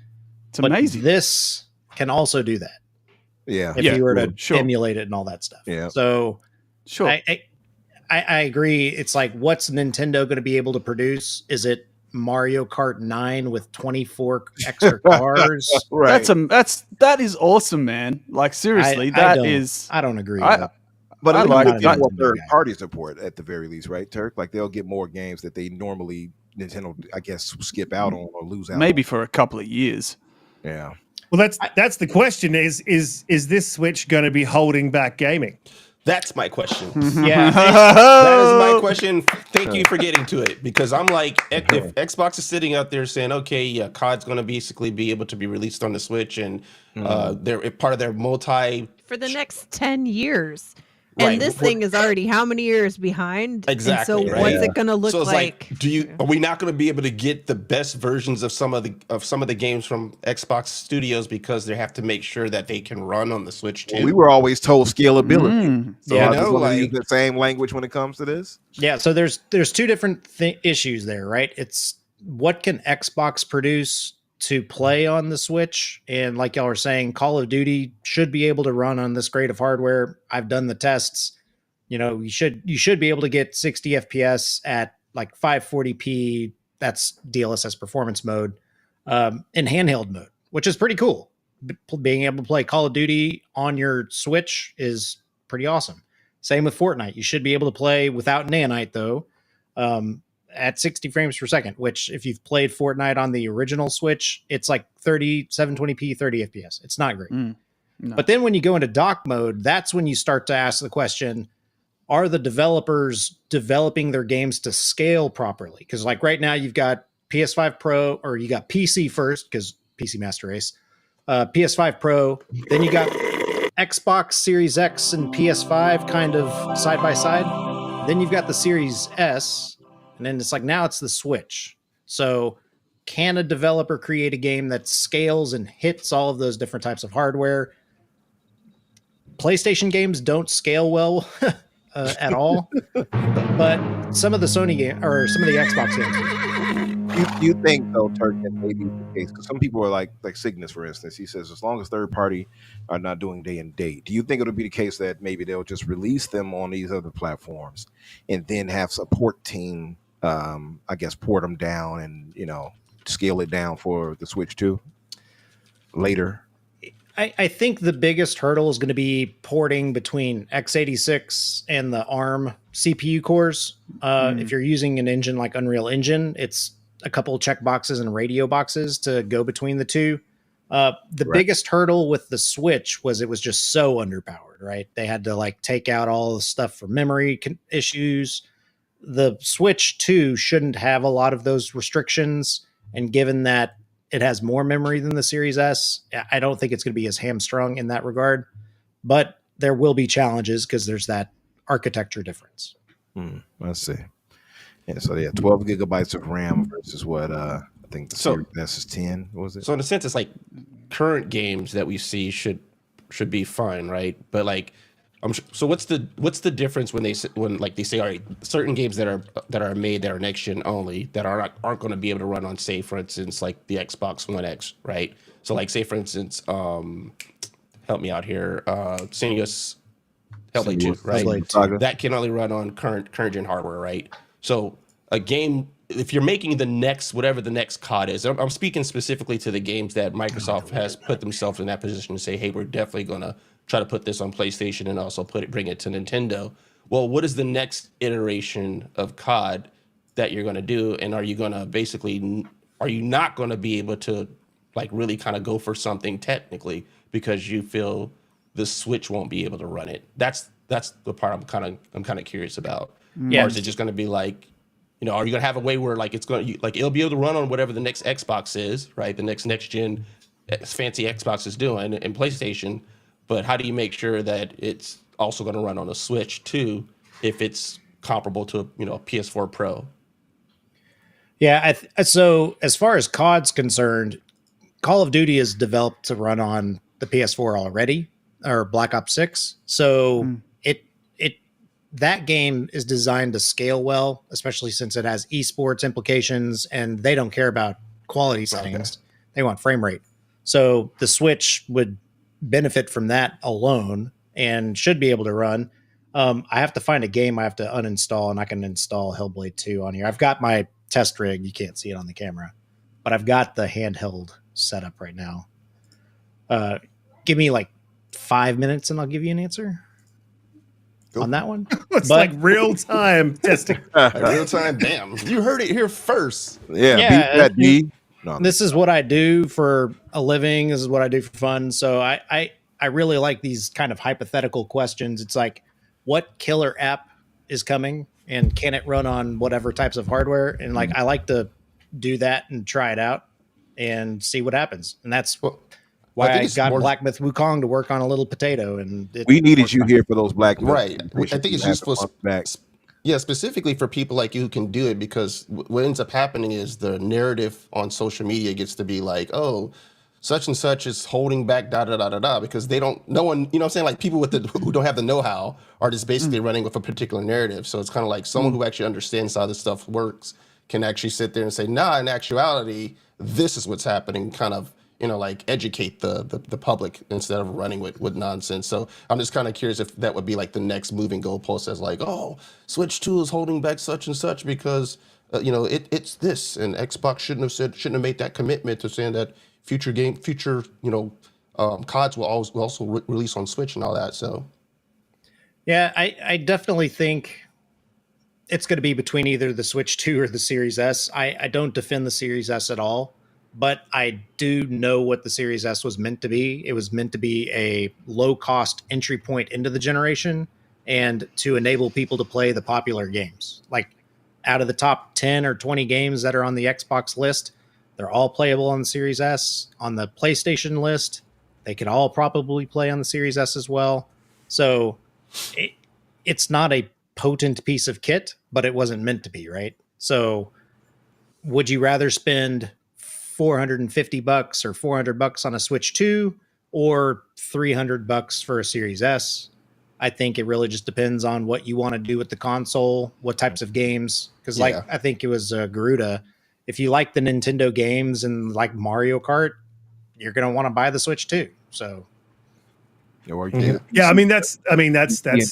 It's amazing. But this can also do that. Yeah. If you were to emulate it and all that stuff. Yeah. So sure. I agree. It's like, what's Nintendo going to be able to produce? Is it Mario Kart 9 with 24 extra cars? Right. That is awesome, man. Like seriously, I don't agree. But I like that third-party support at the very least, right, Terk? Like they'll get more games that they normally Nintendo, I guess, skip out on or lose out. Maybe on. for a couple of years. Yeah. Well, that's the question. Is this Switch going to be holding back gaming? That's my question. Yeah, that is my question. Thank you for getting to it, because I'm like, if Xbox is sitting out there saying, okay, yeah, COD's going to basically be able to be released on the Switch, and they're part of their multi for the next 10 years. Right. And this thing is already how many years behind? Exactly. And so what's it going to look so it's like? Are we not going to be able to get the best versions of some of the games from Xbox Studios because they have to make sure that they can run on the Switch too? Well, we were always told scalability. So yeah, I just want to use the same language when it comes to this. Yeah. So there's two different issues there, right? It's what can Xbox produce to play on the Switch, and like y'all are saying, Call of Duty should be able to run on this grade of hardware. I've done the tests. You should be able to get 60 FPS at like 540p. That's DLSS performance mode, in handheld mode, which is pretty cool. Being able to play Call of Duty on your Switch is pretty awesome. Same with Fortnite. You should be able to play without Nanite though. At 60 frames per second, which if you've played Fortnite on the original Switch, it's like 720p, 30 FPS. It's not great. No. But then when you go into dock mode, that's when you start to ask the question, are the developers developing their games to scale properly? Because like right now you've got PS5 Pro, or you got PC first, because PC Master Race, PS5 Pro, then you got Xbox Series X and PS5 kind of side by side. Then you've got the Series S, and then it's like, now it's the Switch. So can a developer create a game that scales and hits all of those different types of hardware? PlayStation games don't scale well at all, but some of the Sony game or some of the Xbox games. You think though, Terk, that may be the case? Because some people are like Cygnus, for instance. He says as long as third party are not doing day and date, do you think it'll be the case that maybe they'll just release them on these other platforms and then have support team, I guess, port them down and scale it down for the Switch too later? I think the biggest hurdle is going to be porting between x86 and the ARM CPU cores. If you're using an engine like Unreal Engine, it's a couple of checkboxes and radio boxes to go between the two. The biggest hurdle with the Switch was it was just so underpowered, right? They had to take out all the stuff for memory issues. The Switch 2 shouldn't have a lot of those restrictions. And given that it has more memory than the Series S, I don't think it's going to be as hamstrung in that regard. But there will be challenges because there's that architecture difference. Let's see. Yeah, so 12 gigabytes of RAM versus what I think the Series S is 10. What was it? So in a sense, it's like current games that we see should be fine, right? But so what's the difference when they say all right, certain games that are made that are next gen only that aren't going to be able to run on, say for instance, like the Xbox One X, right? So say for instance, help me out here, Senua's Hellblade 2, right? Hellblade. That can only run on current gen hardware, right? So a game, if you're making the next whatever the next COD is, I'm speaking specifically to the games that Microsoft has put themselves in that position to say, hey, we're definitely going to try to put this on PlayStation and also bring it to Nintendo. well, what is the next iteration of COD that you're going to do? And are you going to basically, are you not going to be able to like really kind of go for something technically because you feel the Switch won't be able to run it? That's the part I'm kind of curious about. Yeah. Or is it just going to be like, you know, are you going to have a way where like it's going to, like it'll be able to run on whatever the next Xbox is, right? The next gen fancy Xbox is doing, and PlayStation. But how do you make sure that it's also going to run on a Switch too, if it's comparable to, you know, a PS4 Pro? Yeah. So as far as COD's concerned, Call of Duty is developed to run on the PS4 already, or Black Ops 6. So that game is designed to scale well, especially since it has esports implications, and they don't care about quality settings. Okay. They want frame rate. So the Switch would benefit from that alone and should be able to run. I have to find a game I have to uninstall, and I can install Hellblade 2 on here. I've got my test rig. You can't see it on the camera, but I've got the handheld setup right now. Give me like 5 minutes and I'll give you an answer on that one. It's like real time testing. Real time, damn. You heard it here first. Yeah, beat that, D. No. This is what I do for a living. This is what I do for fun. So I really like these kind of hypothetical questions. It's like, what killer app is coming and can it run on whatever types of hardware? And like, I like to do that and try it out and see what happens. And that's why I got Black Myth Wukong to work on a little potato. And we needed you here for those Black Myth. Right. I think it's useful. Yeah, specifically for people like you who can do it, because what ends up happening is the narrative on social media gets to be like, oh, such and such is holding back because they don't, no one, you know what I'm saying? Like people with who don't have the know-how are just basically running with a particular narrative. So it's kind of like someone who actually understands how this stuff works can actually sit there and say, nah, in actuality, this is what's happening, kind of, you know, like educate the public instead of running with nonsense. So I'm just kind of curious if that would be like the next moving goalpost, as like, oh, Switch 2 is holding back such and such because, you know, it's this, and Xbox shouldn't have made that commitment to saying that future, you know, CODs will also release on Switch and all that. So, yeah, I definitely think it's going to be between either the Switch 2 or the Series S. I don't defend the Series S at all, but I do know what the Series S was meant to be. It was meant to be a low-cost entry point into the generation and to enable people to play the popular games. Like, out of the top 10 or 20 games that are on the Xbox list, they're all playable on the Series S. On the PlayStation list, they could all probably play on the Series S as well. So it's not a potent piece of kit, but it wasn't meant to be, right? So would you rather spend $450 or $400 on a Switch 2 or $300 for a Series S? I think it really just depends on what you want to do with the console, what types of games. Because like, I think it was Garuda, if you like the Nintendo games and like Mario Kart, you're going to want to buy the Switch 2. So yeah, I mean that's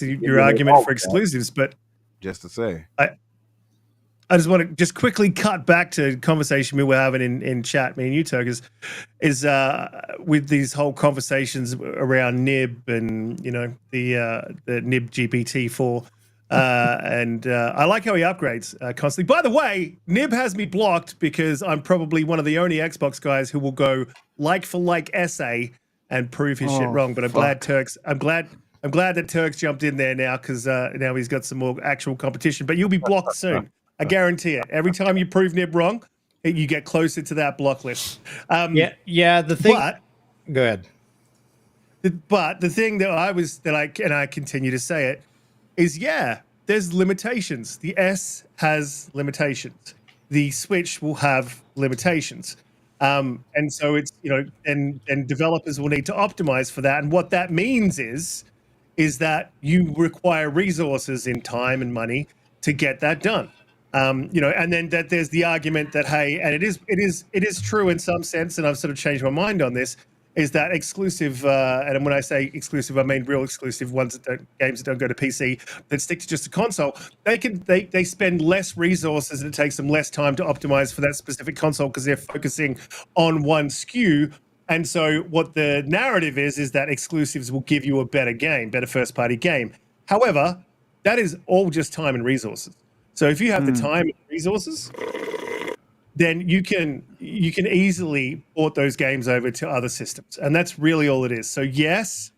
your argument for exclusives, but just to say, I just want to just quickly cut back to a conversation we were having in chat, me and you, Terk, is with these whole conversations around Nib and, you know, the Nib GPT-4. And I like how he upgrades constantly. By the way, Nib has me blocked because I'm probably one of the only Xbox guys who will go like for like essay and prove his shit wrong. But I'm glad that Terk's jumped in there now, because now he's got some more actual competition. But you'll be blocked soon. I guarantee it. Every time you prove Nib wrong, you get closer to that block list. The thing. Go ahead. But the thing I continue to say it is, there's limitations. The S has limitations. The Switch will have limitations. And so it's, you know, and developers will need to optimize for that. And what that means is that you require resources in time and money to get that done. You know, and then that there's the argument that, hey, and it is true in some sense, and I've sort of changed my mind on this, is that exclusive, and when I say exclusive, I mean real exclusive ones games that don't go to PC, that stick to just a console. They spend less resources, and it takes them less time to optimize for that specific console because they're focusing on one SKU. And so what the narrative is that exclusives will give you a better game, better first-party game. However, that is all just time and resources. So if you have the time and resources, then you can easily port those games over to other systems, and that's really all it is. So yes,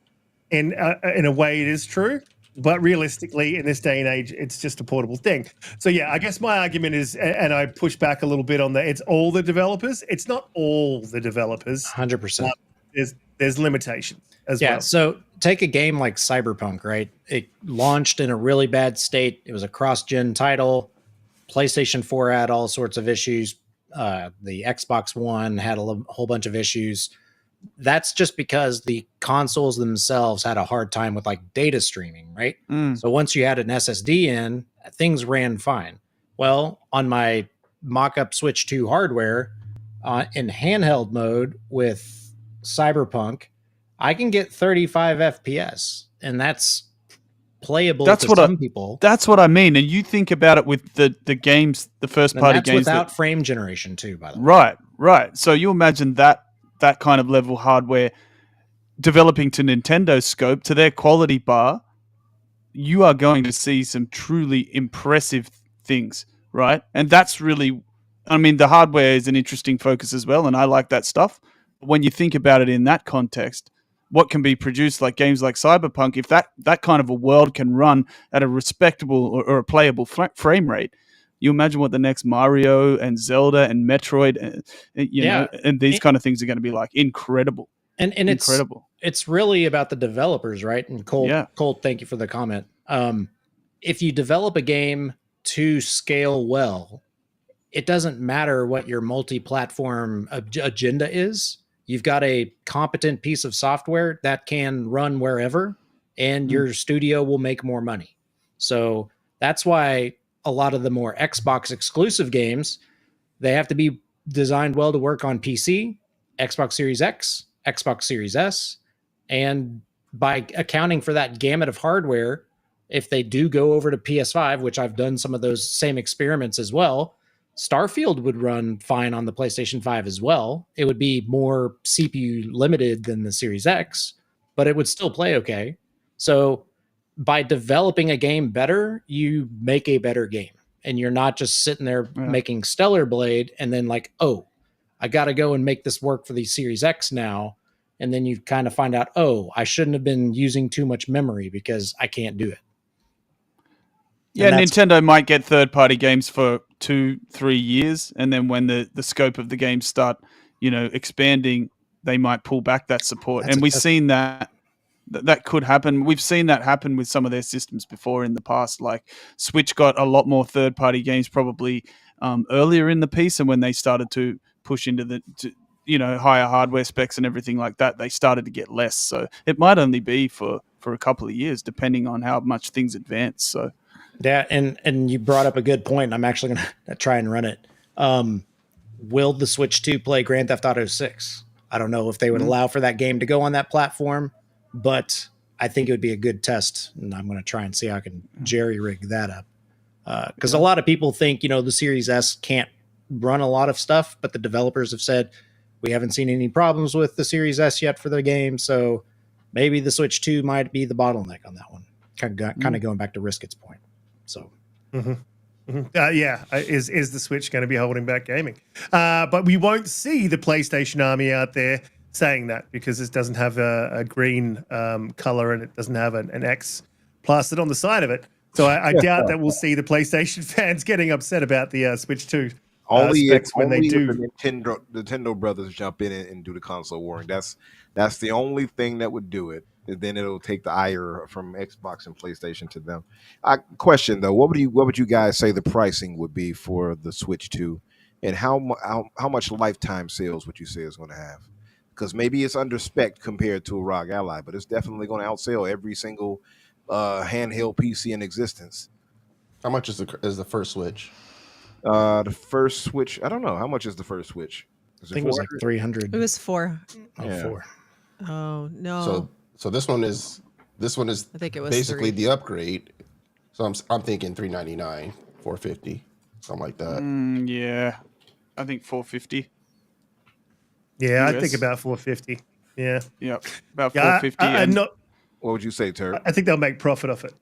in a way, it is true, but realistically, in this day and age, it's just a portable thing. So yeah, I guess my argument is, and I push back a little bit on that. It's all the developers. It's not all the developers. 100%. There's limitations as Yeah. well. So take a game like Cyberpunk, right? It launched in a really bad state. It was a cross-gen title. PlayStation 4 had all sorts of issues. The Xbox One had a whole bunch of issues. That's just because the consoles themselves had a hard time with like data streaming, right? So once you had an SSD in, things ran fine. Well, on my mock-up Switch 2 hardware, in handheld mode with Cyberpunk, I can get 35 FPS, and that's playable to some people. That's what I mean. And you think about it with the games, the first party games without frame generation too, by the way. Right. So you imagine that kind of level hardware developing to Nintendo's scope, to their quality bar, you are going to see some truly impressive things, right? And that's really, I mean, the hardware is an interesting focus as well, and I like that stuff. When you think about it in that context, what can be produced like games like Cyberpunk, if that kind of a world can run at a respectable or a playable frame rate, you imagine what the next Mario and Zelda and Metroid, you know, and these kind of things are going to be like incredible. And incredible. It's really about the developers, right? And Colt, thank you for the comment. If you develop a game to scale well, it doesn't matter what your multi-platform agenda is. You've got a competent piece of software that can run wherever, and your studio will make more money. So that's why a lot of the more Xbox exclusive games, they have to be designed well to work on PC, Xbox Series X, Xbox Series S, and by accounting for that gamut of hardware, if they do go over to PS5, which I've done some of those same experiments as well, Starfield would run fine on the PlayStation 5 as well. It would be more CPU limited than the Series X, but it would still play okay. So by developing a game better, you make a better game. And you're not just sitting there making Stellar Blade and then like, oh, I got to go and make this work for the Series X now. And then you kind of find out, oh, I shouldn't have been using too much memory because I can't do it. Yeah, Nintendo might get third-party games for 2-3 years, and then when the scope of the games start, you know, expanding, they might pull back that support. And we've seen that could happen. We've seen that happen with some of their systems before in the past. Like Switch got a lot more third-party games probably earlier in the piece, and when they started to push into the higher hardware specs and everything like that, they started to get less. So it might only be for a couple of years, depending on how much things advance. So. Yeah, and you brought up a good point. I'm actually going to try and run it. Will the Switch 2 play Grand Theft Auto 6? I don't know if they would allow for that game to go on that platform, but I think it would be a good test, and I'm going to try and see how I can jerry-rig that up. Because a lot of people think, the Series S can't run a lot of stuff, but the developers have said, we haven't seen any problems with the Series S yet for the game, so maybe the Switch 2 might be the bottleneck on that one. Kind of going back to Riskit's point. So, is the Switch going to be holding back gaming? But we won't see the PlayStation army out there saying that because this doesn't have a green color and it doesn't have an X plastered on the side of it. So I doubt that we'll see the PlayStation fans getting upset about the Switch 2 specs when they do. The Nintendo brothers jump in and do the console warring. That's the only thing that would do it. And then it'll take the ire from Xbox and PlayStation to them. Question though, what would you guys say the pricing would be for the Switch 2, and how much lifetime sales would you say is going to have? Because maybe it's under spec compared to a ROG Ally, but it's definitely going to outsell every single handheld PC in existence. How much is the first Switch? The first Switch, I don't know. How much is the first Switch? I think it was like 300. It was 4. Yeah. 4. Oh no. So this one is I think it was basically 3. the upgrade. So I'm thinking $399, $450, something like that. Yeah, I think $450. Yeah, US. I think about $450. Yeah. Yep, about $450. I'm not. What would you say, Terk? I think they'll make profit off it.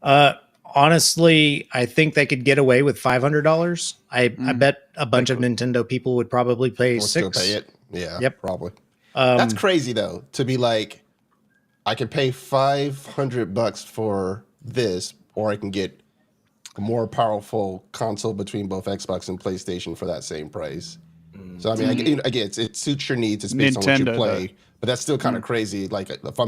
Honestly, I think they could get away with $500. I bet a bunch of Nintendo people would probably pay We'll still $600. pay it. Yeah, Yep. probably. That's Um, crazy though. To be like, I can pay $500 for this, or I can get a more powerful console between both Xbox and PlayStation for that same price. So I mean, again, it suits your needs. It's based on what you Nintendo, play, but that's still kind of crazy. Like if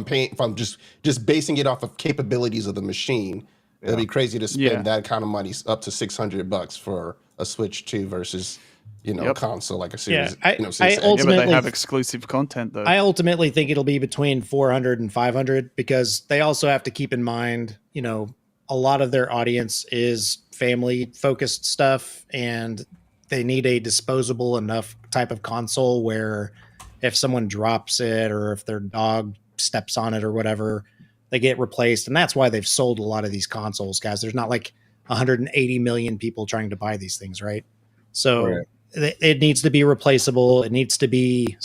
I'm just basing it off of capabilities of the machine, it'd be crazy to spend that kind of money up to $600 for a Switch 2 versus a console like a Series. I Series X. Yeah, but ultimately they have exclusive content though. I ultimately think it'll be between 400 and 500 because they also have to keep in mind, a lot of their audience is family focused stuff and they need a disposable enough type of console where if someone drops it or if their dog steps on it or whatever, they get replaced. And that's why they've sold a lot of these consoles, guys. There's not like 180 million people trying to buy these things, right? So Right. it needs to be replaceable. It needs to be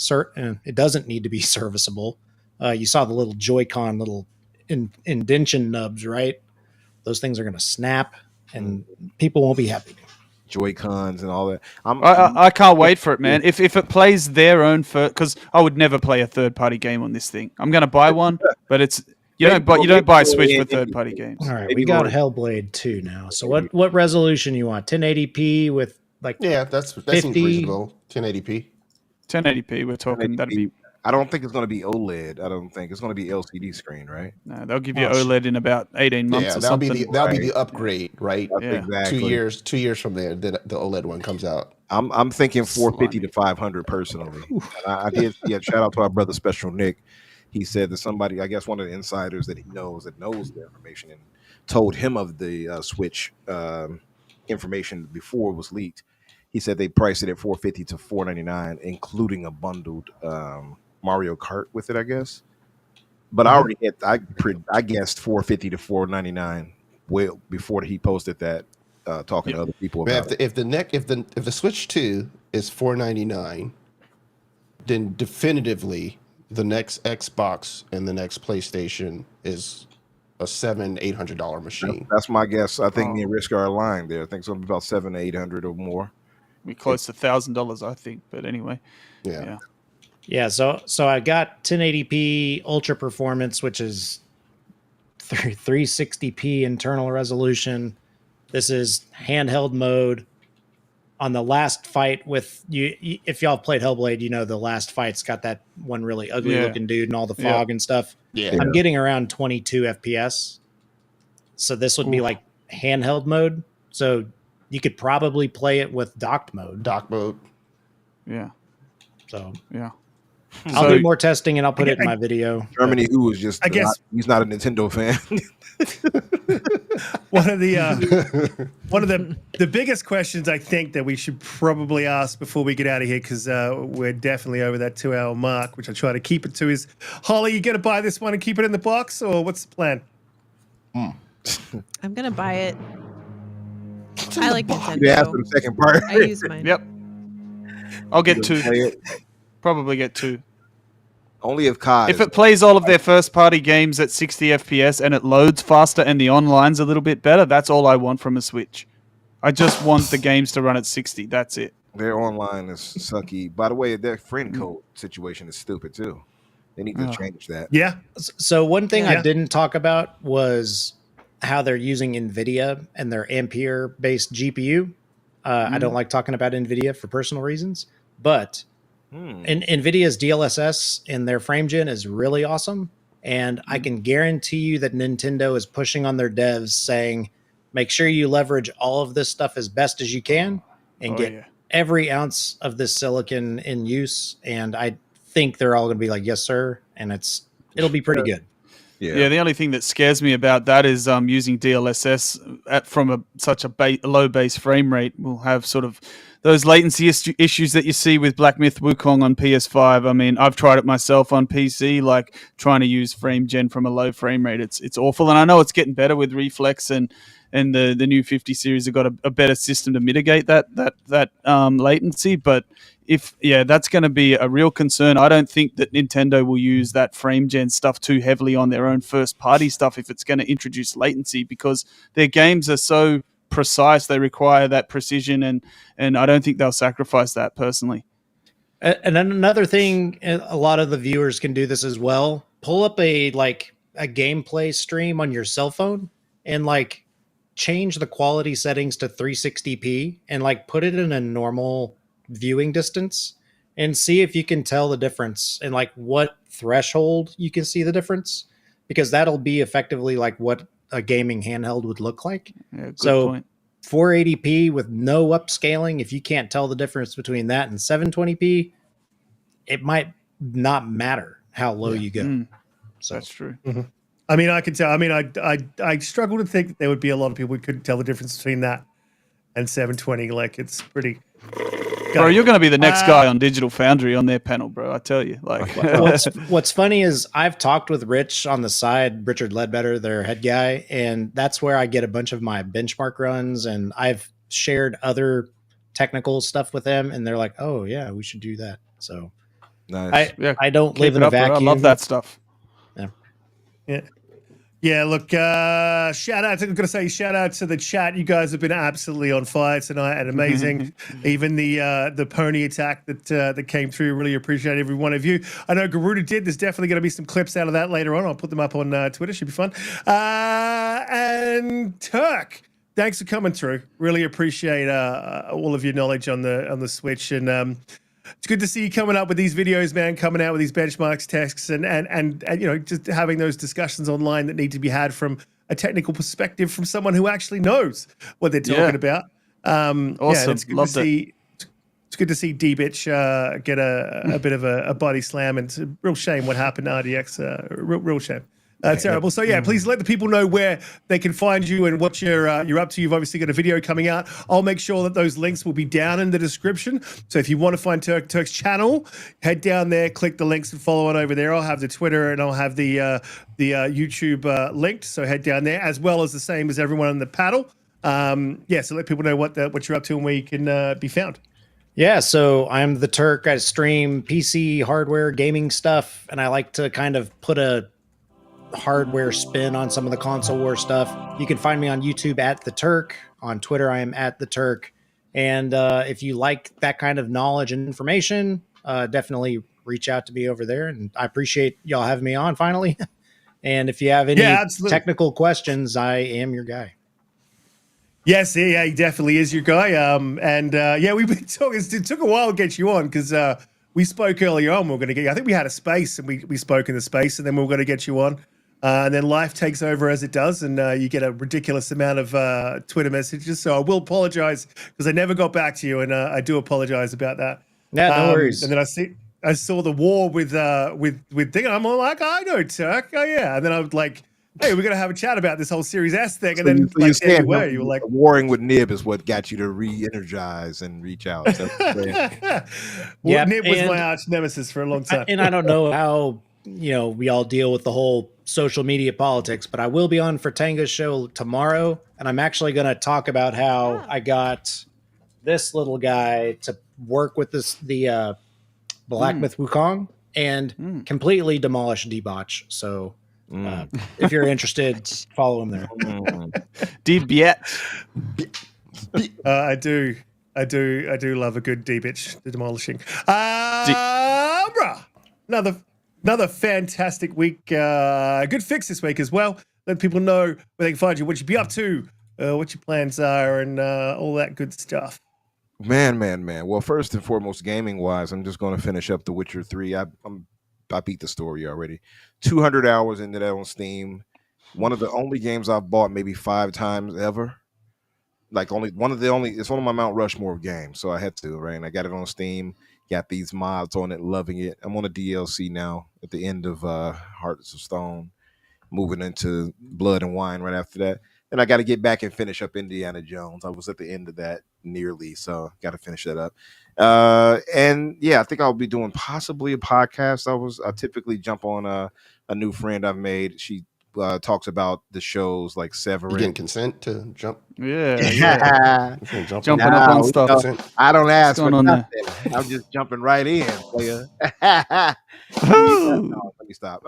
it doesn't need to be serviceable. You saw the little Joy-Con little indention nubs, right? Those things are going to snap and people won't be happy. Joy-Cons and all that. I can't wait for it, man. If it plays their own because I would never play a third party game on this thing. I'm going to buy one, but it's you don't buy a Switch for third party games. All right, Maybe we got more. Hellblade 2 now. So what resolution you want? 1080p with like that seems 50? reasonable. 1080p. 1080p. We're talking. That'd be. I don't think it's going to be OLED. I don't think it's going to be LCD screen, right? No, they'll give you OLED in about 18 months Yeah, or that'll something. be the upgrade, right? That's Yeah. exactly. 2 years from there, the OLED one comes out. I'm thinking 450 to 500 personally. And I did. Yeah, shout out to our brother Special Nick. He said that somebody, I guess one of the insiders that he knows the information and told him of the Switch information before it was leaked. He said they priced it at 450 to 499, including a bundled Mario Kart with it, I guess. But I already hit. I guessed 450 to 499 well before he posted that. Talking to other people about it. If the Switch 2 is $499, then definitively the next Xbox and the next PlayStation is a $700-800 machine. That's my guess. I think me and Risk are aligned there. I think it's going to be about $700 to $800 or more. Be close to $1,000, I think. But anyway, Yeah, so I got 1080p ultra performance, which is 360p internal resolution. This is handheld mode. On the last fight with you, if y'all have played Hellblade, the last fight's got that one really ugly looking dude and all the fog and stuff. Yeah. I'm getting around 22 FPS. So this would be like handheld mode. So you could probably play it with docked mode. Dock mode. yeah, So yeah. I'll do more testing and I'll put it in my video. Germany, who was just, I guess- he's not a Nintendo fan. One of the biggest questions I think that we should probably ask before we get out of here, because we're definitely over that 2-hour mark, which I try to keep it to, is Holly, you gonna buy this one and keep it in the box, or what's the plan? I'm gonna buy it. I like You asked for Nintendo. the second part. I use mine. Yep. I'll get two. Play it. Probably get two. Only if Kai. If it plays all of their first party games at 60 FPS and it loads faster and the online's a little bit better, that's all I want from a Switch. I just want the games to run at 60. That's it. Their online is sucky. By the way, their friend code situation is stupid too. They need to change that. Yeah. So one thing I Yeah. didn't talk about was how they're using NVIDIA and their Ampere-based GPU. I don't like talking about NVIDIA for personal reasons, but NVIDIA's DLSS in their frame gen is really awesome. And I can guarantee you that Nintendo is pushing on their devs saying, make sure you leverage all of this stuff as best as you can and get every ounce of this silicon in use. And I think they're all going to be like, yes, sir. And it'll be pretty good. Yeah, the only thing that scares me about that is using DLSS from such a low base frame rate will have sort of those latency issues that you see with Black Myth Wukong on PS5. I mean, I've tried it myself on PC, like trying to use frame gen from a low frame rate. It's awful, and I know it's getting better with Reflex and the new 50 series have got a better system to mitigate that latency. But that's going to be a real concern. I don't think that Nintendo will use that frame gen stuff too heavily on their own first party stuff if it's going to introduce latency, because their games are so precise. They require that precision, and I don't think they'll sacrifice that personally. And then another thing, a lot of the viewers can do this as well. Pull up a gameplay stream on your cell phone and change the quality settings to 360p and put it in a normal viewing distance and see if you can tell the difference and what threshold you can see the difference, because that'll be effectively what a gaming handheld would look like. Yeah, good so point. 480p with no upscaling, if you can't tell the difference between that and 720p, it might not matter how low you go. So That's true. Mm-hmm. I mean, I can tell. I mean, I struggle to think that there would be a lot of people who couldn't tell the difference between that and 720. It's pretty. Bro, you're going to be the next guy on Digital Foundry on their panel, bro. I tell you. What's funny is I've talked with Rich on the side, Richard Ledbetter, their head guy, and that's where I get a bunch of my benchmark runs, and I've shared other technical stuff with them, and they're like, "Oh yeah, we should do that." So nice. I don't live in it a up, bro. vacuum. I love that stuff. Yeah, look, shout out to the chat. You guys have been absolutely on fire tonight and amazing. Even the pony attack that came through, really appreciate every one of you. I know Garuda did. There's definitely going to be some clips out of that later on. I'll put them up on Twitter. Should be fun. And Terk, thanks for coming through. Really appreciate all of your knowledge on the Switch, and it's good to see you coming up with these videos, man, coming out with these benchmarks, tests, and just having those discussions online that need to be had from a technical perspective from someone who actually knows what they're talking about. Awesome. It's good Loved to see. It's good to see D-Bitch get a bit of a body slam, and it's a real shame what happened to RDX. Real shame. Terrible. So yeah, please let the people know where they can find you and what you're up to. You've obviously got a video coming out. I'll make sure that those links will be down in the description. So if you want to find Terk's channel, head down there, click the links and follow it over there. I'll have the Twitter and I'll have the YouTube linked. So head down there, as well as the same as everyone on the paddle. So let people know what you're up to and where you can be found. Yeah, so I'm the Terk. I stream PC hardware gaming stuff, and I like to kind of put a hardware spin on some of the console war stuff. You can find me on YouTube at the Terk. On Twitter, I am at the Terk. And if you like that kind of knowledge and information, definitely reach out to me over there. And I appreciate y'all having me on finally. And if you have any technical questions, I am your guy. Yes, yeah, he definitely is your guy. We've been talking. It took a while to get you on because we spoke earlier on. We were going to get you. I think we had a space and we spoke in the space, and then we were going to get you on. And then life takes over as it does, and you get a ridiculous amount of Twitter messages. So I will apologize because I never got back to you, and I do apologize about that. Yeah, no worries. And then I saw the war with Ding, and I'm all like, I know Terk. Oh yeah. And then I was like, hey, we're gonna have a chat about this whole Series S thing. And then you were like, warring with Nib is what got you to re-energize and reach out. So, Nib was my arch nemesis for a long time. And I don't know how we all deal with the whole social media politics, but I will be on for Tanga's show tomorrow, and I'm actually going to talk about how I got this little guy to work with the Black Myth Wukong and completely demolish Debauch. So if you're interested, follow him there. I do love a good D-Bitch, the demolishing. Umbra, another fantastic week. Good fix this week as well. Let people know where they can find you, what you be up to, what your plans are, and all that good stuff. Man. Well, first and foremost, gaming wise, I'm just going to finish up The Witcher 3. I beat the story already. 200 hours into that on Steam. One of the only games I've bought maybe 5 times ever. It's one of my Mount Rushmore of games, so I had to, right? And I got it on Steam, got these mods on it, loving it. I'm on a DLC now at the end of Hearts of Stone, moving into Blood and Wine right after that. And I got to get back and finish up Indiana Jones. I was at the end of that nearly, so got to finish that up. And yeah, I think I'll be doing possibly a podcast. I typically jump on a new friend I've made. She talks about the shows like You Severance. getting consent to jump? Yeah, You finna jump Jumping on up on we stuff. know- consent? I don't ask for going on there? nothing. I'm just jumping right in, player. Oh. Let me stop.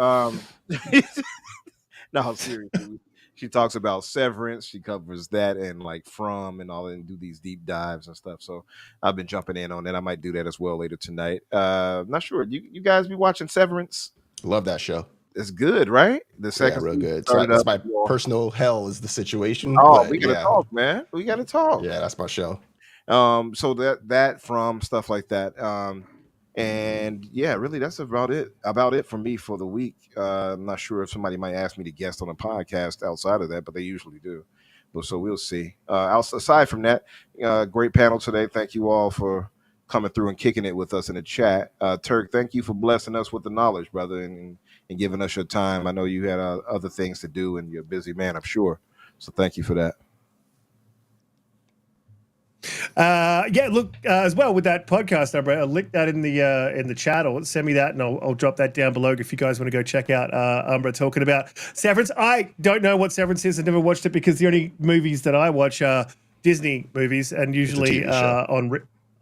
No, seriously. She talks about Severance. She covers that and like From and all that, and do these deep dives and stuff. So I've been jumping in on that. I might do that as well later tonight. Not sure. You guys be watching Severance? Love that show. It's good, right? The Yeah, second real season good. So started that's up my as well. personal hell is the situation. Oh, but we gotta yeah, talk, man. We gotta talk. yeah, that's my show. So that From stuff like that. And yeah, really, that's about it for me for the week. I'm not sure if somebody might ask me to guest on a podcast outside of that, but they usually do. But so we'll see. Aside from that, great panel today. Thank you all for coming through and kicking it with us in the chat. Terk, thank you for blessing us with the knowledge, brother, and giving us your time. I know you had other things to do, and you're a busy man, I'm sure. So thank you for that. Yeah, look, as well with that podcast number, I'll link that in the chat, or send me that and I'll drop that down below if you guys want to go check out Umbra talking about Severance. I don't know what Severance is. I've never watched it because the only movies that I watch are Disney movies and usually TV show.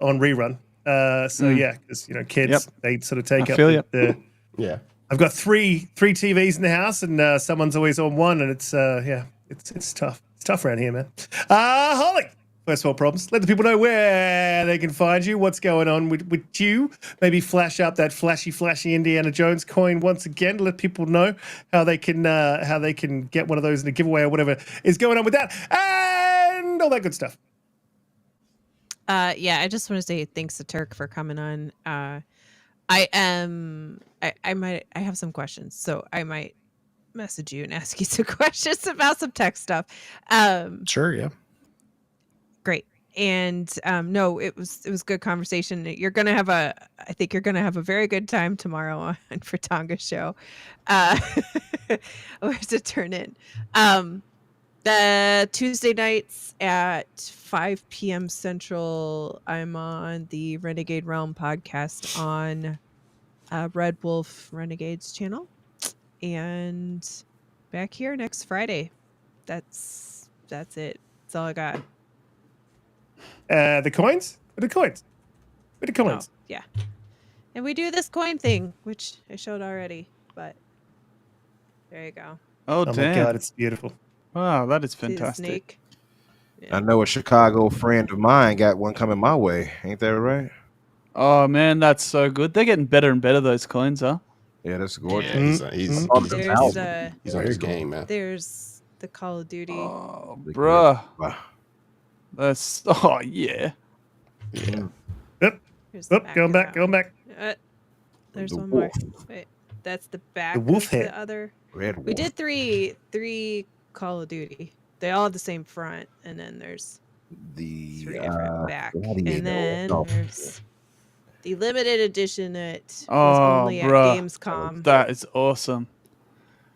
on rerun. So yeah, because kids, Yep. they sort of take I up feel ya. the Yeah. I've got three TVs in the house, and someone's always on one, and it's tough. It's tough around here, man. Holly, first world problems. Let the people know where they can find you. What's going on with you? Maybe flash up that flashy Indiana Jones coin once again. Let people know how they can get one of those in a giveaway or whatever is going on with that, and all that good stuff. Yeah, I just want to say thanks to Terk for coming on. I have some questions, so I might message you and ask you some questions about some tech stuff. Sure, yeah. Great. And no, it was good conversation. I think you're gonna have a very good time tomorrow on Fritanga's show. Where's it turn in? The Tuesday nights at 5 p.m. Central, I'm on the Renegade Realm podcast on Red Wolf Renegades channel, and back here next Friday. That's it. That's all I got. The coins? With the coins. Oh, yeah. And we do this coin thing, which I showed already, but there you go. Oh, Oh damn. my god, it's beautiful. Wow, that is See the fantastic. snake? I know a Chicago friend of mine got one coming my way. Ain't that right? Oh, man, that's so good. They're getting better and better, those coins, huh? Yeah, that's gorgeous. Yeah, he's There's on his game, man. there's the Call of Duty. Oh, bruh. Wow. That's, oh, yeah. Yeah. Here's the back Going of back, that going one. back. There's The one more. wolf. Wait, that's the back wolf of head. the other. Red We did three Call of Duty. They all have the same front, and then there's the three different back, Gladiator. and then Oh, there's the limited edition that was Oh, only at bruh. Gamescom. That is awesome.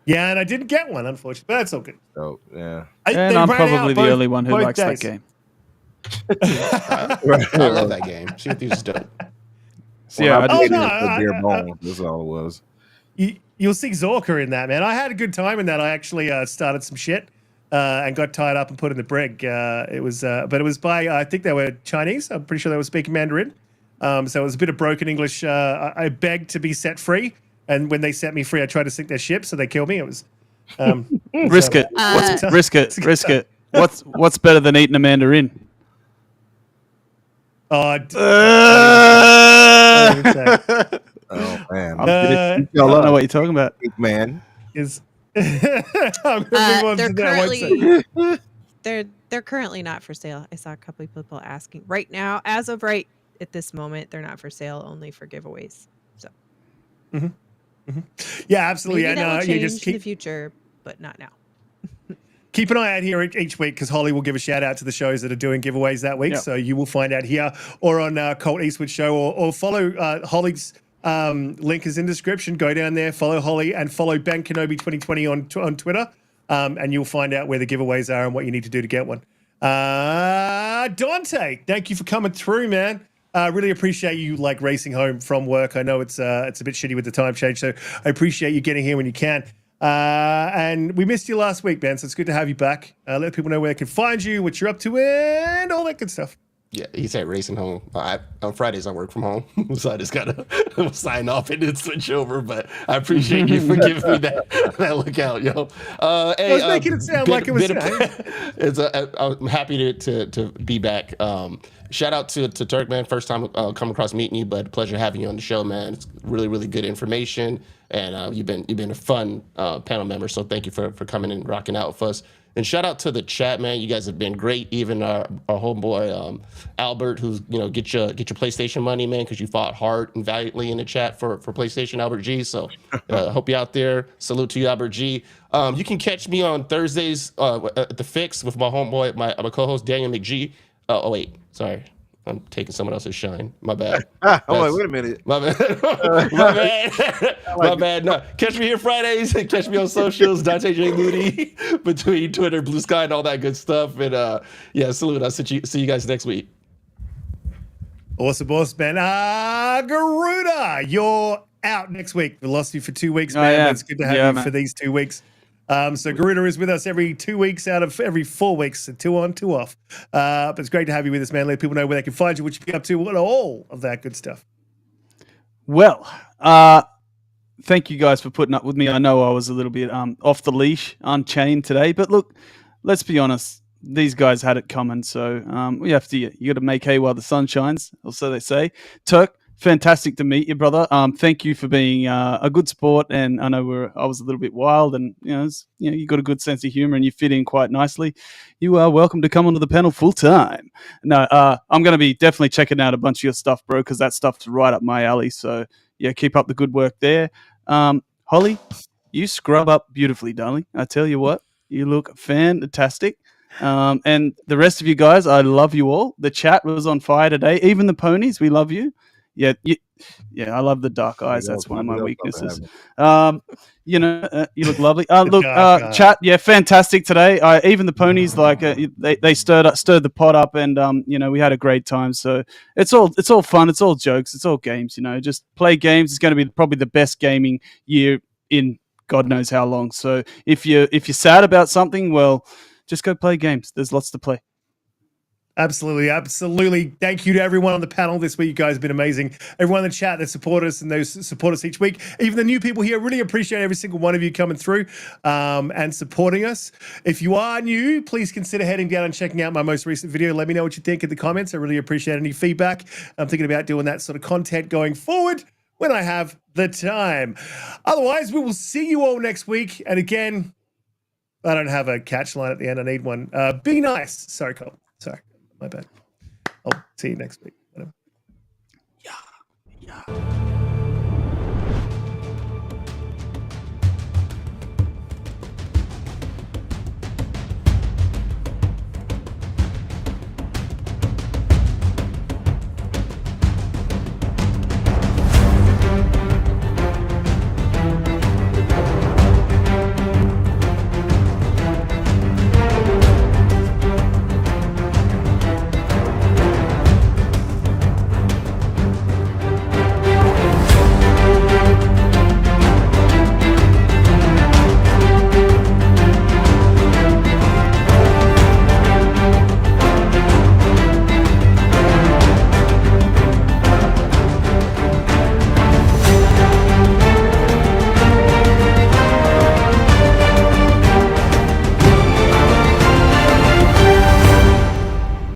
Yeah, and I didn't get one, unfortunately, but that's all good. Oh, yeah. And They I'm ran probably out the both- only one who both likes that days. game. I love that game. Sea of Thieves is dope. So, yeah, I Oh, just, no, bare bones. That's all it was. You'll see Zorka in that, man. I had a good time in that. I actually started some shit and got tied up and put in the brig. But it was by I think they were Chinese. I'm pretty sure they were speaking Mandarin. So it was a bit of broken English. I begged to be set free, and when they set me free, I tried to sink their ship, so they killed me. It was risk it. Risk it. Risk it. What's better than eating a mandarin? Oh, Oh, man. I don't know what you're talking about. Big man. is I'm gonna move on They're to that one. currently they're currently not for sale. I saw a couple of people asking right now. As of right at this moment, they're not for sale. Only for giveaways. So Yeah, absolutely. maybe Yeah, that no, will you change just in the keep future, but not now. keep an eye out here each week because Holly will give a shout out to the shows that are doing giveaways that week. Yep. So you will find out here or on Colt Eastwood Show or follow Holly's link is in the description. Go down there, follow Holly and follow Ben Kenobi 2020 on Twitter. And you'll find out where the giveaways are and what you need to do to get one. Donte, thank you for coming through, man. Really appreciate you racing home from work. I know it's a bit shitty with the time change, so I appreciate you getting here when you can. And we missed you last week, Ben, so it's good to have you back. Let people know where they can find you, what you're up to, and all that good stuff. Yeah, he said racing home. On Fridays, I work from home, so I just got to sign off and then switch over. But I appreciate you for giving me that lookout, yo. I was making it sound like it was... I'm happy to be back. Shout out to Terk, man. First time coming across meeting you, but pleasure having you on the show, man. It's really, really good information. And you've been a fun panel member, so thank you for coming and rocking out with us. And shout out to the chat, man. You guys have been great. Even our homeboy Albert, who's get your PlayStation money, man, because you fought hard and valiantly in the chat for PlayStation, Albert G. So hope you out there. Salute to you, Albert G. You can catch me on Thursdays at the Fix with my homeboy, my co-host Daniel McG. Oh wait, sorry. I'm taking someone else's shine. My bad. Oh, wait a minute. My bad. My bad. My bad. No, catch me here Fridays. Catch me on socials. Donte J Moody between Twitter, Blue Sky, and all that good stuff. And yeah, salute. I'll see you guys next week. Awesome, man. Garuda, you're out next week. We lost you for 2 weeks, man. Yeah. It's good to have you for these 2 weeks. So Garuda is with us every 2 weeks out of every 4 weeks, so 2 on, 2 off. But it's great to have you with us, man. Let people know where they can find you, what you be up to, what all of that good stuff. Well, thank you guys for putting up with me. I know I was a little bit off the leash, unchained today, but look, let's be honest. These guys had it coming, so you got to make hay while the sun shines, or so they say. Terk, fantastic to meet you, brother. Thank you for being a good sport, and I know I was a little bit wild, and you got a good sense of humor, and you fit in quite nicely. You are welcome to come onto the panel full time. No, I'm going to be definitely checking out a bunch of your stuff, bro, because that stuff's right up my alley. So yeah, keep up the good work there. Holly, you scrub up beautifully, darling. I tell you what, you look fantastic. And the rest of you guys, I love you all. The chat was on fire today. Even the ponies, we love you. Yeah, I love the dark eyes. That's one of my weaknesses. You look lovely. Chat, yeah, fantastic today. Even the ponies, they stirred the pot up, and we had a great time. So it's all fun. It's all jokes. It's all games. Just play games. It's going to be probably the best gaming year in God knows how long. So if you're sad about something, well, just go play games. There's lots to play. Absolutely. Thank you to everyone on the panel this week. You guys have been amazing. Everyone in the chat that support us and those support us each week. Even the new people here, really appreciate every single one of you coming through and supporting us. If you are new, please consider heading down and checking out my most recent video. Let me know what you think in the comments. I really appreciate any feedback. I'm thinking about doing that sort of content going forward when I have the time. Otherwise, we will see you all next week. And again, I don't have a catch line at the end. I need one. Be nice. Sorry, Cole. Sorry. My bad. I'll see you next week. Whatever. Yeah.